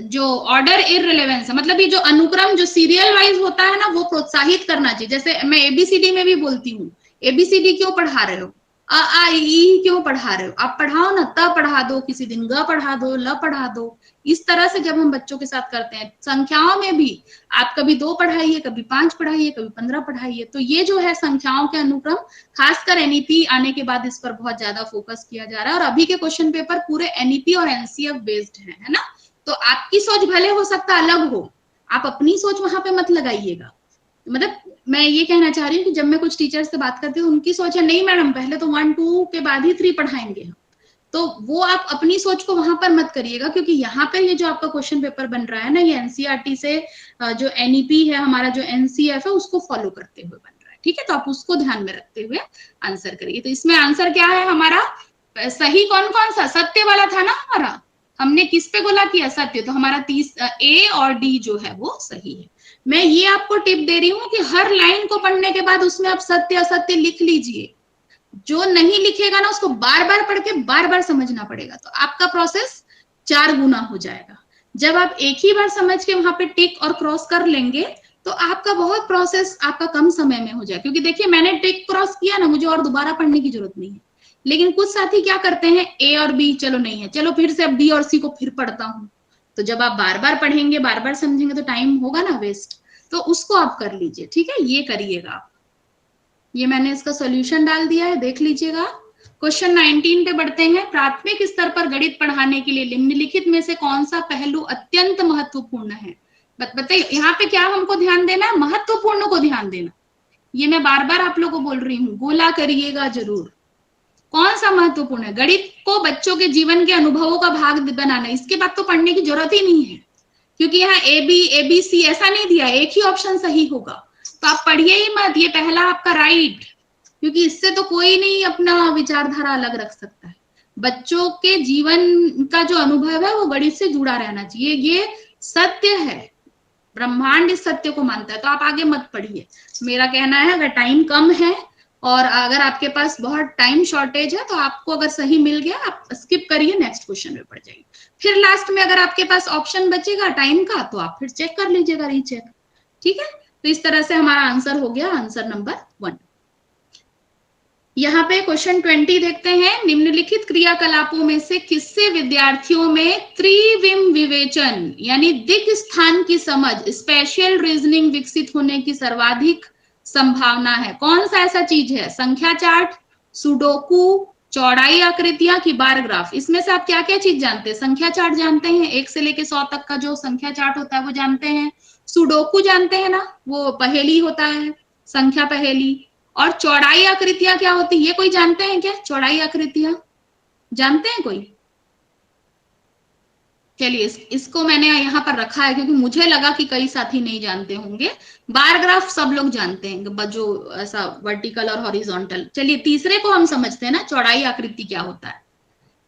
Speaker 1: जो ऑर्डर इररिलेवेंस है, मतलब ये जो अनुक्रम जो सीरियल वाइज होता है ना, वो प्रोत्साहित करना चाहिए। जैसे मैं एबीसीडी में भी बोलती हूँ, एबीसीडी क्यों पढ़ा रहे हो, अ आ ई क्यों पढ़ा रहे हो, आप पढ़ाओ ना, त पढ़ा दो, किसी दिन ग पढ़ा दो, ल पढ़ा दो। इस तरह से जब हम बच्चों के साथ करते हैं, संख्याओं में भी आप कभी 2 पढ़ाइए, कभी 5 पढ़ाइए, कभी 15 पढ़ाइए। तो ये जो है संख्याओं के अनुक्रम, खासकर एनईपी आने के बाद इस पर बहुत ज्यादा फोकस किया जा रहा है। और अभी के क्वेश्चन पेपर पूरे एनईपी और एनसीएफ बेस्ड है ना। तो आपकी सोच भले हो सकता अलग हो, आप अपनी सोच वहां पे मत लगाइएगा। मतलब मैं ये कहना चाह रही हूँ कि जब मैं कुछ टीचर्स से बात करती हूँ, उनकी सोच है नहीं मैडम पहले तो 1 2 के बाद ही 3 पढ़ाएंगे हम। तो वो आप अपनी सोच को वहां पर मत करिएगा, क्योंकि यहाँ पर ये जो आपका क्वेश्चन पेपर बन रहा है ना, ये एनसीईआरटी से जो एनईपी है हमारा, जो एनसीएफ है, उसको फॉलो करते हुए बन रहा है। ठीक है, तो आप उसको ध्यान में रखते हुए आंसर करिए। तो इसमें आंसर क्या है हमारा, सही कौन कौन सा, सत्य वाला था ना हमारा, हमने किस पे गोला किया, सत्य। तो हमारा ए और डी जो है वो सही है। मैं ये आपको टिप दे रही हूँ कि हर लाइन को पढ़ने के बाद उसमें आप सत्य असत्य लिख लीजिए। जो नहीं लिखेगा ना, उसको बार बार पढ़ के बार बार समझना पड़ेगा। तो आपका प्रोसेस 4 गुना हो जाएगा। जब आप एक ही बार समझ के वहां पे टिक और क्रॉस कर लेंगे, तो आपका बहुत प्रोसेस आपका कम समय में हो जाए। क्योंकि देखिए मैंने टिक क्रॉस किया ना, मुझे और दोबारा पढ़ने की जरूरत नहीं है। लेकिन कुछ साथी क्या करते हैं, ए और बी चलो नहीं है, चलो फिर से अब बी और सी को फिर पढ़ता हूँ। तो जब आप बार बार पढ़ेंगे, बार बार समझेंगे, तो टाइम होगा ना वेस्ट। तो उसको आप कर लीजिए, ठीक है, ये करिएगा। ये मैंने इसका सॉल्यूशन डाल दिया है, देख लीजिएगा। क्वेश्चन 19 पे बढ़ते हैं। प्राथमिक स्तर पर गणित पढ़ाने के लिए निम्नलिखित में से कौन सा पहलू अत्यंत महत्वपूर्ण है। बताइए, यहाँ पे क्या हमको ध्यान देना है, महत्वपूर्ण को ध्यान देना। ये मैं बार बार आप लोगों को बोल रही हूँ, गोला करिएगा जरूर। कौन सा महत्वपूर्ण है, गणित को बच्चों के जीवन के अनुभवों का भाग बनाना। इसके बाद तो पढ़ने की जरूरत ही नहीं है, क्योंकि यहाँ एबीसी ऐसा नहीं दिया, एक ही ऑप्शन सही होगा। तो आप पढ़िए ही मत, ये पहला आपका राइट, क्योंकि इससे तो कोई नहीं अपना विचारधारा अलग रख सकता है। बच्चों के जीवन का जो अनुभव है वो गणित से जुड़ा रहना चाहिए, ये सत्य है। ब्रह्मांड इस सत्य को मानता है। तो आप आगे मत पढ़िए, मेरा कहना है। अगर टाइम कम है और अगर आपके पास बहुत टाइम शॉर्टेज है, तो आपको अगर सही मिल गया आप स्किप करिए, नेक्स्ट क्वेश्चन में पढ़ जाइए। फिर लास्ट में अगर आपके पास ऑप्शन बचेगा टाइम का, तो आप फिर चेक कर लीजिएगा, रीचेक। ठीक है, तो इस तरह से हमारा आंसर हो गया, आंसर नंबर 1। यहाँ पे क्वेश्चन 20 देखते हैं। निम्नलिखित क्रियाकलापों में से किससे विद्यार्थियों में त्रिविम विवेचन यानी दिक् स्थान की समझ, स्पेशल रीजनिंग विकसित होने की सर्वाधिक संभावना है। कौन सा ऐसा चीज है, संख्या चार्ट, सुडोकू, चौड़ाई आकृतियां की बार ग्राफ। इसमें से आप क्या क्या चीज जानते हैं, संख्या चार्ट जानते हैं, 1 से लेके 100 तक का जो संख्या चार्ट होता है वो जानते हैं। सुडोकू जानते हैं ना, वो पहेली होता है, संख्या पहेली। और चौड़ाई आकृतियां क्या होती है, ये कोई जानते हैं क्या, चौड़ाई आकृतियां जानते हैं कोई। चलिए इसको मैंने यहाँ पर रखा है क्योंकि मुझे लगा कि कई साथी नहीं जानते होंगे। बार ग्राफ सब लोग जानते हैं, जो ऐसा वर्टिकल और हॉरिजॉन्टल। चलिए तीसरे को हम समझते हैं ना, चौड़ाई आकृति क्या होता है।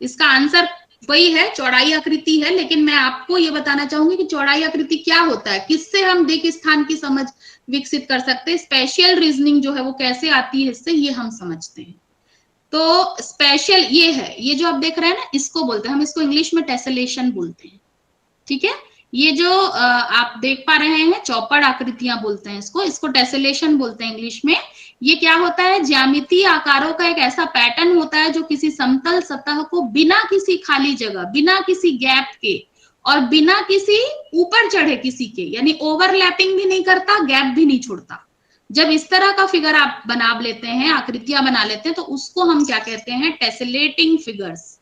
Speaker 1: इसका आंसर वही है, चौड़ाई आकृति है। लेकिन मैं आपको ये बताना चाहूंगी कि चौड़ाई आकृति क्या होता है, किससे हम दिक् स्थान की समझ विकसित कर सकते हैं, स्पेशल रीजनिंग जो है वो कैसे आती है इससे, ये हम समझते हैं। तो स्पेशल ये है, ये जो आप देख रहे हैं ना, इसको बोलते हैं, हम इसको इंग्लिश में टेसलेशन बोलते हैं। ठीक है, ये जो आप देख पा रहे हैं चौपड़ आकृतियां बोलते हैं इसको टेसलेशन बोलते हैं इंग्लिश में। ये क्या होता है, ज्यामितीय आकारों का एक ऐसा पैटर्न होता है जो किसी समतल सतह को बिना किसी खाली जगह, बिना किसी गैप के और बिना किसी ऊपर चढ़े किसी के, यानी ओवरलैपिंग भी नहीं करता, गैप भी नहीं छोड़ता, जब इस तरह का फिगर आप बना लेते हैं, आकृतियां बना लेते हैं, तो उसको हम क्या कहते हैं, टेसलेटिंग फिगर्स।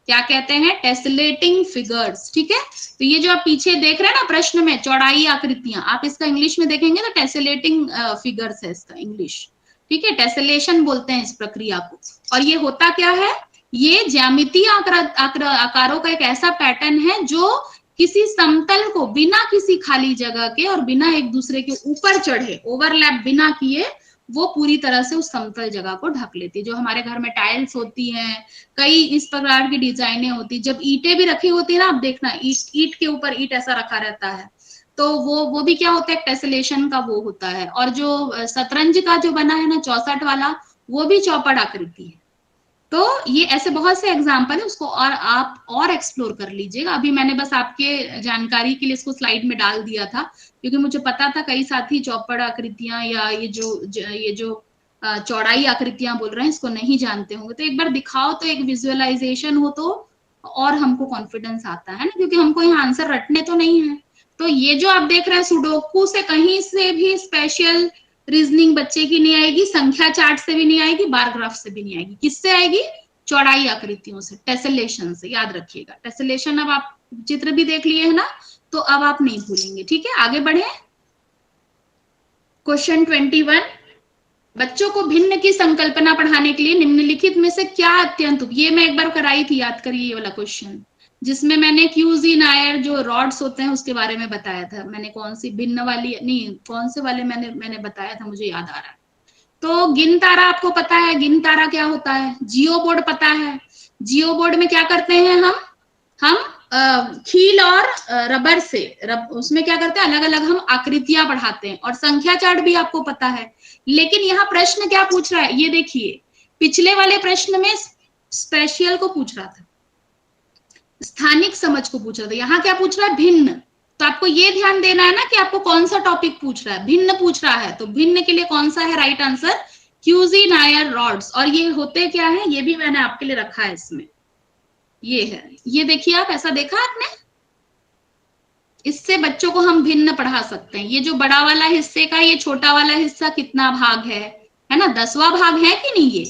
Speaker 1: क्या कहते हैं, टेसलेटिंग फिगर्स। ठीक है, तो ये जो आप पीछे देख रहे हैं ना प्रश्न में, चौड़ाई आकृतियां, आप इसका इंग्लिश में देखेंगे तो टेसलेटिंग फिगर्स है इसका इंग्लिश। ठीक है, टेसलेशन बोलते हैं इस प्रक्रिया को। और ये होता क्या है, ये ज्यामितीय आकारों का एक ऐसा पैटर्न है जो किसी समतल को बिना किसी खाली जगह के और बिना एक दूसरे के ऊपर चढ़े, ओवरलैप बिना किए, वो पूरी तरह से उस समतल जगह को ढक लेती है। जो हमारे घर में टाइल्स होती हैं, कई इस प्रकार की डिजाइनें होती, जब ईंटें भी रखी होती है ना, आप देखना ईंट के ऊपर ईंट ऐसा रखा रहता है, तो वो भी क्या होता है, टेसलेशन का वो होता है। और जो शतरंज का जो बना है ना 64 वाला, वो भी चौपड़ आकृति है। तो ये ऐसे बहुत से एग्जाम्पल है, उसको और आप और एक्सप्लोर कर लीजिएगा। अभी मैंने बस आपके जानकारी के लिए इसको स्लाइड में डाल दिया था, क्योंकि मुझे पता था कई साथी चौपड़ आकृतियां या ये जो चौड़ाई आकृतियां बोल रहे हैं, इसको नहीं जानते होंगे। तो एक बार दिखाओ तो एक विजुअलाइजेशन हो तो और हमको कॉन्फिडेंस आता है ना, क्योंकि हमको यहाँ आंसर रटने तो नहीं है। तो ये जो आप देख रहे हैं, सुडोकू से कहीं से भी स्पेशल रीजनिंग बच्चे की नहीं आएगी, संख्या चार्ट से भी नहीं आएगी, बार ग्राफ से भी नहीं आएगी। किससे आएगी, चौड़ाई आकृतियों से, टेसलेशन से। याद रखिएगा टेसलेशन। अब आप चित्र भी देख लिए है ना, तो अब आप नहीं भूलेंगे। ठीक है, आगे बढ़े। क्वेश्चन 21, बच्चों को भिन्न की संकल्पना पढ़ाने के लिए निम्नलिखित में से क्या अत्यंत, ये मैं एक बार कराई थी, याद करिए ये वाला क्वेश्चन, जिसमें मैंने क्यूजी नायर जो रॉड्स होते हैं उसके बारे में बताया था। मैंने कौन सी भिन्न वाली, नहीं कौन से वाले मैंने बताया था, मुझे याद आ रहा है। तो गिन तारा आपको पता है, गिन तारा क्या होता है, जियो बोर्ड पता है। जियो बोर्ड में क्या करते हैं हम खील और रबर से उसमें क्या करते हैं, अलग अलग हम आकृतियां बढ़ाते हैं। और संख्या चार्ट भी आपको पता है। लेकिन यहाँ प्रश्न क्या पूछ रहा है, ये देखिए, पिछले वाले प्रश्न में स्पेशियल को पूछ रहा था, स्थानिक समझ को पूछ रहा था। यहाँ क्या पूछ रहा है, भिन्न। तो आपको ये ध्यान देना है ना कि आपको कौन सा टॉपिक पूछ रहा है, भिन्न पूछ रहा है। तो भिन्न के लिए कौन सा है राइट आंसर, क्यूजी नायर रॉड्स। और ये होते क्या है, ये भी मैंने आपके लिए रखा है इसमें, ये है, ये देखिए आप, ऐसा देखा आपने, इससे बच्चों को हम भिन्न पढ़ा सकते हैं। ये जो बड़ा वाला हिस्से का ये छोटा वाला हिस्सा कितना भाग है ना, 10वां भाग है कि नहीं,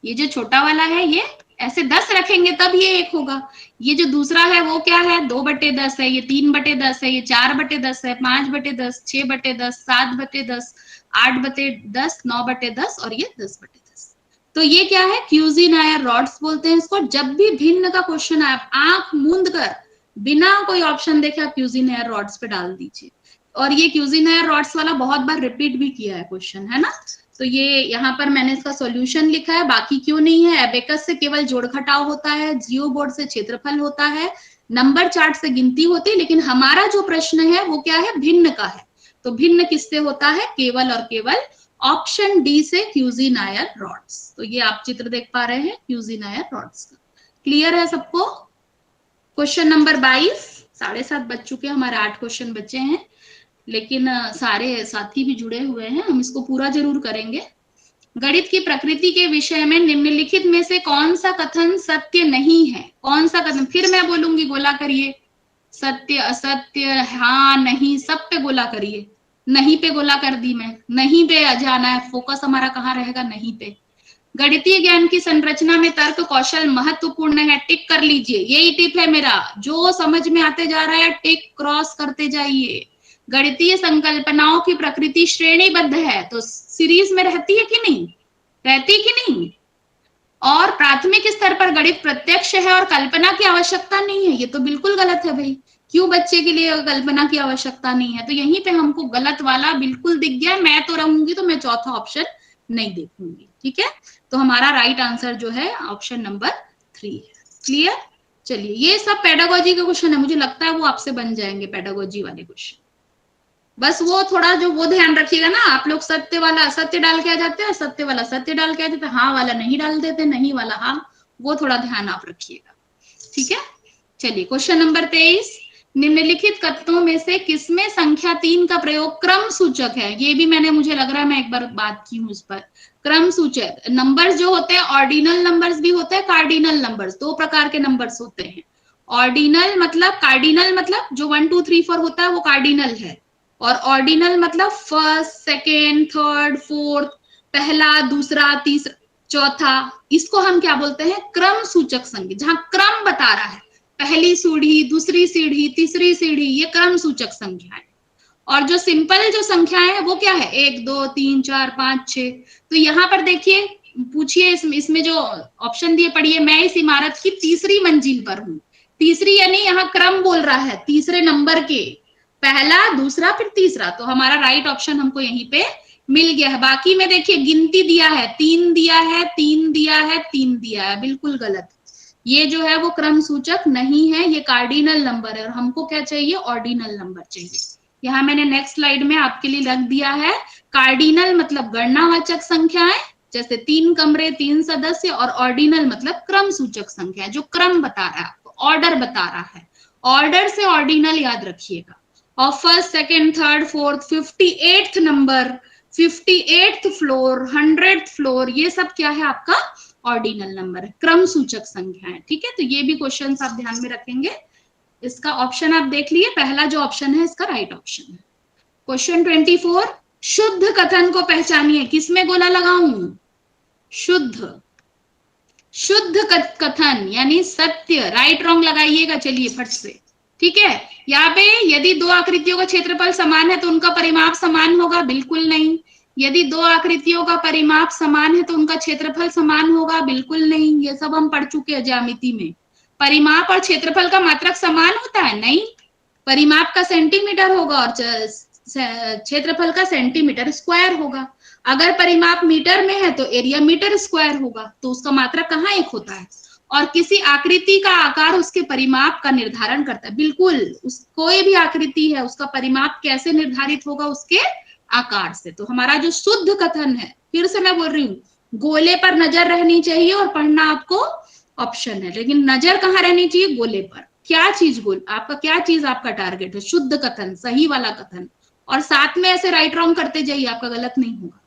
Speaker 1: ये जो छोटा वाला है, ये ऐसे 10 रखेंगे तब ये 1 होगा। ये जो दूसरा है वो क्या है, 2/10 है, ये 3/10 है, ये 4/10 है, 5/10, 6/10, 7/10, 8/10, 9/10 और ये 10/10। तो ये क्या है, क्यूजी नायर रॉड्स बोलते हैं इसको। जब भी भिन्न का क्वेश्चन आए, आंख मूंद कर बिना कोई ऑप्शन देखे आप क्यूजी नायर रॉड्स पे डाल दीजिए। और ये क्यूजी नायर रॉड्स वाला बहुत बार रिपीट भी किया है क्वेश्चन, है ना। तो ये यहाँ पर मैंने इसका सॉल्यूशन लिखा है, बाकी क्यों नहीं है। एबेकस से केवल जोड़ घटाव होता है, जियो बोर्ड से क्षेत्रफल होता है, नंबर चार्ट से गिनती होती है। लेकिन हमारा जो प्रश्न है वो क्या है, भिन्न का है। तो भिन्न किससे होता है, केवल और केवल ऑप्शन डी से, क्यूजी नायर रॉड्स। तो ये आप चित्र देख पा रहे हैं क्यूजी नायर रॉड्स का। क्लियर है सबको। क्वेश्चन नंबर 22, 7:30 बज चुके, हमारे 8 क्वेश्चन बचे हैं, लेकिन सारे साथी भी जुड़े हुए हैं, हम इसको पूरा जरूर करेंगे। गणित की प्रकृति के विषय में निम्नलिखित में से कौन सा कथन सत्य नहीं है, कौन सा कथन, फिर मैं बोलूंगी गोला करिए, सत्य असत्य हाँ नहीं, सब पे गोला करिए। नहीं पे गोला कर दी मैं, नहीं पे जाना है, फोकस हमारा कहाँ रहेगा, नहीं पे। गणितीय ज्ञान की संरचना में तर्क कौशल महत्वपूर्ण है, टिक कर लीजिए, यही टिप है मेरा, जो समझ में आते जा रहा है टिक क्रॉस करते जाइए। गणितीय संकल्पनाओं की प्रकृति श्रेणीबद्ध है, तो सीरीज में रहती है कि नहीं, रहती कि नहीं। और प्राथमिक स्तर पर गणित प्रत्यक्ष है और कल्पना की आवश्यकता नहीं है, ये तो बिल्कुल गलत है भाई। क्यों बच्चे के लिए कल्पना की आवश्यकता नहीं है, तो यहीं पे हमको गलत वाला बिल्कुल दिख गया। मैं तो रहूंगी तो मैं चौथा ऑप्शन नहीं देखूंगी। ठीक है, तो हमारा राइट आंसर जो है ऑप्शन नंबर 3 है। क्लियर। चलिए, ये सब पेडागोजी के क्वेश्चन है, मुझे लगता है वो आपसे बन जाएंगे पेडागोजी वाले क्वेश्चन। बस वो थोड़ा जो वो ध्यान रखिएगा ना, आप लोग सत्य वाला असत्य डाल के आ जाते हैं, सत्य वाला सत्य डाल के आ जाते हैं, हाँ वाला नहीं डाल देते, नहीं वाला हाँ, वो थोड़ा ध्यान आप रखिएगा। ठीक है, चलिए क्वेश्चन नंबर 23, निम्नलिखित कथनों में से किसमें संख्या 3 का प्रयोग क्रम सूचक है। ये भी मैंने, मुझे लग रहा है मैं एक बार बात की हूं उस पर। क्रम सूचक नंबर्स जो होते हैं, ऑर्डिनल नंबर्स भी होते हैं, कार्डिनल नंबर्स, 2 प्रकार के नंबर्स होते हैं। ऑर्डिनल मतलब, कार्डिनल मतलब जो 1 2 3 4 होता है वो कार्डिनल है, और ऑर्डिनल मतलब फर्स्ट, सेकेंड, थर्ड, फोर्थ, पहला, दूसरा, तीसरा, चौथा। इसको हम क्या बोलते हैं? क्रम सूचक संख्या, जहां क्रम बता रहा है, पहली सीढ़ी, दूसरी सीढ़ी, तीसरी सीढ़ी, ये क्रम सूचक संख्या है। और जो सिंपल जो संख्याएं है वो क्या है? 1 2 3 4 5 6। तो यहाँ पर देखिए, पूछिए इसमें जो ऑप्शन दिए पढ़िए। मैं इस इमारत की तीसरी मंजिल पर हूँ। तीसरी यानी यहाँ क्रम बोल रहा है, तीसरे नंबर के, पहला, दूसरा, फिर तीसरा। तो हमारा राइट ऑप्शन हमको यहीं पे मिल गया है। बाकी में देखिए गिनती दिया है, 3 दिया है, 3 दिया है, 3 दिया है, बिल्कुल गलत। ये जो है वो क्रम सूचक नहीं है, ये कार्डिनल नंबर है। और हमको क्या चाहिए? ऑर्डिनल नंबर चाहिए। यहाँ मैंने नेक्स्ट स्लाइड में आपके लिए रख दिया है। कार्डिनल मतलब गणनावाचक संख्याएं, जैसे 3 कमरे, 3 सदस्य। और ऑर्डिनल मतलब क्रम सूचक संख्या, जो क्रम बता रहा है, आपको ऑर्डर बता रहा है। ऑर्डर से ऑर्डिनल याद रखिएगा। और first, second, third, fourth, 58th number, 58th floor, 100th floor, ये सब क्या है? आपका ऑर्डिनल नंबर है, क्रम सूचक संख्या है। ठीक है, तो ये भी क्वेश्चन आप ध्यान में रखेंगे। इसका ऑप्शन आप देख लिए, पहला जो ऑप्शन है इसका राइट ऑप्शन है। क्वेश्चन 24, शुद्ध कथन को पहचानिए। किसमें गोला लगाऊं? शुद्ध, शुद्ध कथन यानी सत्य। राइट रॉन्ग लगाइएगा, चलिए फट से। ठीक है, यहाँ पे यदि दो आकृतियों का क्षेत्रफल समान है तो उनका परिमाप समान होगा? बिल्कुल नहीं। यदि दो आकृतियों का परिमाप समान है तो उनका क्षेत्रफल समान होगा? बिल्कुल नहीं। ये सब हम पढ़ चुके हैं ज्यामिति में। परिमाप और क्षेत्रफल का मात्रक समान होता है? नहीं। परिमाप का सेंटीमीटर होगा और क्षेत्रफल का सेंटीमीटर स्क्वायर होगा। अगर परिमाप मीटर में है तो एरिया मीटर स्क्वायर होगा। तो उसका मात्रक कहाँ एक होता है? और किसी आकृति का आकार उसके परिमाप का निर्धारण करता है। बिल्कुल, कोई भी आकृति है उसका परिमाप कैसे निर्धारित होगा? उसके आकार से। तो हमारा जो शुद्ध कथन है, फिर से मैं बोल रही हूँ, गोले पर नजर रहनी चाहिए और पढ़ना आपको ऑप्शन है, लेकिन नजर कहाँ रहनी चाहिए? गोले पर। क्या चीज गोल, आपका क्या चीज आपका टारगेट है? शुद्ध कथन, सही वाला कथन। और साथ में ऐसे राइट रॉन्ग करते जाइए, आपका गलत नहीं होगा।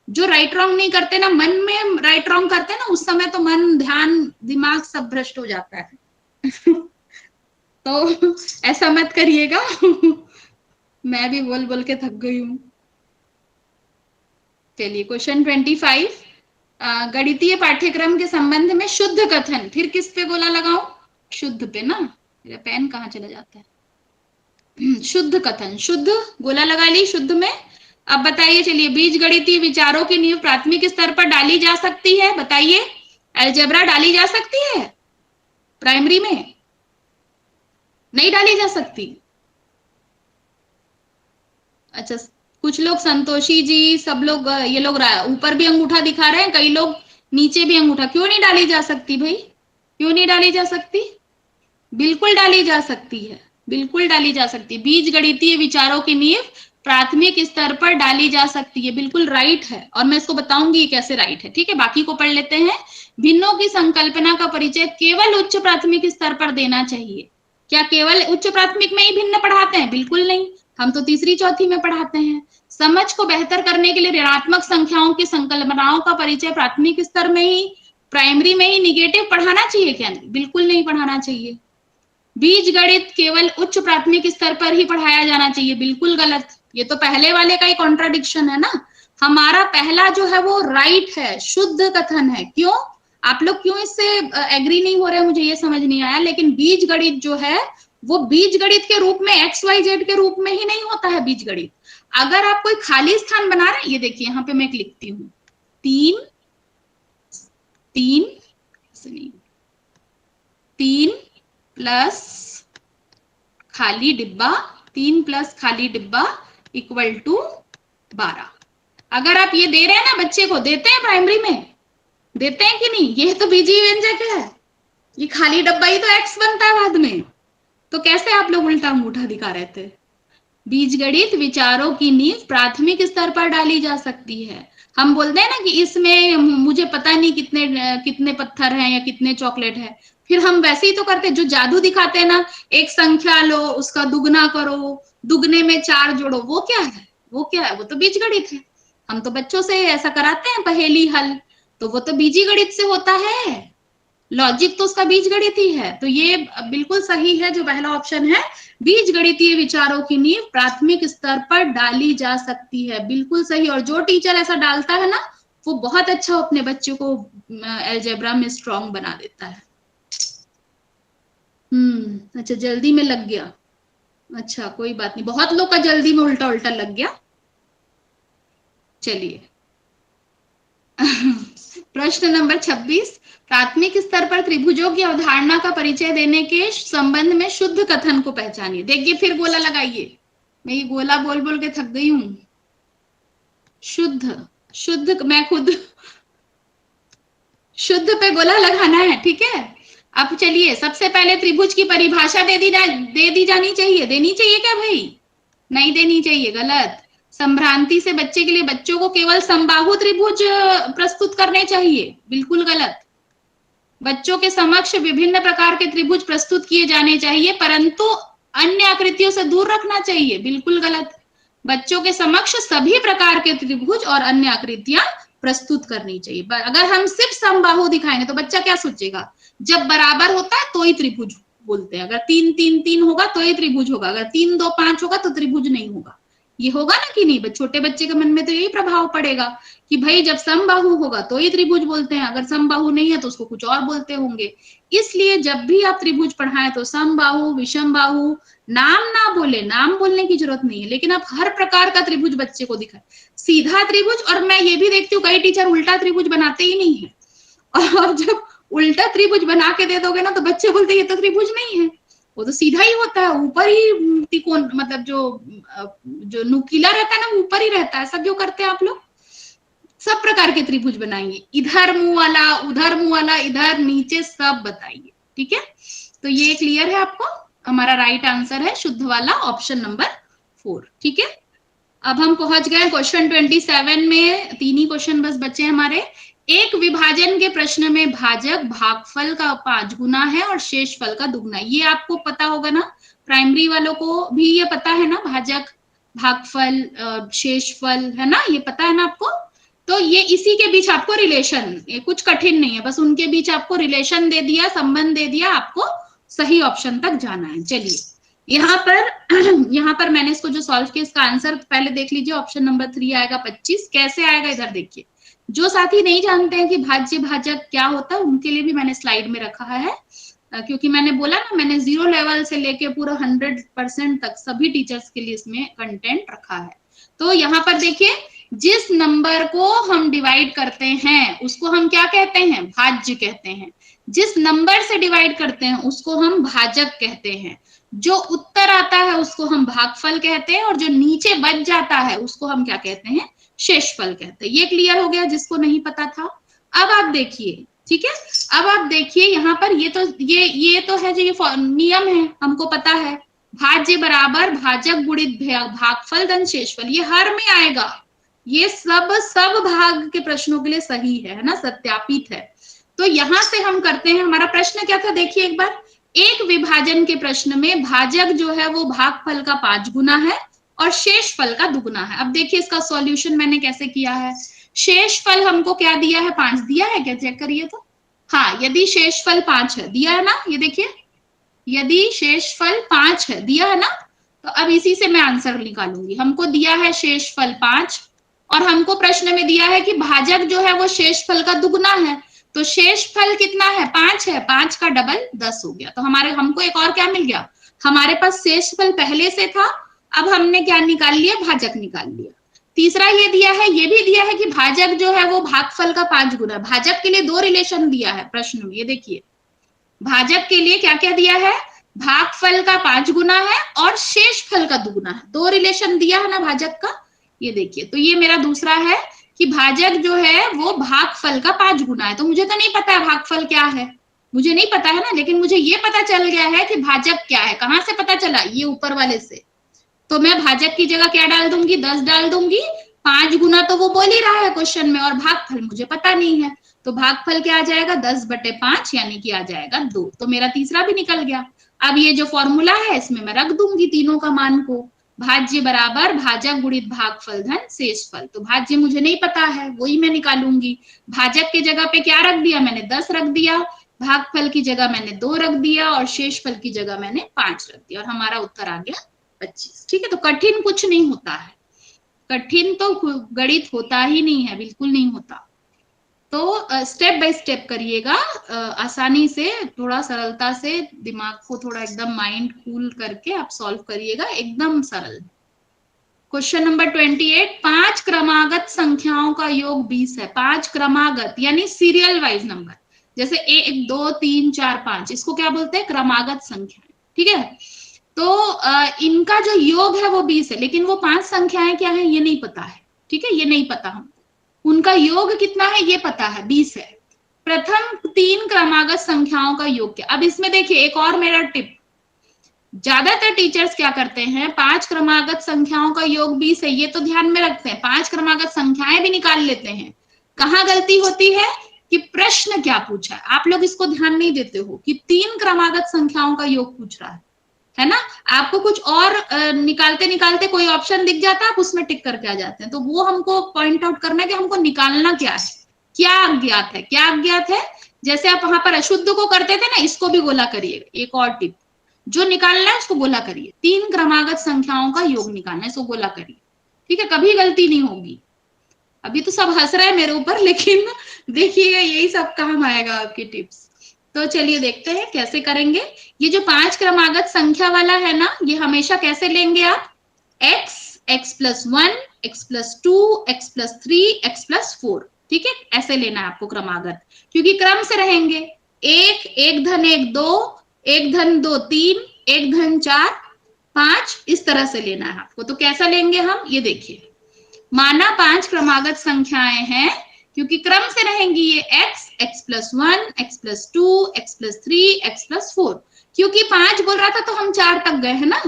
Speaker 1: जो राइट रॉन्ग नहीं करते ना, मन में राइट रॉन्ग करते ना, उस समय तो मन, ध्यान, दिमाग सब भ्रष्ट हो जाता है। तो ऐसा मत करिएगा। मैं भी बोल बोल के थक गई हूँ। चलिए क्वेश्चन 25, गणितीय पाठ्यक्रम के संबंध में शुद्ध कथन, फिर किस पे गोला लगाऊं? शुद्ध पे ना। मेरा पेन कहाँ चला जाता है? शुद्ध कथन, शुद्ध, गोला लगा ली शुद्ध में। अब बताइए, चलिए, बीज गणितीय विचारों की नींव प्राथमिक स्तर पर डाली जा सकती है? बताइए, अलजेब्रा डाली जा सकती है प्राइमरी में? नहीं डाली जा सकती। अच्छा, कुछ लोग, संतोषी जी, सब लोग, ये लोग ऊपर भी अंगूठा दिखा रहे हैं, कई लोग नीचे भी अंगूठा। क्यों नहीं डाली जा सकती भाई? क्यों नहीं डाली जा सकती? बिल्कुल डाली जा सकती है, बिल्कुल डाली जा सकती है। बीज गणितीय विचारों की नींव प्राथमिक स्तर पर डाली जा सकती है, बिल्कुल राइट है। और मैं इसको बताऊंगी कैसे राइट है। ठीक है, बाकी को पढ़ लेते हैं। भिन्नों की संकल्पना का परिचय केवल उच्च प्राथमिक स्तर पर देना चाहिए। क्या केवल उच्च प्राथमिक में ही भिन्न पढ़ाते हैं? बिल्कुल नहीं, हम तो तीसरी चौथी में पढ़ाते हैं। समझ को बेहतर करने के लिए ऋणात्मक संख्याओं की संकल्पनाओं का परिचय प्राथमिक स्तर में ही, प्राइमरी में ही निगेटिव पढ़ाना चाहिए क्या? बिल्कुल नहीं पढ़ाना चाहिए। बीज गणित केवल उच्च प्राथमिक स्तर पर ही पढ़ाया जाना चाहिए, बिल्कुल गलत। ये तो पहले वाले का ही कॉन्ट्राडिक्शन है ना। हमारा पहला जो है वो राइट है, शुद्ध कथन है। क्यों? आप लोग क्यों इससे एग्री नहीं हो रहे, मुझे ये समझ नहीं आया। लेकिन बीज गणित जो है वो बीज गणित के रूप में, XYZ के रूप में ही नहीं होता है बीज गणित। अगर आप कोई खाली स्थान बना रहे हैं, ये देखिए यहाँ पे मैं लिखती हूँ, 3 प्लस खाली डिब्बा, 3 प्लस खाली डिब्बा इक्वल टू 12। अगर आप ये दे रहे हैं ना, बच्चे को देते हैं प्राइमरी में, देते हैं कि नहीं? ये तो बीजीय व्यंजक है, ये खाली डब्बा ही तो एक्स बनता है बाद में। तो कैसे आप लोग उल्टा अंगूठा दिखा रहे थे? बीजगणित विचारों की नींव प्राथमिक स्तर पर डाली जा सकती है। हम बोलते हैं ना कि इसमें मुझे पता नहीं कितने कितने पत्थर हैं या कितने चॉकलेट है, फिर हम वैसे ही तो करते हैं, जो जादू दिखाते हैं ना, एक संख्या लो, उसका दुगना करो, दुगने में 4 जोड़ो, वो क्या है? वो क्या है? वो तो बीजगणित है। हम तो बच्चों से ऐसा कराते हैं, पहेली हल, तो वो तो बीजी गणित से होता है। लॉजिक तो उसका बीजगणितीय है, तो ये बिल्कुल सही है जो पहला ऑप्शन है, बीजगणितीय विचारों की नींव प्राथमिक स्तर पर डाली जा सकती है, बिल्कुल सही। और जो टीचर ऐसा डालता है ना, वो बहुत अच्छा अपने बच्चों को अलजेब्रा में स्ट्रांग बना देता है। अच्छा, जल्दी में लग गया, अच्छा कोई बात नहीं, बहुत लोग का जल्दी में उल्टा उल्टा लग गया। चलिए प्रश्न नंबर 26, प्राथमिक स्तर पर त्रिभुजों की अवधारणा का परिचय देने के संबंध में शुद्ध कथन को पहचानिए। देखिए फिर गोला लगाइए, मैं ये गोला बोल बोल के थक गई हूं। शुद्ध, शुद्ध मैं खुद शुद्ध पे गोला लगाना है, ठीक है। अब चलिए, सबसे पहले त्रिभुज की परिभाषा दे दी जानी चाहिए, देनी चाहिए क्या भाई? नहीं देनी चाहिए, गलत। संभ्रांति से बच्चे के लिए बच्चों को केवल समबाहु त्रिभुज प्रस्तुत करने चाहिए, बिल्कुल गलत। बच्चों के समक्ष विभिन्न प्रकार के त्रिभुज प्रस्तुत किए जाने चाहिए, परंतु अन्य आकृतियों से दूर रखना चाहिए, बिल्कुल गलत। बच्चों के समक्ष सभी प्रकार के त्रिभुज और अन्य आकृतियां प्रस्तुत करनी चाहिए। अगर हम सिर्फ समबाहु दिखाएंगे तो बच्चा क्या सोचेगा? जब बराबर होता है तो ही त्रिभुज बोलते हैं, अगर 3 3 3 होगा तो ही त्रिभुज होगा, अगर 3 2 5 होगा तो त्रिभुज नहीं होगा। ये होगा ना कि नहीं? छोटे बच्चे के मन में तो यही प्रभाव पड़ेगा कि भाई जब समबाहु होगा तो ही त्रिभुज बोलते हैं, अगर समबाहु नहीं है तो उसको कुछ और बोलते होंगे। इसलिए जब भी आप त्रिभुज पढ़ाएं तो समबाहु, विषमबाहु, नाम ना बोले, नाम बोलने की जरूरत नहीं है, लेकिन आप हर प्रकार का त्रिभुज बच्चे को दिखाएं, सीधा त्रिभुज। और मैं ये भी देखती हूँ कई टीचर उल्टा त्रिभुज बनाते ही नहीं है, और जब उल्टा त्रिभुज बना के दे दोगे ना तो बच्चे बोलते ये तो त्रिभुज नहीं है, वो तो सीधा ही होता है, ऊपर ही त्रिकोण, मतलब जो नुकीला रहता है ना ऊपर ही रहता है। ऐसा क्यों करते हैं आप लोग? सब प्रकार के त्रिभुज बनाइए, इधर मुंह वाला, उधर मुंह वाला, इधर नीचे, सब बताइए, ठीक है। तो ये क्लियर है आपको? हमारा राइट आंसर है शुद्ध वाला, ऑप्शन नंबर 4, ठीक है। अब हम पहुंच गए क्वेश्चन 27 में, 3 ही क्वेश्चन बस बचे हमारे। एक विभाजन के प्रश्न में भाजक भागफल का 5 गुना है और शेषफल का दुगना। ये आपको पता होगा ना, प्राइमरी वालों को भी ये पता है ना, भाजक, भागफल, शेषफल, है ना, ये पता है ना आपको। तो ये इसी के बीच आपको रिलेशन, ये कुछ कठिन नहीं है, बस उनके बीच आपको रिलेशन दे दिया, संबंध दे दिया, आपको सही ऑप्शन तक जाना है। चलिए यहाँ पर मैंने इसको जो सॉल्व किया, इसका आंसर पहले देख लीजिए, ऑप्शन नंबर 3 आएगा 25। कैसे आएगा इधर देखिए, जो साथी नहीं जानते हैं कि भाज्य भाजक क्या होता है उनके लिए भी मैंने स्लाइड में रखा है, क्योंकि मैंने बोला ना, मैंने 0 लेवल से लेके पूरा 100% तक सभी टीचर्स के लिए इसमें कंटेंट रखा है। तो यहाँ पर देखिए, जिस नंबर को हम डिवाइड करते हैं उसको हम क्या कहते हैं? भाज्य कहते हैं। जिस नंबर से डिवाइड करते हैं उसको हम भाजक कहते हैं। जो उत्तर आता है उसको हम भागफल कहते हैं, और जो नीचे बच जाता है उसको हम क्या कहते हैं? शेषफल कहते हैं। ये क्लियर हो गया जिसको नहीं पता था। अब आप देखिए, ठीक है, अब आप देखिए यहाँ पर ये तो है जो ये नियम है, हमको पता है, भाज्य बराबर भाजक गुणित भागफल धन शेषफल, ये हर में आएगा। ये सब भाग के प्रश्नों के लिए सही है ना, सत्यापित है। तो यहां से हम करते हैं, हमारा प्रश्न क्या था देखिए एक बार, एक विभाजन के प्रश्न में भाजक जो है वो भागफल का 5 गुना है और शेषफल का दुगुना है। अब देखिए इसका सॉल्यूशन मैंने कैसे किया है। शेषफल हमको क्या दिया है? 5 दिया है क्या? चेक करिए तो। हाँ, यदि शेषफल 5 है, दिया है ना, ये देखिए, यदि शेषफल 5 है, दिया है ना, तो अब इसी से मैं आंसर निकालूंगी। हमको दिया है शेषफल 5 और हमको प्रश्न में दिया है कि भाजक जो है वो शेषफल का दुगुना है, तो शेषफल कितना है? 5 है, 5 का डबल 10 हो गया। तो हमको एक और क्या मिल गया? हमारे पास शेषफल पहले से था, अब हमने क्या निकाल लिया? भाजक निकाल लिया। तीसरा ये दिया है, ये भी दिया है कि भाजक जो है वो भागफल का 5 गुना। भाजक के लिए 2 रिलेशन दिया है प्रश्न में, ये देखिए, भाजक के लिए क्या क्या दिया है? भागफल का 5 गुना है और शेषफल का दुगुना है, 2 रिलेशन दिया है ना भाजक का। ये देखिए, तो ये मेरा दूसरा है कि भाजक जो है वो भागफल का 5 गुना है। तो मुझे तो नहीं पता है भागफल क्या है, मुझे नहीं पता है ना, लेकिन मुझे ये पता चल गया है कि भाजक क्या है। कहां से पता चला? ये ऊपर वाले से। तो मैं भाजक की जगह क्या डाल दूंगी? 10 डाल दूंगी। 5 गुना तो वो बोल ही रहा है क्वेश्चन में, और भागफल मुझे पता नहीं है, तो भागफल क्या आ जाएगा? 10/5 यानी कि आ जाएगा 2। तो मेरा तीसरा भी निकल गया। अब ये जो फॉर्मूला है इसमें मैं रख दूंगी तीनों का मान को, भाज्य बराबर भाजक गुणित भागफल धन शेषफल। तो भाज्य मुझे नहीं पता है, वही मैं निकालूंगी। भाजक के जगह पे क्या रख दिया मैंने? 10 रख दिया। भागफल की जगह मैंने 2 रख दिया और शेषफल की जगह मैंने 5 रख दिया और हमारा उत्तर आ गया 25। ठीक है, तो कठिन कुछ नहीं होता है, कठिन तो गणित होता ही नहीं है, बिल्कुल नहीं होता। तो स्टेप बाय स्टेप करिएगा, आसानी से, थोड़ा सरलता से, दिमाग को थोड़ा एकदम माइंड कूल करके आप सॉल्व करिएगा, एकदम सरल। क्वेश्चन नंबर 28, 5 क्रमागत संख्याओं का योग 20 है। 5 क्रमागत यानी सीरियल वाइज नंबर, जैसे 1 2 3 4 5, इसको क्या बोलते हैं? क्रमागत संख्याएं। ठीक है, तो इनका जो योग है वो 20 है, लेकिन वो 5 संख्याएं क्या है ये नहीं पता है। ठीक है, ये नहीं पता हमको। उनका योग कितना है ये पता है, 20 है। प्रथम 3 क्रमागत संख्याओं का योग क्या? अब इसमें देखिए एक और मेरा टिप, ज्यादातर टीचर्स क्या करते हैं, 5 क्रमागत संख्याओं का योग 20 है, ये तो ध्यान में रखते हैं, 5 क्रमागत संख्याएं भी निकाल लेते हैं। कहाँ गलती होती है कि प्रश्न क्या पूछा है, आप लोग इसको ध्यान नहीं देते हो कि 3 क्रमागत संख्याओं का योग पूछ रहा है ना। आपको कुछ और निकालते निकालते कोई ऑप्शन दिख जाता है, आप उसमें टिक करके आ जाते हैं, तो वो हमको पॉइंट आउट करना है कि हमको निकालना क्या है, क्या अज्ञात है, क्या अज्ञात है। जैसे आप वहां पर अशुद्ध को करते थे ना, इसको भी गोला करिएगा। एक और टिप, जो निकालना है उसको गोला करिए, 3 क्रमागत संख्याओं का योग निकालना है, इसको गोला करिए। ठीक है, कभी गलती नहीं होगी। अभी तो सब हंस रहे हैं मेरे ऊपर, लेकिन देखिएगा यही सब काम आएगा आपकी टिप्स। तो चलिए देखते हैं कैसे करेंगे। ये जो 5 क्रमागत संख्या वाला है ना, ये हमेशा कैसे लेंगे आप? x, x+1, x+2, x+3, x+4। ठीक है, ऐसे लेना है आपको क्रमागत, क्योंकि क्रम से रहेंगे। 1, 1 धन 1 2, 1 धन 2 3, 1 धन 4 5, इस तरह से लेना है आपको। तो कैसा लेंगे हम, ये देखिए। माना 5 क्रमागत संख्याएं हैं, क्योंकि क्रम से रहेंगी ये x, x+1, x+2, x+3, x+4। क्योंकि 5 बोल रहा था तो हम 4 तक गए हैं ना,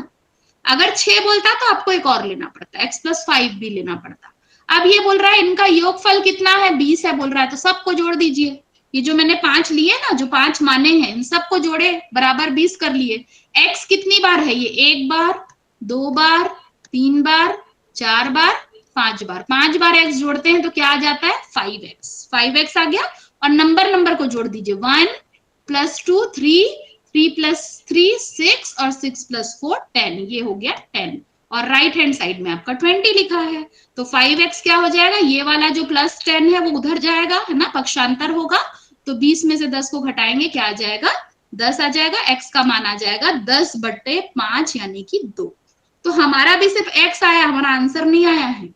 Speaker 1: अगर 6 बोलता तो आपको एक और लेना पड़ता, x+5 भी लेना पड़ता। अब ये बोल रहा है इनका योगफल कितना है, 20 है बोल रहा है, तो सबको जोड़ दीजिए। ये जो मैंने 5 लिए ना, जो 5 माने हैं, इन सबको जोड़े, बराबर 20 कर लिए। x कितनी बार है ये? 1 बार, 2 बार, 3 बार, 4 बार, 5 बार। 5 बार x जोड़ते हैं तो क्या आ जाता है? 5x। 5x आ गया, और नंबर को जोड़ दीजिए, 1 + 2 3, 3 + 3 6, और 6 + 4 10, ये हो गया 10। और राइट हैंड साइड में आपका 20 लिखा है, तो 5x क्या हो जाएगा, ये वाला जो +10 है वो उधर जाएगा, है ना, पक्षांतर होगा। तो 20 में से 10 को घटाएंगे, क्या आ जाएगा? 10 आ जाएगा। x का मान आ जाएगा 10/5 यानी कि 2। तो हमारा भी सिर्फ x आया, हमारा आंसर नहीं आया है,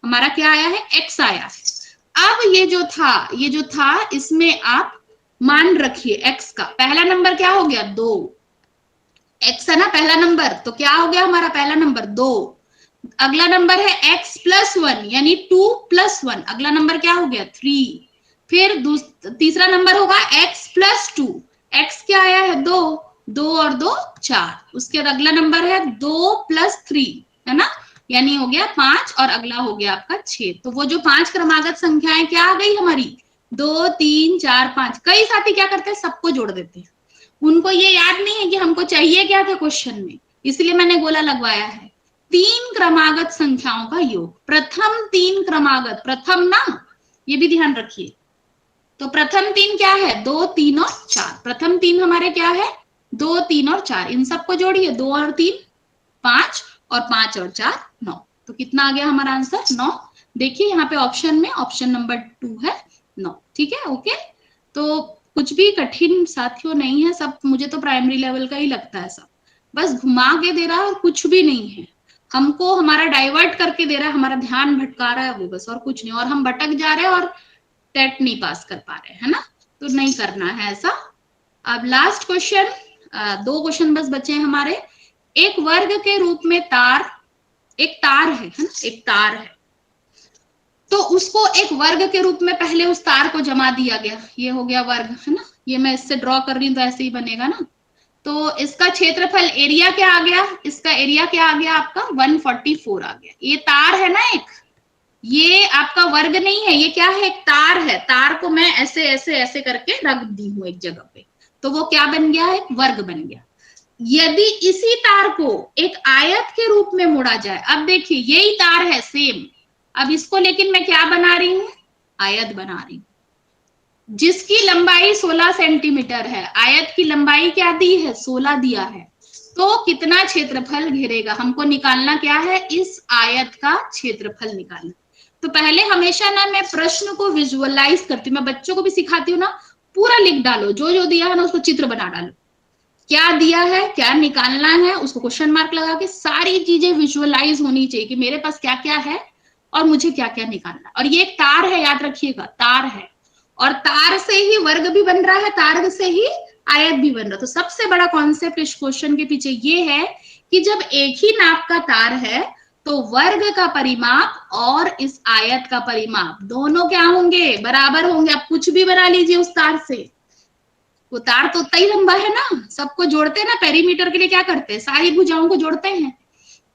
Speaker 1: हमारा क्या आया है? x आया है। अब ये जो था इसमें आप मान रखिए x का। पहला नंबर क्या हो गया? 2। x है ना पहला नंबर, तो क्या हो गया हमारा पहला नंबर? 2। अगला नंबर है x+1 यानी 2 + 1, अगला नंबर क्या हो गया? 3। फिर तीसरा नंबर होगा x+2, x क्या आया है? 2, 2 और 2 4। उसके बाद अगला नंबर है 2 + 3, है ना, यानी हो गया 5, और अगला हो गया आपका 6। तो वो जो 5 क्रमागत संख्याएं क्या आ गई हमारी? 2 3 4 5। कई साथी क्या करते हैं, सबको जोड़ देते हैं, उनको ये याद नहीं है कि हमको चाहिए क्या था क्वेश्चन में, इसलिए मैंने गोला लगवाया है। 3 क्रमागत संख्याओं का योग, प्रथम 3 क्रमागत, प्रथम ना, ये भी ध्यान रखिए। तो प्रथम 3 क्या है? 2 3 और 4। प्रथम 3 हमारे क्या है? 2 3 और 4। इन सबको जोड़िए, 2 और 3 5, और 5 और 4 9। तो कितना आ गया हमारा आंसर? 9। देखिए यहाँ पे ऑप्शन में ऑप्शन नंबर 2 है 9। ठीक है, ओके। तो कुछ भी कठिन साथियों नहीं है, सब मुझे तो प्राइमरी लेवल का ही लगता है, सब बस घुमा के दे रहा है और कुछ भी नहीं है। हमको हमारा डाइवर्ट करके दे रहा है, हमारा ध्यान भटका रहा है वो, बस, और कुछ नहीं। और हम भटक जा रहे हैं और टेट नहीं पास कर पा रहे, है ना। तो नहीं करना है ऐसा। अब लास्ट क्वेश्चन, 2 क्वेश्चन बस बचे हैं हमारे। एक वर्ग के रूप में तार, एक तार है ना, एक तार है, तो उसको एक वर्ग के रूप में पहले उस तार को जमा दिया गया, ये हो गया वर्ग, है ना। ये मैं इससे ड्रॉ कर रही हूँ तो ऐसे ही बनेगा ना। तो इसका क्षेत्रफल, एरिया क्या आ गया? इसका एरिया क्या आ गया आपका? 144 आ गया। ये तार है ना एक, ये आपका वर्ग नहीं है, ये क्या है? एक तार है। तार को मैं ऐसे ऐसे ऐसे करके रख दी हूं एक जगह पे, तो वो क्या बन गया? एक वर्ग बन गया। यदि इसी तार को एक आयत के रूप में मोड़ा जाए, अब देखिए यही तार है सेम, अब इसको लेकिन मैं क्या बना रही हूं? आयत बना रही हूं। जिसकी लंबाई 16 सेंटीमीटर है, आयत की लंबाई क्या दी है, 16 दिया है, तो कितना क्षेत्रफल घेरेगा, हमको निकालना क्या है, इस आयत का क्षेत्रफल निकालना। तो पहले हमेशा ना मैं प्रश्न को विजुअलाइज करती हूँ, मैं बच्चों को भी सिखाती हूँ ना, पूरा लिख डालो, जो जो दिया है ना उसको चित्र बना डालो, क्या दिया है, क्या निकालना है, उसको क्वेश्चन मार्क लगा के सारी चीजें विजुअलाइज होनी चाहिए कि मेरे पास क्या क्या है और मुझे क्या क्या निकालना है। और ये एक तार है, याद रखिएगा, तार है, और तार से ही वर्ग भी बन रहा है, तार से ही आयत भी बन रहा है। तो सबसे बड़ा कॉन्सेप्ट इस क्वेश्चन के पीछे ये है कि जब एक ही नाप का तार है तो वर्ग का परिमाप और इस आयत का परिमाप दोनों क्या होंगे, बराबर होंगे। आप कुछ भी बना लीजिए उस तार से, वो तार तो उतना ही लंबा है ना, सबको जोड़ते हैं ना, पेरीमीटर के लिए क्या करते हैं, सारी भुजाओं को जोड़ते हैं।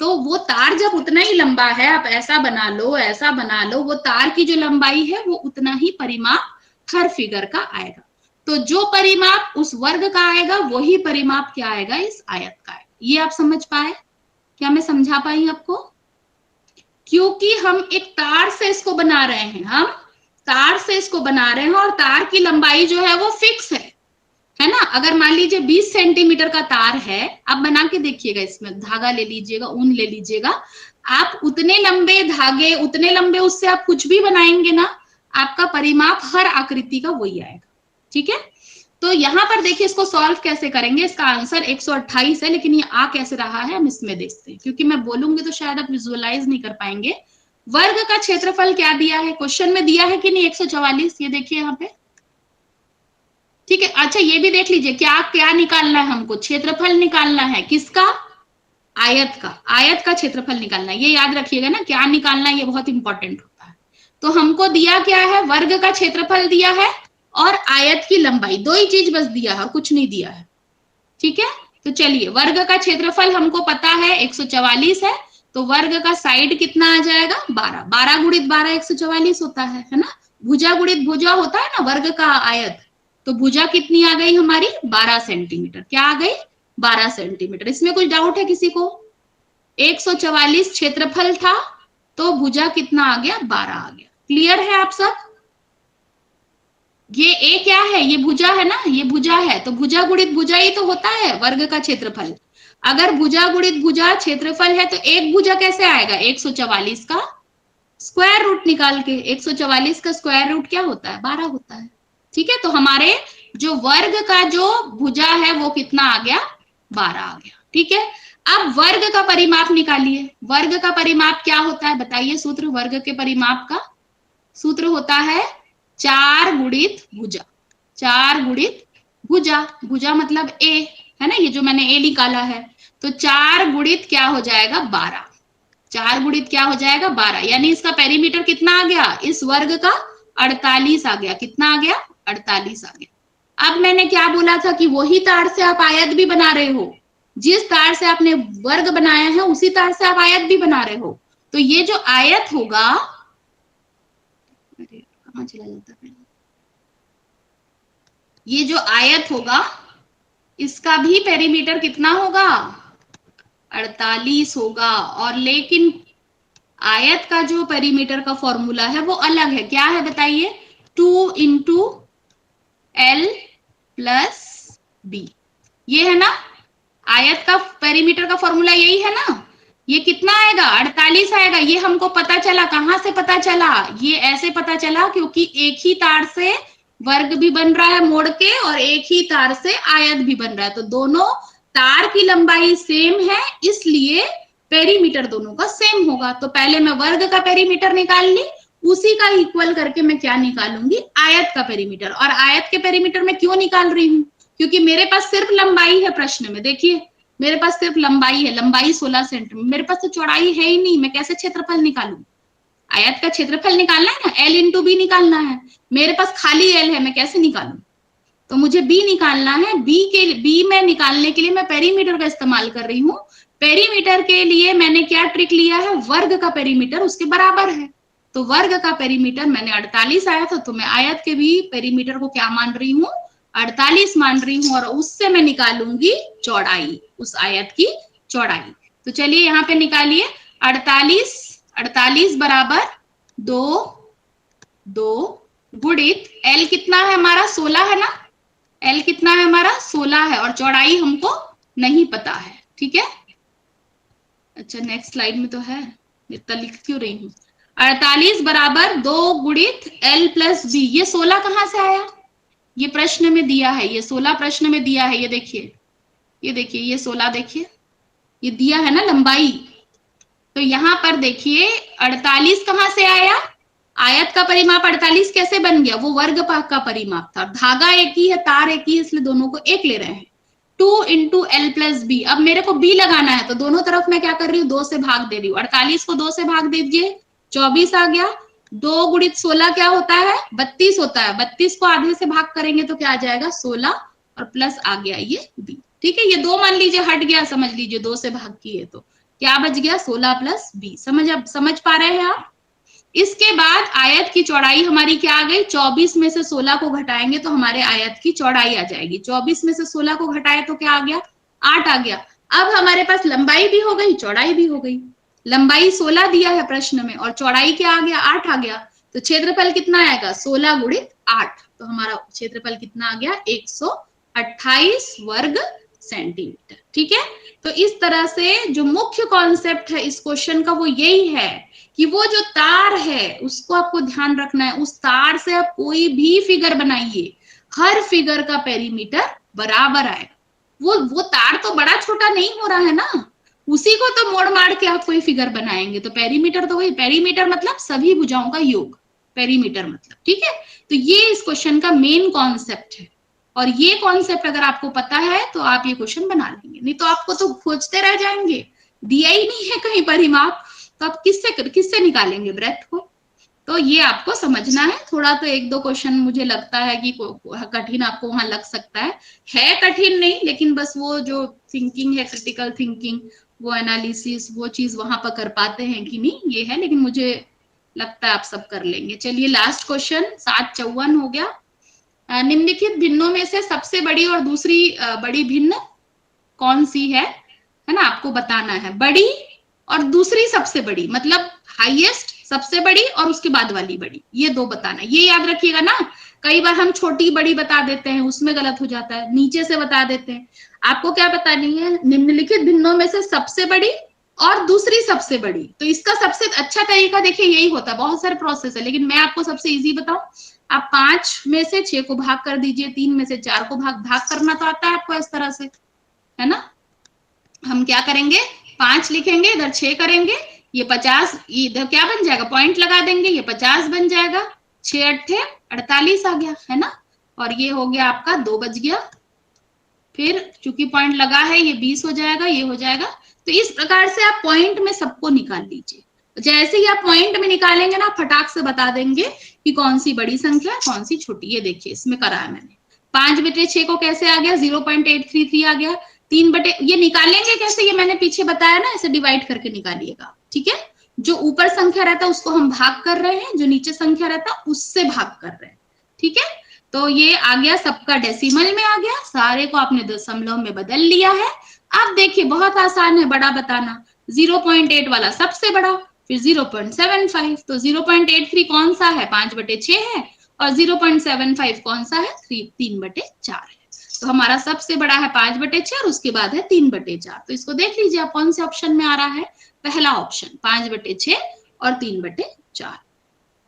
Speaker 1: तो वो तार जब उतना ही लंबा है, आप ऐसा बना लो, ऐसा बना लो, वो तार की जो लंबाई है वो उतना ही परिमाप हर फिगर का आएगा। तो जो परिमाप उस वर्ग का आएगा वही परिमाप क्या आएगा, इस आयत का आएगा। ये आप समझ पाए, क्या मैं समझा पाई आपको? क्योंकि हम एक तार से इसको बना रहे हैं, हम तार से इसको बना रहे हैं, और तार की लंबाई जो है वो फिक्स है ना। अगर मान लीजिए 20 सेंटीमीटर का तार है, आप बना के देखिएगा, इसमें धागा ले लीजिएगा, ऊन ले लीजिएगा, आप उतने लंबे धागे, उतने लंबे उससे आप कुछ भी बनाएंगे ना, आपका परिमाप हर आकृति का वही आएगा। ठीक है, तो यहां पर देखिए इसको सॉल्व कैसे करेंगे। इसका आंसर 128 है, लेकिन ये आ कैसे रहा है हम इसमें देखते हैं, क्योंकि मैं बोलूंगी तो शायद आप विजुअलाइज नहीं कर पाएंगे। वर्ग का क्षेत्रफल क्या दिया है, क्वेश्चन में दिया है कि नहीं, 144, ये देखिए यहाँ पे। ठीक है, अच्छा ये भी देख लीजिए, क्या क्या निकालना है हमको, क्षेत्रफल निकालना है, किसका, आयत का, आयत का क्षेत्रफल निकालना है। ये याद रखिएगा ना, क्या निकालना है, ये बहुत इंपॉर्टेंट होता है। तो हमको दिया क्या है, वर्ग का क्षेत्रफल दिया है और आयत की लंबाई, दो ही चीज बस दिया है और कुछ नहीं दिया है। ठीक है, तो चलिए, वर्ग का क्षेत्रफल हमको पता है 144 है, तो वर्ग का साइड कितना आ जाएगा, 12, 12 गुणित 12 144 होता है ना। भुजा गुणित भुजा होता है ना वर्ग का आयत, तो भुजा कितनी आ गई हमारी, 12 सेंटीमीटर, क्या आ गई, 12 सेंटीमीटर। इसमें कुछ डाउट है किसी को? 144 क्षेत्रफल था, तो भुजा कितना आ गया, 12 आ गया। क्लियर है आप सब? ये ए क्या है, ये भुजा है ना, ये भुजा है, तो भुजा गुणित भुजा ही तो होता है वर्ग का क्षेत्रफल। अगर भुजा गुणित भुजा क्षेत्रफल है तो एक भुजा कैसे आएगा, 144 का स्क्वायर रूट निकाल के, 144 का स्क्वायर रूट क्या होता है, 12 होता है। ठीक है, तो हमारे जो वर्ग का जो भुजा है वो कितना आ गया, 12 आ गया। ठीक है, अब वर्ग का परिमाप निकालिए। वर्ग का परिमाप क्या होता है बताइए, सूत्र वर्ग के परिमाप का सूत्र होता है 4 गुणित भुजा, 4 गुणित भुजा, भुजा मतलब ए है ना, ये जो मैंने ए निकाला है, तो 4 गुणित क्या हो जाएगा, 12, 4 गुणित क्या हो जाएगा, 12, यानी इसका पेरीमीटर कितना आ गया, इस वर्ग का 48 आ गया। कितना आ गया, 48 आ गया। अब मैंने क्या बोला था कि वही तार से आप आयत भी बना रहे हो, जिस तार से आपने वर्ग बनाया है उसी तार से आप आयत भी बना रहे हो। तो ये जो आयत होगा, कहां चला जाता है, ये जो आयत होगा इसका भी पेरीमीटर कितना होगा, 48 होगा। और लेकिन आयत का जो पेरीमीटर का फॉर्मूला है वो अलग है, क्या है बताइए, 2 इंटू एल प्लस बी, ये है ना। आयत का पेरीमीटर का फॉर्मूला यही है ना, ये कितना आएगा, 48 आएगा। ये हमको पता चला, कहां से पता चला, ये ऐसे पता चला क्योंकि एक ही तार से वर्ग भी बन रहा है मोड़ के, और एक ही तार से आयत भी बन रहा है, तो दोनों तार की लंबाई सेम है, इसलिए पेरीमीटर दोनों का सेम होगा। तो पहले मैं वर्ग का पेरीमीटर निकाल ली, उसी का इक्वल करके मैं क्या निकालूंगी, आयत का पेरीमीटर। और आयत के पेरीमीटर में क्यों निकाल रही हूँ, क्योंकि मेरे पास सिर्फ लंबाई है प्रश्न में, देखिए मेरे पास सिर्फ लंबाई है, लंबाई 16 सेंटीमीटर, मेरे पास तो चौड़ाई है ही नहीं, मैं कैसे क्षेत्रफल निकालूं, आयत का क्षेत्रफल निकालना है ना, एल इंटू बी निकालना है, मेरे पास खाली एल है, मैं कैसे निकालूं, तो मुझे बी निकालना है। बी में निकालने के लिए मैं पेरीमीटर का इस्तेमाल कर रही हूँ। पेरीमीटर के लिए मैंने क्या ट्रिक लिया है, वर्ग का पेरीमीटर उसके बराबर है, तो वर्ग का पेरीमीटर मैंने 48 आया था, तो मैं आयत के भी पेरीमीटर को क्या मान रही हूँ, 48 मान रही हूँ, और उससे मैं निकालूंगी चौड़ाई, उस आयत की चौड़ाई। तो चलिए यहाँ पे निकालिए, 48 48 बराबर 2 2 गुणित L कितना है हमारा 16 है ना, L कितना है हमारा 16 है और चौड़ाई हमको नहीं पता है, ठीक है। अच्छा नेक्स्ट स्लाइड में तो है, इतना लिख क्यों रही हूँ। 48 बराबर 2 गुणित L प्लस बी, ये 16 कहाँ से आया, ये प्रश्न में दिया है, ये 16 प्रश्न में दिया है, ये देखिए, ये देखिए, ये 16 देखिए, ये दिया है ना लंबाई। तो यहां पर देखिए 48 कहां से आया, आयत का परिमाप 48 कैसे बन गया, वो वर्ग का परिमाप था, धागा एक ही है, तार एक ही है, इसलिए दोनों को एक ले रहे हैं। 2 इंटू एल प्लस बी, अब मेरे को बी लगाना है तो दोनों तरफ मैं क्या कर रही हूँ, 2 से भाग दे रही हूँ। 48 को 2 से भाग दीजिए, 24 आ गया। 2 गुणित 16 क्या होता है, 32 होता है। 32 को आधे से भाग करेंगे तो क्या आ जाएगा 16 और प्लस आ गया ये बी, ठीक है। ये 2 मान लीजिए हट गया, समझ लीजिए 2 से भाग किए तो क्या बच गया 16 प्लस बी, समझ पा रहे हैं आप। इसके बाद आयत की चौड़ाई हमारी क्या आ गई, 24 में से 16 को घटाएंगे तो हमारे आयत की चौड़ाई आ जाएगी। 24 में से 16 को घटाए तो क्या आ गया 8 आ गया। अब हमारे पास लंबाई भी हो गई, चौड़ाई भी हो गई। लंबाई 16 दिया है प्रश्न में और चौड़ाई क्या आ गया 8 आ गया। तो क्षेत्रफल कितना आएगा 16 गुणित 8, तो हमारा क्षेत्रफल कितना आ गया 128 वर्ग सेंटीमीटर, ठीक है। तो इस तरह से जो मुख्य कॉन्सेप्ट है इस क्वेश्चन का वो यही है कि वो जो तार है उसको आपको ध्यान रखना है, उस तार से आप कोई भी फिगर बनाइए, हर फिगर का पेरीमीटर बराबर आएगा। वो तार तो बड़ा छोटा नहीं हो रहा है ना, उसी को तो मोड़ मार के आप कोई फिगर बनाएंगे, तो पेरीमीटर तो वही, पेरीमीटर मतलब सभी भुजाओं का योग, पेरीमीटर मतलब, ठीक है। तो ये इस क्वेश्चन का मेन कॉन्सेप्ट है, और ये कॉन्सेप्ट अगर आपको पता है तो आप ये क्वेश्चन बना लेंगे, नहीं तो आपको तो खोजते रह जाएंगे, दिया ही नहीं है कहीं परिमाप, तो आप किससे निकालेंगे ब्रेथ को। तो ये आपको समझना है। थोड़ा तो एक दो क्वेश्चन मुझे लगता है कि कठिन आपको वहां लग सकता है कठिन नहीं, लेकिन बस वो जो थिंकिंग है, क्रिटिकल थिंकिंग, वो एनालिसिस, वो चीज वहां पर कर पाते हैं कि नहीं ये है, लेकिन मुझे लगता है आप सब कर लेंगे। चलिए लास्ट क्वेश्चन 754 हो गया। निम्नलिखित भिन्नों में से सबसे बड़ी और दूसरी बड़ी भिन्न कौन सी है ना, आपको बताना है। बड़ी और दूसरी सबसे बड़ी मतलब हाईएस्ट सबसे बड़ी और उसके बाद वाली बड़ी, ये दो बताना है, ये याद रखिएगा ना। कई बार हम छोटी बड़ी बता देते हैं, उसमें गलत हो जाता है, नीचे से बता देते हैं। आपको क्या बतानी है, निम्नलिखित भिन्नों में से सबसे बड़ी और दूसरी सबसे बड़ी। तो इसका सबसे अच्छा तरीका देखिए यही होता है, बहुत सारे प्रोसेस है लेकिन मैं आपको सबसे इजी बताऊं, आप 5 में से 6 को भाग कर दीजिए, 3 में से 4 को भाग करना तो आता है आपको इस तरह से, है ना। हम क्या करेंगे 5 लिखेंगे, इधर 6 करेंगे, ये 50, इधर क्या बन जाएगा पॉइंट लगा देंगे, ये 50 बन जाएगा, 6 अट्ठे 48 आ गया, है ना। और ये हो गया आपका 2 बच गया, फिर चूंकि पॉइंट लगा है ये 20 हो जाएगा, ये हो जाएगा। तो इस प्रकार से आप पॉइंट में सबको निकाल लीजिए, जैसे ही आप पॉइंट में निकालेंगे ना फटाक से बता देंगे कि कौन सी बड़ी संख्या है कौन सी छोटी। ये देखिए इसमें करा है मैंने, 5/6 को कैसे आ गया 0.833 आ गया। 3 बटे ये निकालेंगे कैसे, ये मैंने पीछे बताया ना, ऐसे डिवाइड करके निकालिएगा, ठीक है। जो ऊपर संख्या रहता है उसको हम भाग कर रहे हैं, जो नीचे संख्या रहता है उससे भाग कर रहे हैं, ठीक है। तो ये आ गया सबका डेसिमल में आ गया, सारे को आपने दशमलव में बदल लिया है। अब देखिए बहुत आसान है बड़ा बताना, 0.8 वाला सबसे बड़ा, फिर 0.75, तो 0.83 कौन सा है 5/6 है, और 0.75 कौन सा है 3/4 है। तो हमारा सबसे बड़ा है 5/6 और उसके बाद है 3/4। तो इसको देख लीजिए आप कौन से ऑप्शन में आ रहा है, पहला ऑप्शन 5/6 और 3/4।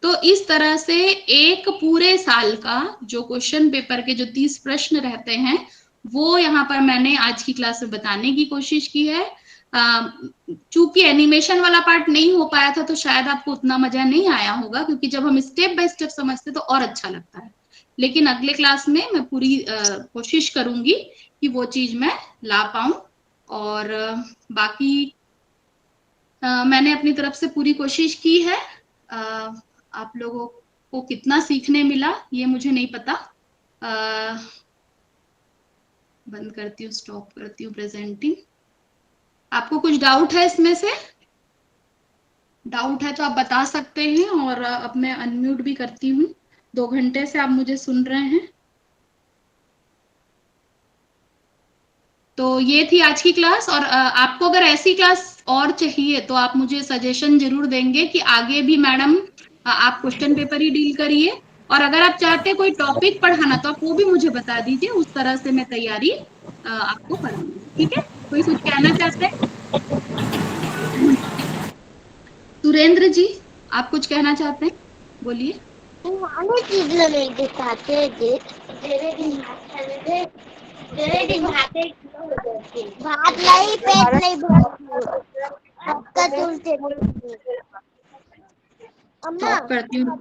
Speaker 1: तो इस तरह से एक पूरे साल का जो क्वेश्चन पेपर के जो 30 प्रश्न रहते हैं वो यहाँ पर मैंने आज की क्लास में बताने की कोशिश की है। चूंकि एनिमेशन वाला पार्ट नहीं हो पाया था तो शायद आपको उतना मजा नहीं आया होगा, क्योंकि जब हम स्टेप बाय स्टेप समझते तो और अच्छा लगता है। लेकिन अगले क्लास में मैं पूरी कोशिश करूंगी कि वो चीज मैं ला पाऊं, और बाकी मैंने अपनी तरफ से पूरी कोशिश की है। आप लोगों को कितना सीखने मिला ये मुझे नहीं पता। बंद करती हूँ, स्टॉप करती हूँ प्रेजेंटिंग। आपको कुछ डाउट है इसमें से, डाउट है तो आप बता सकते हैं, और अब मैं अनम्यूट भी करती हूँ। 2 घंटे से आप मुझे सुन रहे हैं। तो ये थी आज की क्लास, और आपको अगर ऐसी क्लास और चाहिए तो आप मुझे सजेशन जरूर देंगे कि आगे भी मैडम आप क्वेश्चन पेपर ही डील करिए और अगर आप चाहते हैं कोई टॉपिक पढ़ाना तो आप वो भी मुझे बता दीजिए, उस तरह से मैं तैयारी आपको कराऊंगी। ठीक है, कोई कुछ कहना चाहते हैं? सुरेंद्र जी, आप कुछ कहना चाहते हैं, बोलिए।
Speaker 3: भात नहीं, पेट नहीं भरती। अम्मा
Speaker 1: स्टॉप करती हूँ।